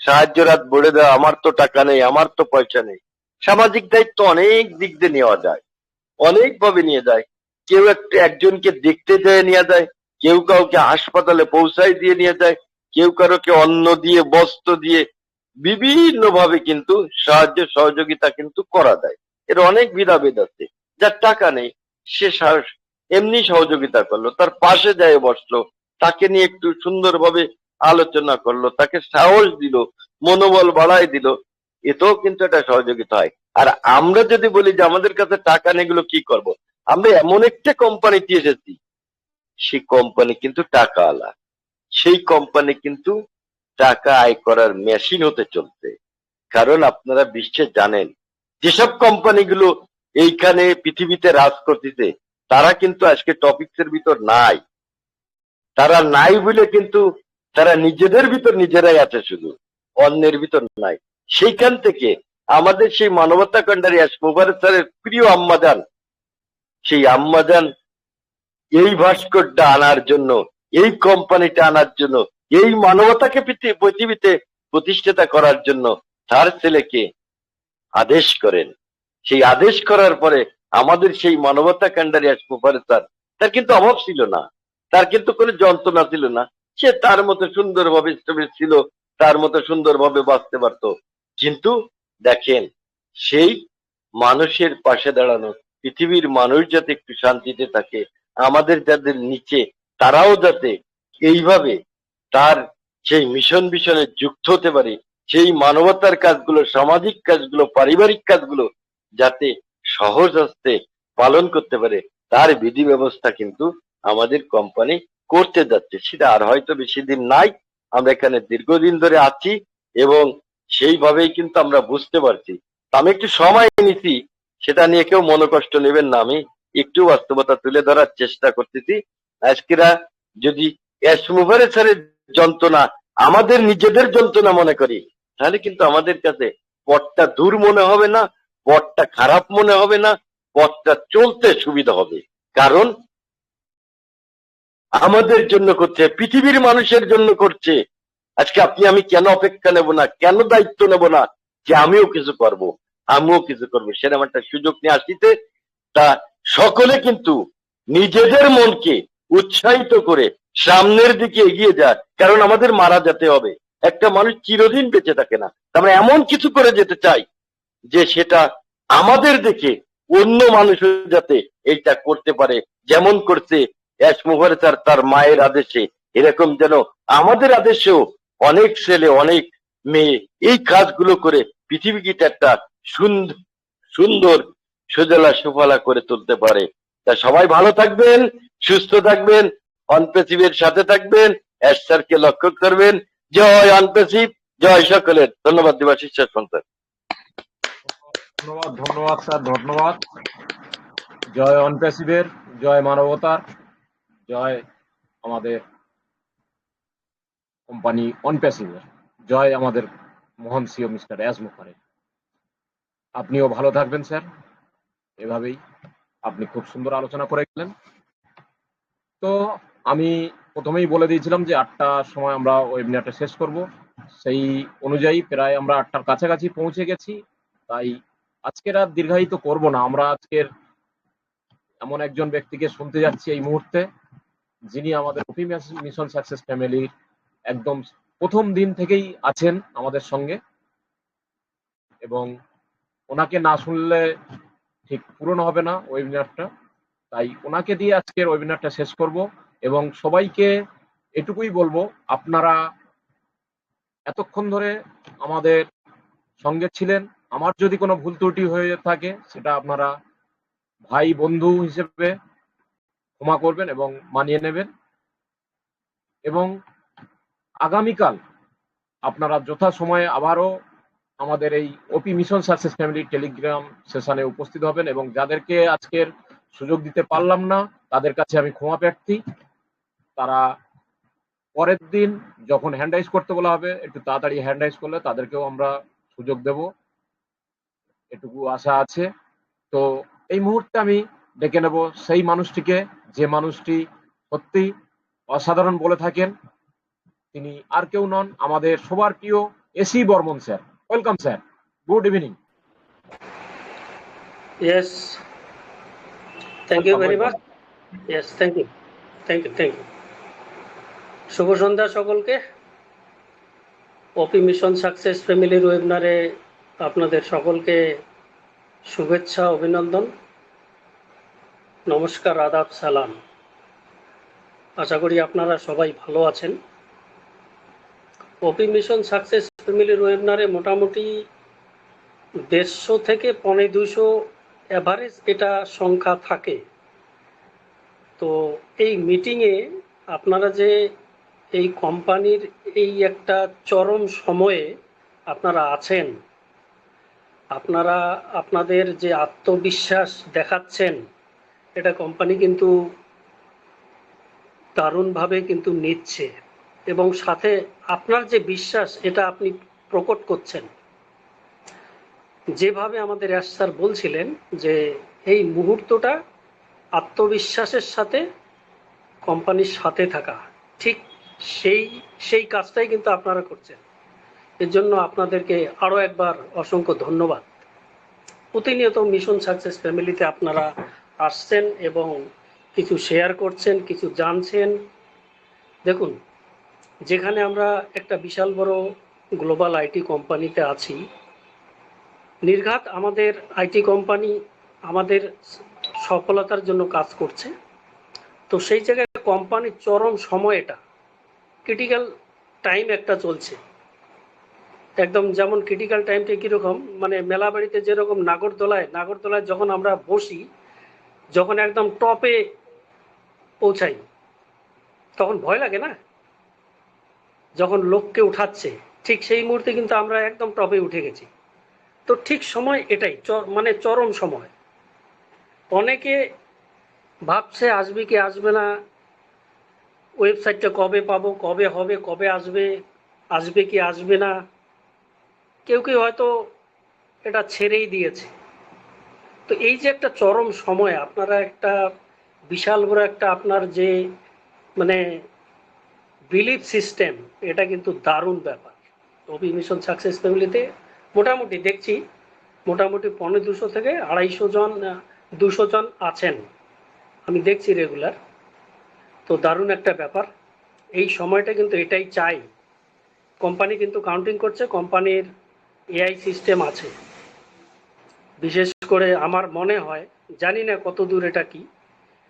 সাহায্যের হাত বাড়িয়ে দেওয়া, আমার তো টাকা নেই, আমার তো পয়সা নেই। সামাজিক দায়িত্ব অনেক দিক দিয়ে নেওয়া যায়, অনেকভাবে নিয়ে যায়। কেউ একজনকে দেখতে যেয়ে নিয়ে যায়, কেউ কাউকে হাসপাতালে পৌঁছায় দিয়ে নিয়ে যায়, কেউ কারোকে অন্ন দিয়ে, বস্ত্র দিয়ে, বিভিন্ন ভাবে কিন্তু সাহায্য সহযোগিতা কিন্তু করা যায়। এর অনেক বিধাভেদ আছে। যার টাকা নেই সে এমনি সহযোগিতা করলো, তার পাশে যায় বসলো, তাকে নিয়ে একটু সুন্দরভাবে আলোচনা করলো, তাকে সাহস দিল, মনোবল বাড়ায় দিল, এতেও কিন্তু একটা সহযোগিতা হয়। আর আমরা যদি বলি যে আমাদের কাছে টাকা নেই, এগুলো কি করব, আমরা এমন একটা কোম্পানিতে এসেছি, সেই কোম্পানি কিন্তু টাকা আলা, সেই কোম্পানি কিন্তু টাকা আয় করার মেশিন হতে চলছে। কারণ আপনারা বিশ্বে জানেন যেসব কোম্পানিগুলো এইখানে পৃথিবীতে রাজ করতেছে, তারা কিন্তু আজকে টপিক্সের ভিতর নাই। তারা নাই বলে কিন্তু তারা নিজেদের ভিতর নিজেরাই আছে, শুধু অন্যের ভিতর নাই। সেইখান থেকে আমাদের সেই মানবতা কান্ডারি মোবারক স্যারের প্রিয় আম্মাজান, সেই আম্মাজান এই ভাস্করটা আনার জন্য, এই কোম্পানিটা আনার জন্য, এই মানবতাকে পৃথিবীতে প্রতিষ্ঠাতা করার জন্য তার ছেলেকে আদেশ করেন। সেই আদেশ করার পরে আমাদের সেই মানবতা কান্ডারি মোবারক স্যার, তার কিন্তু অভাব ছিল না, তার কিন্তু কোনো যন্ত্রণা ছিল না। সে তার মতো সুন্দরভাবে ছিল, তার মতো সুন্দরভাবে বাঁচতে পারত। কিন্তু দেখেন, সেই মানুষের পাশে দাঁড়ানো, পৃথিবীর মানুষ যাতে একটু শান্তিতে থাকে, আমাদের যাদের নিচে তারাও যাতে এইভাবে তার সেই মিশনে যুক্ত হতে পারে, সেই মানবতার কাজগুলো, সামাজিক কাজগুলো, পারিবারিক কাজগুলো যাতে সহজ হস্তে পালন করতে পারে, তার বিধি ব্যবস্থা কিন্তু আমাদের কোম্পানি করতে যাচ্ছে। সেটা আর হয়তো বেশি দিন নাই, আমরা এখানে দীর্ঘদিন ধরে আছি এবং সেইভাবেই কিন্তু আমরা বুঝতে পারছি। আমি একটু সময় নিছি, সেটা নিয়ে কেউ মনোকষ্ট নেবেন না, আমি একটু বাস্তবতা তুলে ধরার চেষ্টা করতেছি। আজকেরা যদি মোবারক স্যারের যন্ত্রণা আমাদের নিজেদের যন্ত্রণা মনে করি, তাহলে কিন্তু আমাদের কাছে পথটা দূর মনে হবে না, পথটা খারাপ মনে হবে না, পথটা চলতে সুবিধা হবে। কারণ আমাদের জন্য করছে, পৃথিবীর মানুষের জন্য করছে। আজকে আপনি আমি কেন অপেক্ষা নেব না, কেন দায়িত্ব নেব না যে আমিও কিছু করব, সেরকম একটা সুযোগ নিয়ে আসিতে। তা সকলে কিন্তু নিজেদের মনকে উৎসাহিত করে সামনের দিকে এগিয়ে যায়, কারণ আমাদের মারা যেতে হবে। একটা মানুষ চিরদিন বেঁচে থাকে না, আমরা এমন কিছু করে যেতে চাই যে সেটা আমাদের দেখে অন্য মানুষ যাতে এইটা করতে পারে, যেমন করছে মোবারক স্যার তার মায়ের আদেশে, এরকম যেন আমাদের আদেশেও অনেক ছেলে, অনেক মেয়ে এই কাজগুলো করে পৃথিবীকে একটা সুন্দর সুজলা সুফলা করে তুলতে পারে। তা সবাই ভালো থাকবেন, সুস্থ থাকবেন, অনপেসিভের সাথে থাকবেন, স্যারকে লক্ষ্য করবেন। জয় অনপেসিভ, জয় সকলের। ধন্যবাদ দেবাশিস স্যার। ধন্যবাদ স্যার, ধন্যবাদ। জয় অনপেসিভের, জয় মানবতার, জয় আমাদের কোম্পানি অনপেসিভের, জয় আমাদের মহান সিও মিস্টার মুখার্জি। আপনিও ভালো থাকবেন স্যার, এভাবেই। আপনি খুব সুন্দর আলোচনা করে গেলেন। তো আমি প্রথমেই বলে দিয়েছিলাম যে 8টার সময় আমরা ওয়েবিনারটা শেষ করব, সেই অনুযায়ী প্রায় আমরা 8টার কাছাকাছি পৌঁছে গেছি। তাই আজকের আর দীর্ঘায়িত করব না। আমরা আজকের এমন একজন ব্যক্তিকে শুনতে যাচ্ছি এই মুহূর্তে, যিনি আমাদের ওপি মিশন সাকসেস ফ্যামিলির একদম প্রথম দিন থেকেই আছেন আমাদের সঙ্গে, এবং ওনাকে না শুনলে ঠিক পূরণ হবে না ওয়েবিনারটা। তাই ওনাকে দিয়ে আজকের ওয়েবিনারটা শেষ করব, এবং সবাইকে এটুকুই বলবো, আপনারা এতক্ষণ ধরে আমাদের সঙ্গে ছিলেন। আমার যদি কোনো ভুল ত্রুটি হয়ে থাকে সেটা আপনারা ভাই বন্ধু হিসেবে ক্ষমা করবেন এবং মানিয়ে নেবেন। এবং আগামীকাল আপনারা যথাসময়ে আবারও আমাদের এই ওপি মিশন সাকসেস ফ্যামিলি টেলিগ্রাম সেশনে উপস্থিত হবেন, এবং যাদেরকে আজকের সুযোগ দিতে পারলাম না তাদের কাছে আমি ক্ষমা প্রার্থী। তারা পরের দিন যখন হ্যান্ড রাইজ করতে বলা হবে একটু তাড়াতাড়ি হ্যান্ড রাইজ করলে তাদেরকেও আমরা সুযোগ দেব, এটুকু আশা আছে। তো এই মুহূর্তে আমি ডেকে নেব সেই মানুষটিকে, যে মানুষটি সত্যি অসাধারণ বলে থাকেন। তিনি আর কেউ নন, আমাদের সবার প্রিয় AC Barman sir. Welcome sir, good evening. Yes, thank you very much. Yes, thank you. Thank you. শুভ সন্ধ্যা সকলকে। ওপি মিশন সাকসেস ফ্যামিলির ওয়েবিনারে আপনাদের সকলকে শুভেচ্ছা, অভিনন্দন, নমস্কার, আদাব, সালাম। আশা করি আপনারা সবাই ভালো আছেন। ওপি মিশন সাকসেস ফ্যামিলির ওয়েবিনারে মোটামুটি 150 থেকে 250 অ্যাভারেজ এটা সংখ্যা থাকে। তো এই মিটিংয়ে আপনারা যে এই কোম্পানির এই একটা চরম সময়ে আপনারা আছেন, আপনারা আপনাদের যে আত্মবিশ্বাস দেখাচ্ছেন, এটা কোম্পানি কিন্তু দারুণভাবে কিন্তু নিচ্ছে, এবং সাথে আপনার যে বিশ্বাস এটা আপনি প্রকট করছেন। যেভাবে আমাদের এস স্যার বলছিলেন যে এই মুহূর্তটা আত্মবিশ্বাসের সাথে কোম্পানির সাথে থাকা, ঠিক সেই কাজটাই কিন্তু আপনারা করছেন। এর জন্য আপনাদেরকে আরও একবার অসংখ্য ধন্যবাদ। প্রতিনিয়ত মিশন সাকসেস ফ্যামিলিতে আপনারা আসছেন এবং কিছু শেয়ার করছেন, কিছু জানছেন। দেখুন, যেখানে আমরা একটা বিশাল বড় গ্লোবাল আইটি কোম্পানিতে আছি, নির্ঘাত আমাদের আইটি কোম্পানি আমাদের সফলতার জন্য কাজ করছে। তো সেই জায়গায় কোম্পানির চরম সময়, এটা ক্রিটিক্যাল টাইম একটা চলছে। একদম যেমন ক্রিটিক্যাল টাইমটা কীরকম, মানে মেলা বাড়িতে যেরকম নাগরদোলায় যখন আমরা বসি, যখন একদম টপে পৌঁছাই তখন ভয় লাগে না, যখন লোককে উঠাচ্ছে, ঠিক সেই মুহূর্তে কিন্তু আমরা একদম টপে উঠে গেছি। তো ঠিক সময় এটাই, মানে চরম সময়। অনেকে ভাবছে আসবে কি আসবে না, ওয়েবসাইটটা কবে পাবো, কবে হবে, কবে আসবে কি আসবে না। কেউ হয়তো এটা ছেড়েই দিয়েছে। তো এই যে একটা চরম সময়, আপনারা একটা বিশাল বড় একটা আপনার যে মানে বিলিফ সিস্টেম, এটা কিন্তু দারুণ ব্যাপার। ওপি মিশন সাকসেস ফ্যামিলিতে মোটামুটি দেখছি মোটামুটি 250 থেকে 250 জন 200 জন আছেন, আমি দেখছি রেগুলার। তো দারুণ একটা ব্যাপার। এই সময়টা কিন্তু এটাই চাই। কোম্পানি কিন্তু কাউন্টিং করছে, কোম্পানির এআই সিস্টেম আছে। বিশেষ করে আমার মনে হয়, জানি না কত দূর এটা কি,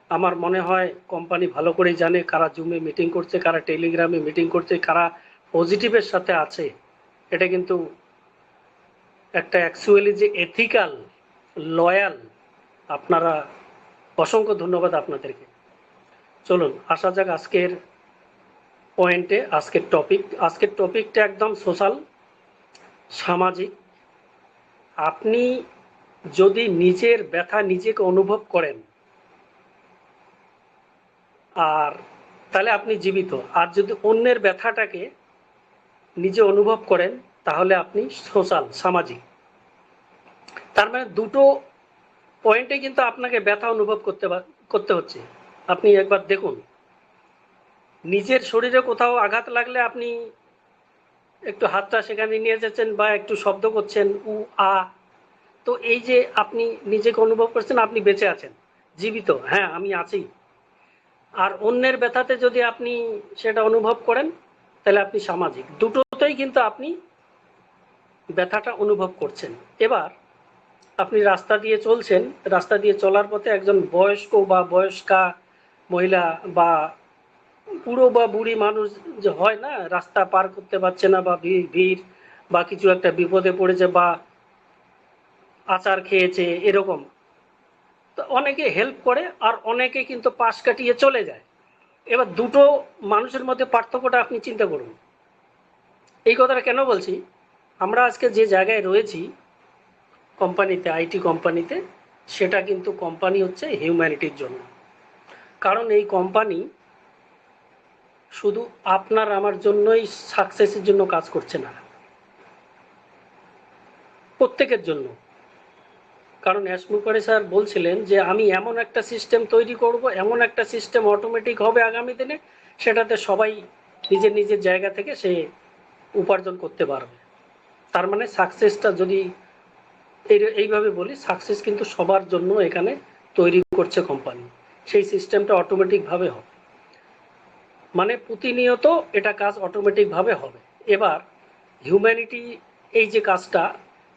আমার মনে হয় কোম্পানি ভালো করেই জানে কারা জুমে মিটিং করছে, কারা টেলিগ্রামে মিটিং করছে, কারা পজিটিভের সাথে আছে। এটা কিন্তু একটা অ্যাকচুয়ালি যে এথিক্যাল, লয়াল, আপনারা অসংখ্য ধন্যবাদ আপনাদেরকে। চলুন আসা যাক আজকের পয়েন্টে। আজকের টপিকটা একদম সোশ্যাল, সামাজিক। আপনি যদি নিজের ব্যথা নিজেকে অনুভব করেন, আর তাহলে আপনি জীবিত। আর যদি অন্যের ব্যথাটাকে নিজে অনুভব করেন, তাহলে আপনি সোশ্যাল, সামাজিক। তার মানে দুটো পয়েন্টে কিন্তু আপনাকে ব্যথা অনুভব করতে হচ্ছে। আপনি একবার দেখুন, নিজের শরীরে কোথাও আঘাত লাগলে আপনি একটু হাতটা সেখানে নিয়ে যাচ্ছেন বা একটু শব্দ করছেন উ আ, তো এই যে আপনি নিজেকে অনুভব করছেন আপনি বেঁচে আছেন, জীবিত, হ্যাঁ আমি আছি, আর অন্যের ব্যথাতে যদি আপনি সেটা অনুভব করেন তাহলে আপনি সামাজিক, দুটোতেই কিন্তু আপনি ব্যথাটা অনুভব করছেন। এবার আপনি রাস্তা দিয়ে চলছেন, রাস্তা দিয়ে চলার পথে একজন বয়স্ক বা বয়স্কা মহিলা বা বুড়ো বা বুড়ি মানুষ যে হয় না, রাস্তা পার করতে পারছে না বা ভিড় বা কিছু একটা বিপদে পড়েছে বা আচার খেয়েছে এরকম, তো অনেকে হেল্প করে আর অনেকে কিন্তু পাশ কাটিয়ে চলে যায়। এবার দুটো মানুষের মধ্যে পার্থক্যটা আপনি চিন্তা করুন। এই কথাটা কেন বলছি, আমরা আজকে যে জায়গায় রয়েছি কোম্পানিতে, আইটি কোম্পানিতে, সেটা কিন্তু কোম্পানি হচ্ছে হিউম্যানিটির জন্য। কারণ এই কোম্পানি শুধু আপনার আমার জন্যই সাকসেসের জন্য কাজ করছে না, প্রত্যেকের জন্য। কারণ এসমুখারি স্যার বলছিলেন যে আমি এমন একটা সিস্টেম তৈরি করব, এমন একটা সিস্টেম অটোমেটিক হবে আগামী দিনে, সেটাতে সবাই নিজের নিজের জায়গা থেকে সে উপার্জন করতে পারবে। তার মানে সাকসেসটা যদি এইভাবে বলি, সাকসেস কিন্তু সবার জন্য এখানে তৈরি করছে কোম্পানি, সেই সিস্টেমটা অটোমেটিকভাবে হবে, মানে প্রতিনিয়ত এটা কাজ অটোমেটিকভাবে হবে। এবার হিউম্যানিটি এই যে কাজটা,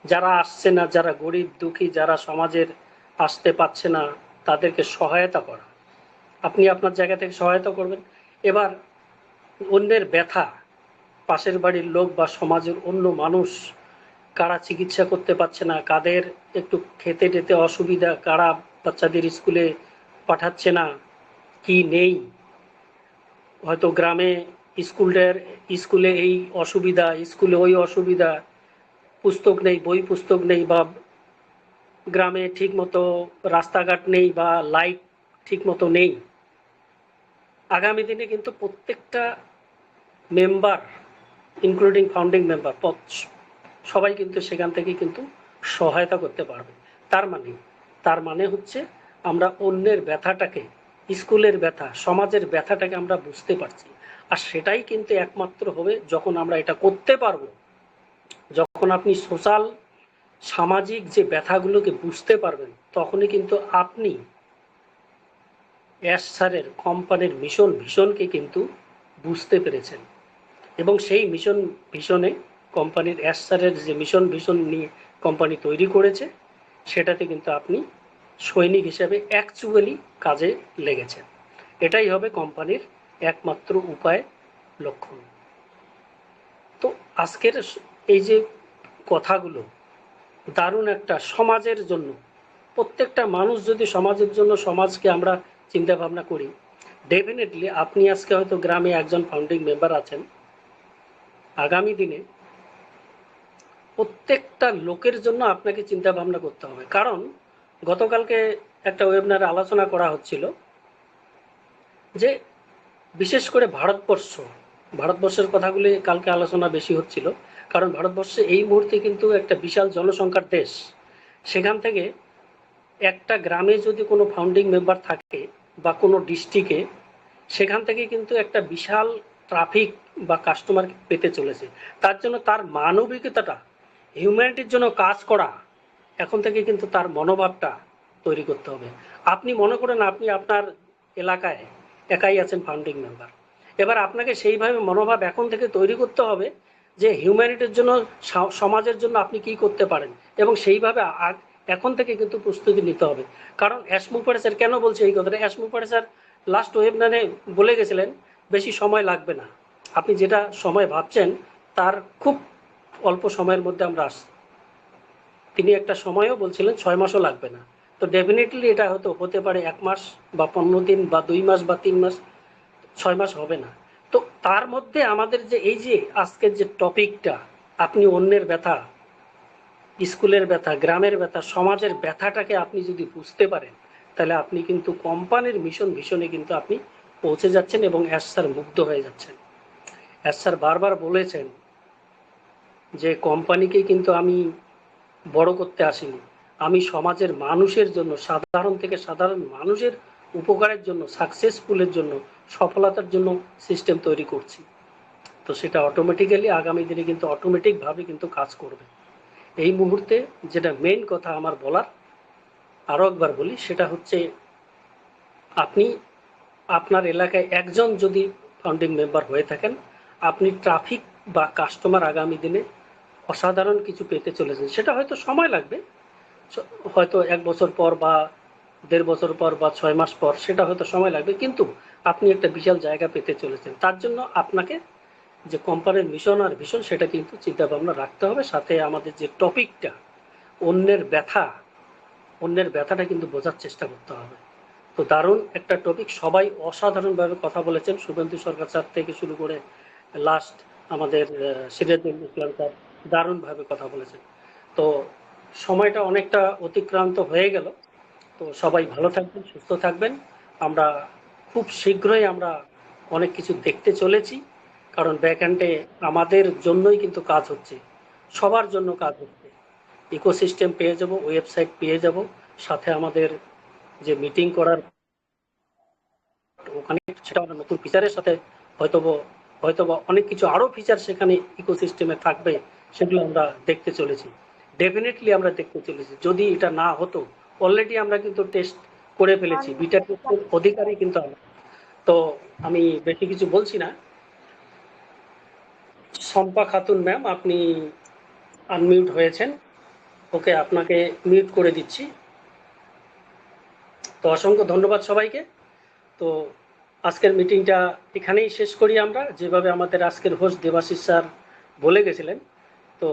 যারা আসছে না, যারা গরিব দুঃখী, যারা সমাজের আসতে পারছে না, তাদেরকে সহায়তা করা, আপনি আপনার জায়গা থেকে সহায়তা করবেন। এবার অন্যের ব্যথা, পাশের বাড়ির লোক বা সমাজের অন্য মানুষ কারা চিকিৎসা করতে পারছে না, কাদের একটু খেতে টেতে অসুবিধা, কারা বাচ্চাদের স্কুলে পাঠাচ্ছে না, কি নেই, হয়তো গ্রামে স্কুলে এই অসুবিধা, স্কুলে ওই অসুবিধা, পুস্তক নেই, বই পুস্তক নেই, বা গ্রামে ঠিক মতো রাস্তাঘাট নেই বা লাইট ঠিক মতো নেই। আগামী দিনে কিন্তু প্রত্যেকটা মেম্বার ইনক্লুডিং ফাউন্ডিং মেম্বার সবাই কিন্তু সেখান থেকে কিন্তু সহায়তা করতে পারবে। তার মানে হচ্ছে আমরা অন্যের ব্যথাটাকে, স্কুলের ব্যথা, সমাজের ব্যথাটাকে আমরা বুঝতে পারছি। আর সেটাই কিন্তু একমাত্র হবে যখন আমরা এটা করতে পারবো, যখন আপনি সোশ্যাল সামাজিক যে ব্যথাগুলোকে বুঝতে পারবেন, তখনই কিন্তু আপনি এস স্যারের কোম্পানির ভীষণকে কিন্তু বুঝতে পেরেছেন। এবং সেই ভীষণে কোম্পানির এস স্যারের যে ভীষণ নিয়ে কোম্পানি তৈরি করেছে, সেটাতে কিন্তু আপনি সৈনিক হিসেবে অ্যাকচুয়ালি কাজে লেগেছেন। এটাই হবে কোম্পানির একমাত্র উপায়, লক্ষণ। তো আজকের এই যে কথাগুলো দারুণ একটা সমাজের জন্য, প্রত্যেকটা মানুষ যদি সমাজের জন্য, সমাজকে আমরা চিন্তা ভাবনা করি, ডেফিনেটলি আপনি আজকে হয়তো গ্রামে একজন ফাউন্ডিং মেম্বার আছেন, আগামী দিনে প্রত্যেকটা লোকের জন্য আপনাকে চিন্তা ভাবনা করতে হবে। কারণ গতকালকে একটা ওয়েবিনারে আলোচনা করা হচ্ছিল যে বিশেষ করে ভারতবর্ষের কথাগুলি কালকে আলোচনা বেশি হচ্ছিল, কারণ ভারতবর্ষে এই মুহূর্তে কিন্তু একটা বিশাল জনসংখ্যার দেশ। সেখান থেকে একটা গ্রামে যদি কোনো ফাউন্ডিং মেম্বার থাকে বা কোনো ডিস্ট্রিক্টে, সেখান থেকে কিন্তু একটা বিশাল ট্রাফিক বা কাস্টমার পেতে চলেছে। তার জন্য তার মানবিকতাটা, হিউম্যানিটির জন্য কাজ করা, এখন থেকে কিন্তু তার মনোভাবটা তৈরি করতে হবে। আপনি মনে করেন আপনি আপনার এলাকায় একাই আছেন ফাউন্ডিং মেম্বার, এবার আপনাকে সেইভাবে মনোভাব এখন থেকে তৈরি করতে হবে যে হিউম্যানিটির জন্য, সমাজের জন্য আপনি কি করতে পারেন, এবং সেইভাবে এখন থেকে কিন্তু প্রস্তুতি নিতে হবে। কারণ এসমুখারি স্যার কেন বলছে এই কথাটা, এসমুখারি স্যার লাস্ট ওয়েবিনারে বলে গেছিলেন বেশি সময় লাগবে না, আপনি যেটা সময় ভাবছেন তার খুব অল্প সময়ের মধ্যে আমরা আসছি। তিনি একটা সময়ও বলছিলেন 6 মাসও লাগবে না। তো ডেফিনেটলি এটা হতে পারে 1 মাস বা 15 দিন বা 2 মাস বা 3 মাস, 6 মাস হবে না। তো তার মধ্যে আমাদের যে এই যে আজকের যে টপিকটা, আপনি অন্যের ব্যথা, স্কুলের ব্যথা, গ্রামের ব্যথা, সমাজের ব্যথাটাকে আপনি যদি বুঝতে পারেন, তাহলে আপনি কিন্তু কোম্পানির ভীষণে কিন্তু আপনি পৌঁছে যাচ্ছেন এবং এস স্যার মুগ্ধ হয়ে যাচ্ছেন। এস স্যার বারবার বলেছেন যে কোম্পানিকে কিন্তু আমি বড় করতে আসিনি, আমি সমাজের মানুষের জন্য, সাধারণ থেকে সাধারণ মানুষের উপকারের জন্য, সাকসেসফুলের জন্য, সফলতার জন্য সিস্টেম তৈরি করছি। তো সেটা অটোমেটিক্যালি আগামী দিনে কিন্তু অটোমেটিকভাবে কিন্তু কাজ করবে। এই মুহূর্তে যেটা মেইন কথা আমার বলার, আরো একবার বলি, সেটা হচ্ছে আপনি আপনার এলাকায় একজন যদি ফাউন্ডিং মেম্বার হয়ে থাকেন, আপনি ট্রাফিক বা কাস্টমার আগামী দিনে অসাধারণ কিছু পেতে চলেছেন। সেটা হয়তো সময় লাগবে, হয়তো 1 বছর পর বা 1.5 বছর পর বা 6 মাস পর, সেটা হয়তো সময় লাগবে, কিন্তু আপনি একটা বিশাল জায়গা পেতে চলেছেন। তার জন্য আপনাকে যে কোম্পানির মিশন আর ভিশন সেটা কিন্তু চিন্তা ভাবনা রাখতে হবে। সাথে আমাদের যে টপিকটা, অন্যের ব্যথাটা কিন্তু বোঝার চেষ্টা করতে হবে। তো দারুণ একটা টপিক, সবাই অসাধারণভাবে কথা বলেছেন, শুভেন্দু সরকার স্যার থেকে শুরু করে লাস্ট আমাদের সিরাজুল ইসলাম স্যার দারুণভাবে কথা বলেছেন। তো সময়টা অনেকটা অতিক্রান্ত হয়ে গেল। তো সবাই ভালো থাকবেন, সুস্থ থাকবেন। আমরা খুব শীঘ্রই আমরা অনেক কিছু দেখতে চলেছি, কারণ ব্যাকএন্ডে আমাদের জন্যই কিন্তু কাজ হচ্ছে, সবার জন্য কাজ হচ্ছে। ইকোসিস্টেম পেয়ে যাব, ওয়েবসাইট পেয়ে যাব, সাথে আমাদের যে মিটিং করার ওখানে সেটা আমরা নতুন ফিচারের সাথে হয়তোবা অনেক কিছু আরো ফিচার সেখানে ইকোসিস্টেমে থাকবে, সেগুলো আমরা দেখতে চলেছি। ডেফিনেটলি আমরা দেখতে চলেছি। যদি এটা না হতো, অলরেডি আমরা কিন্তু টেস্ট করে ফেলেছি, বিটা টেস্টের অধিকারী কিন্তু আমরা। তো আমি বেশি কিছু বলছি না। শম্পা খাতুন ম্যাম, আপনি আনমিউট হয়েছেন। ওকে, আপনাকে মিউট করে দিচ্ছি। তো অসংখ্য ধন্যবাদ সবাইকে। তো আজকের মিটিংটা এখানেই শেষ করি আমরা, যেভাবে আমাদের আজকের হোস্ট দেবাশিস স্যার বলে গেছিলেন। তো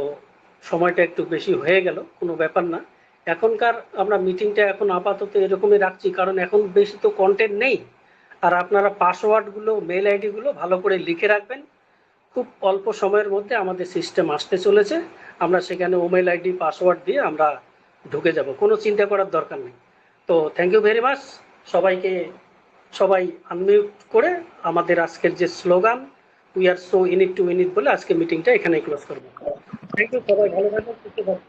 সময়টা একটু বেশি হয়ে গেল, কোনো ব্যাপার না। এখনকার আমরা মিটিংটা এখন আপাতত এরকমই রাখছি, কারণ এখন বেশি তো কন্টেন্ট নেই। আর আপনারা পাসওয়ার্ডগুলো, মেল আইডিগুলো ভালো করে লিখে রাখবেন। খুব অল্প সময়ের মধ্যে আমাদের সিস্টেম আসতে চলেছে, আমরা সেখানে ওমেল আইডি পাসওয়ার্ড দিয়ে আমরা ঢুকে যাব, কোনো চিন্তা করার দরকার নেই। তো থ্যাংক ইউ ভেরি মাচ সবাই আনমিউট করে আমাদের আজকের যে slogan we are so in it to win ইট বলে আজকে মিটিংটা এখানে ক্লোজ করবো। থ্যাংক ইউ, সবাই ভালো থাকবেন, সুস্থ থাকবেন।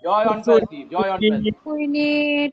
জয় অন প্রার্থী, জয় অন প্রার্থী। We need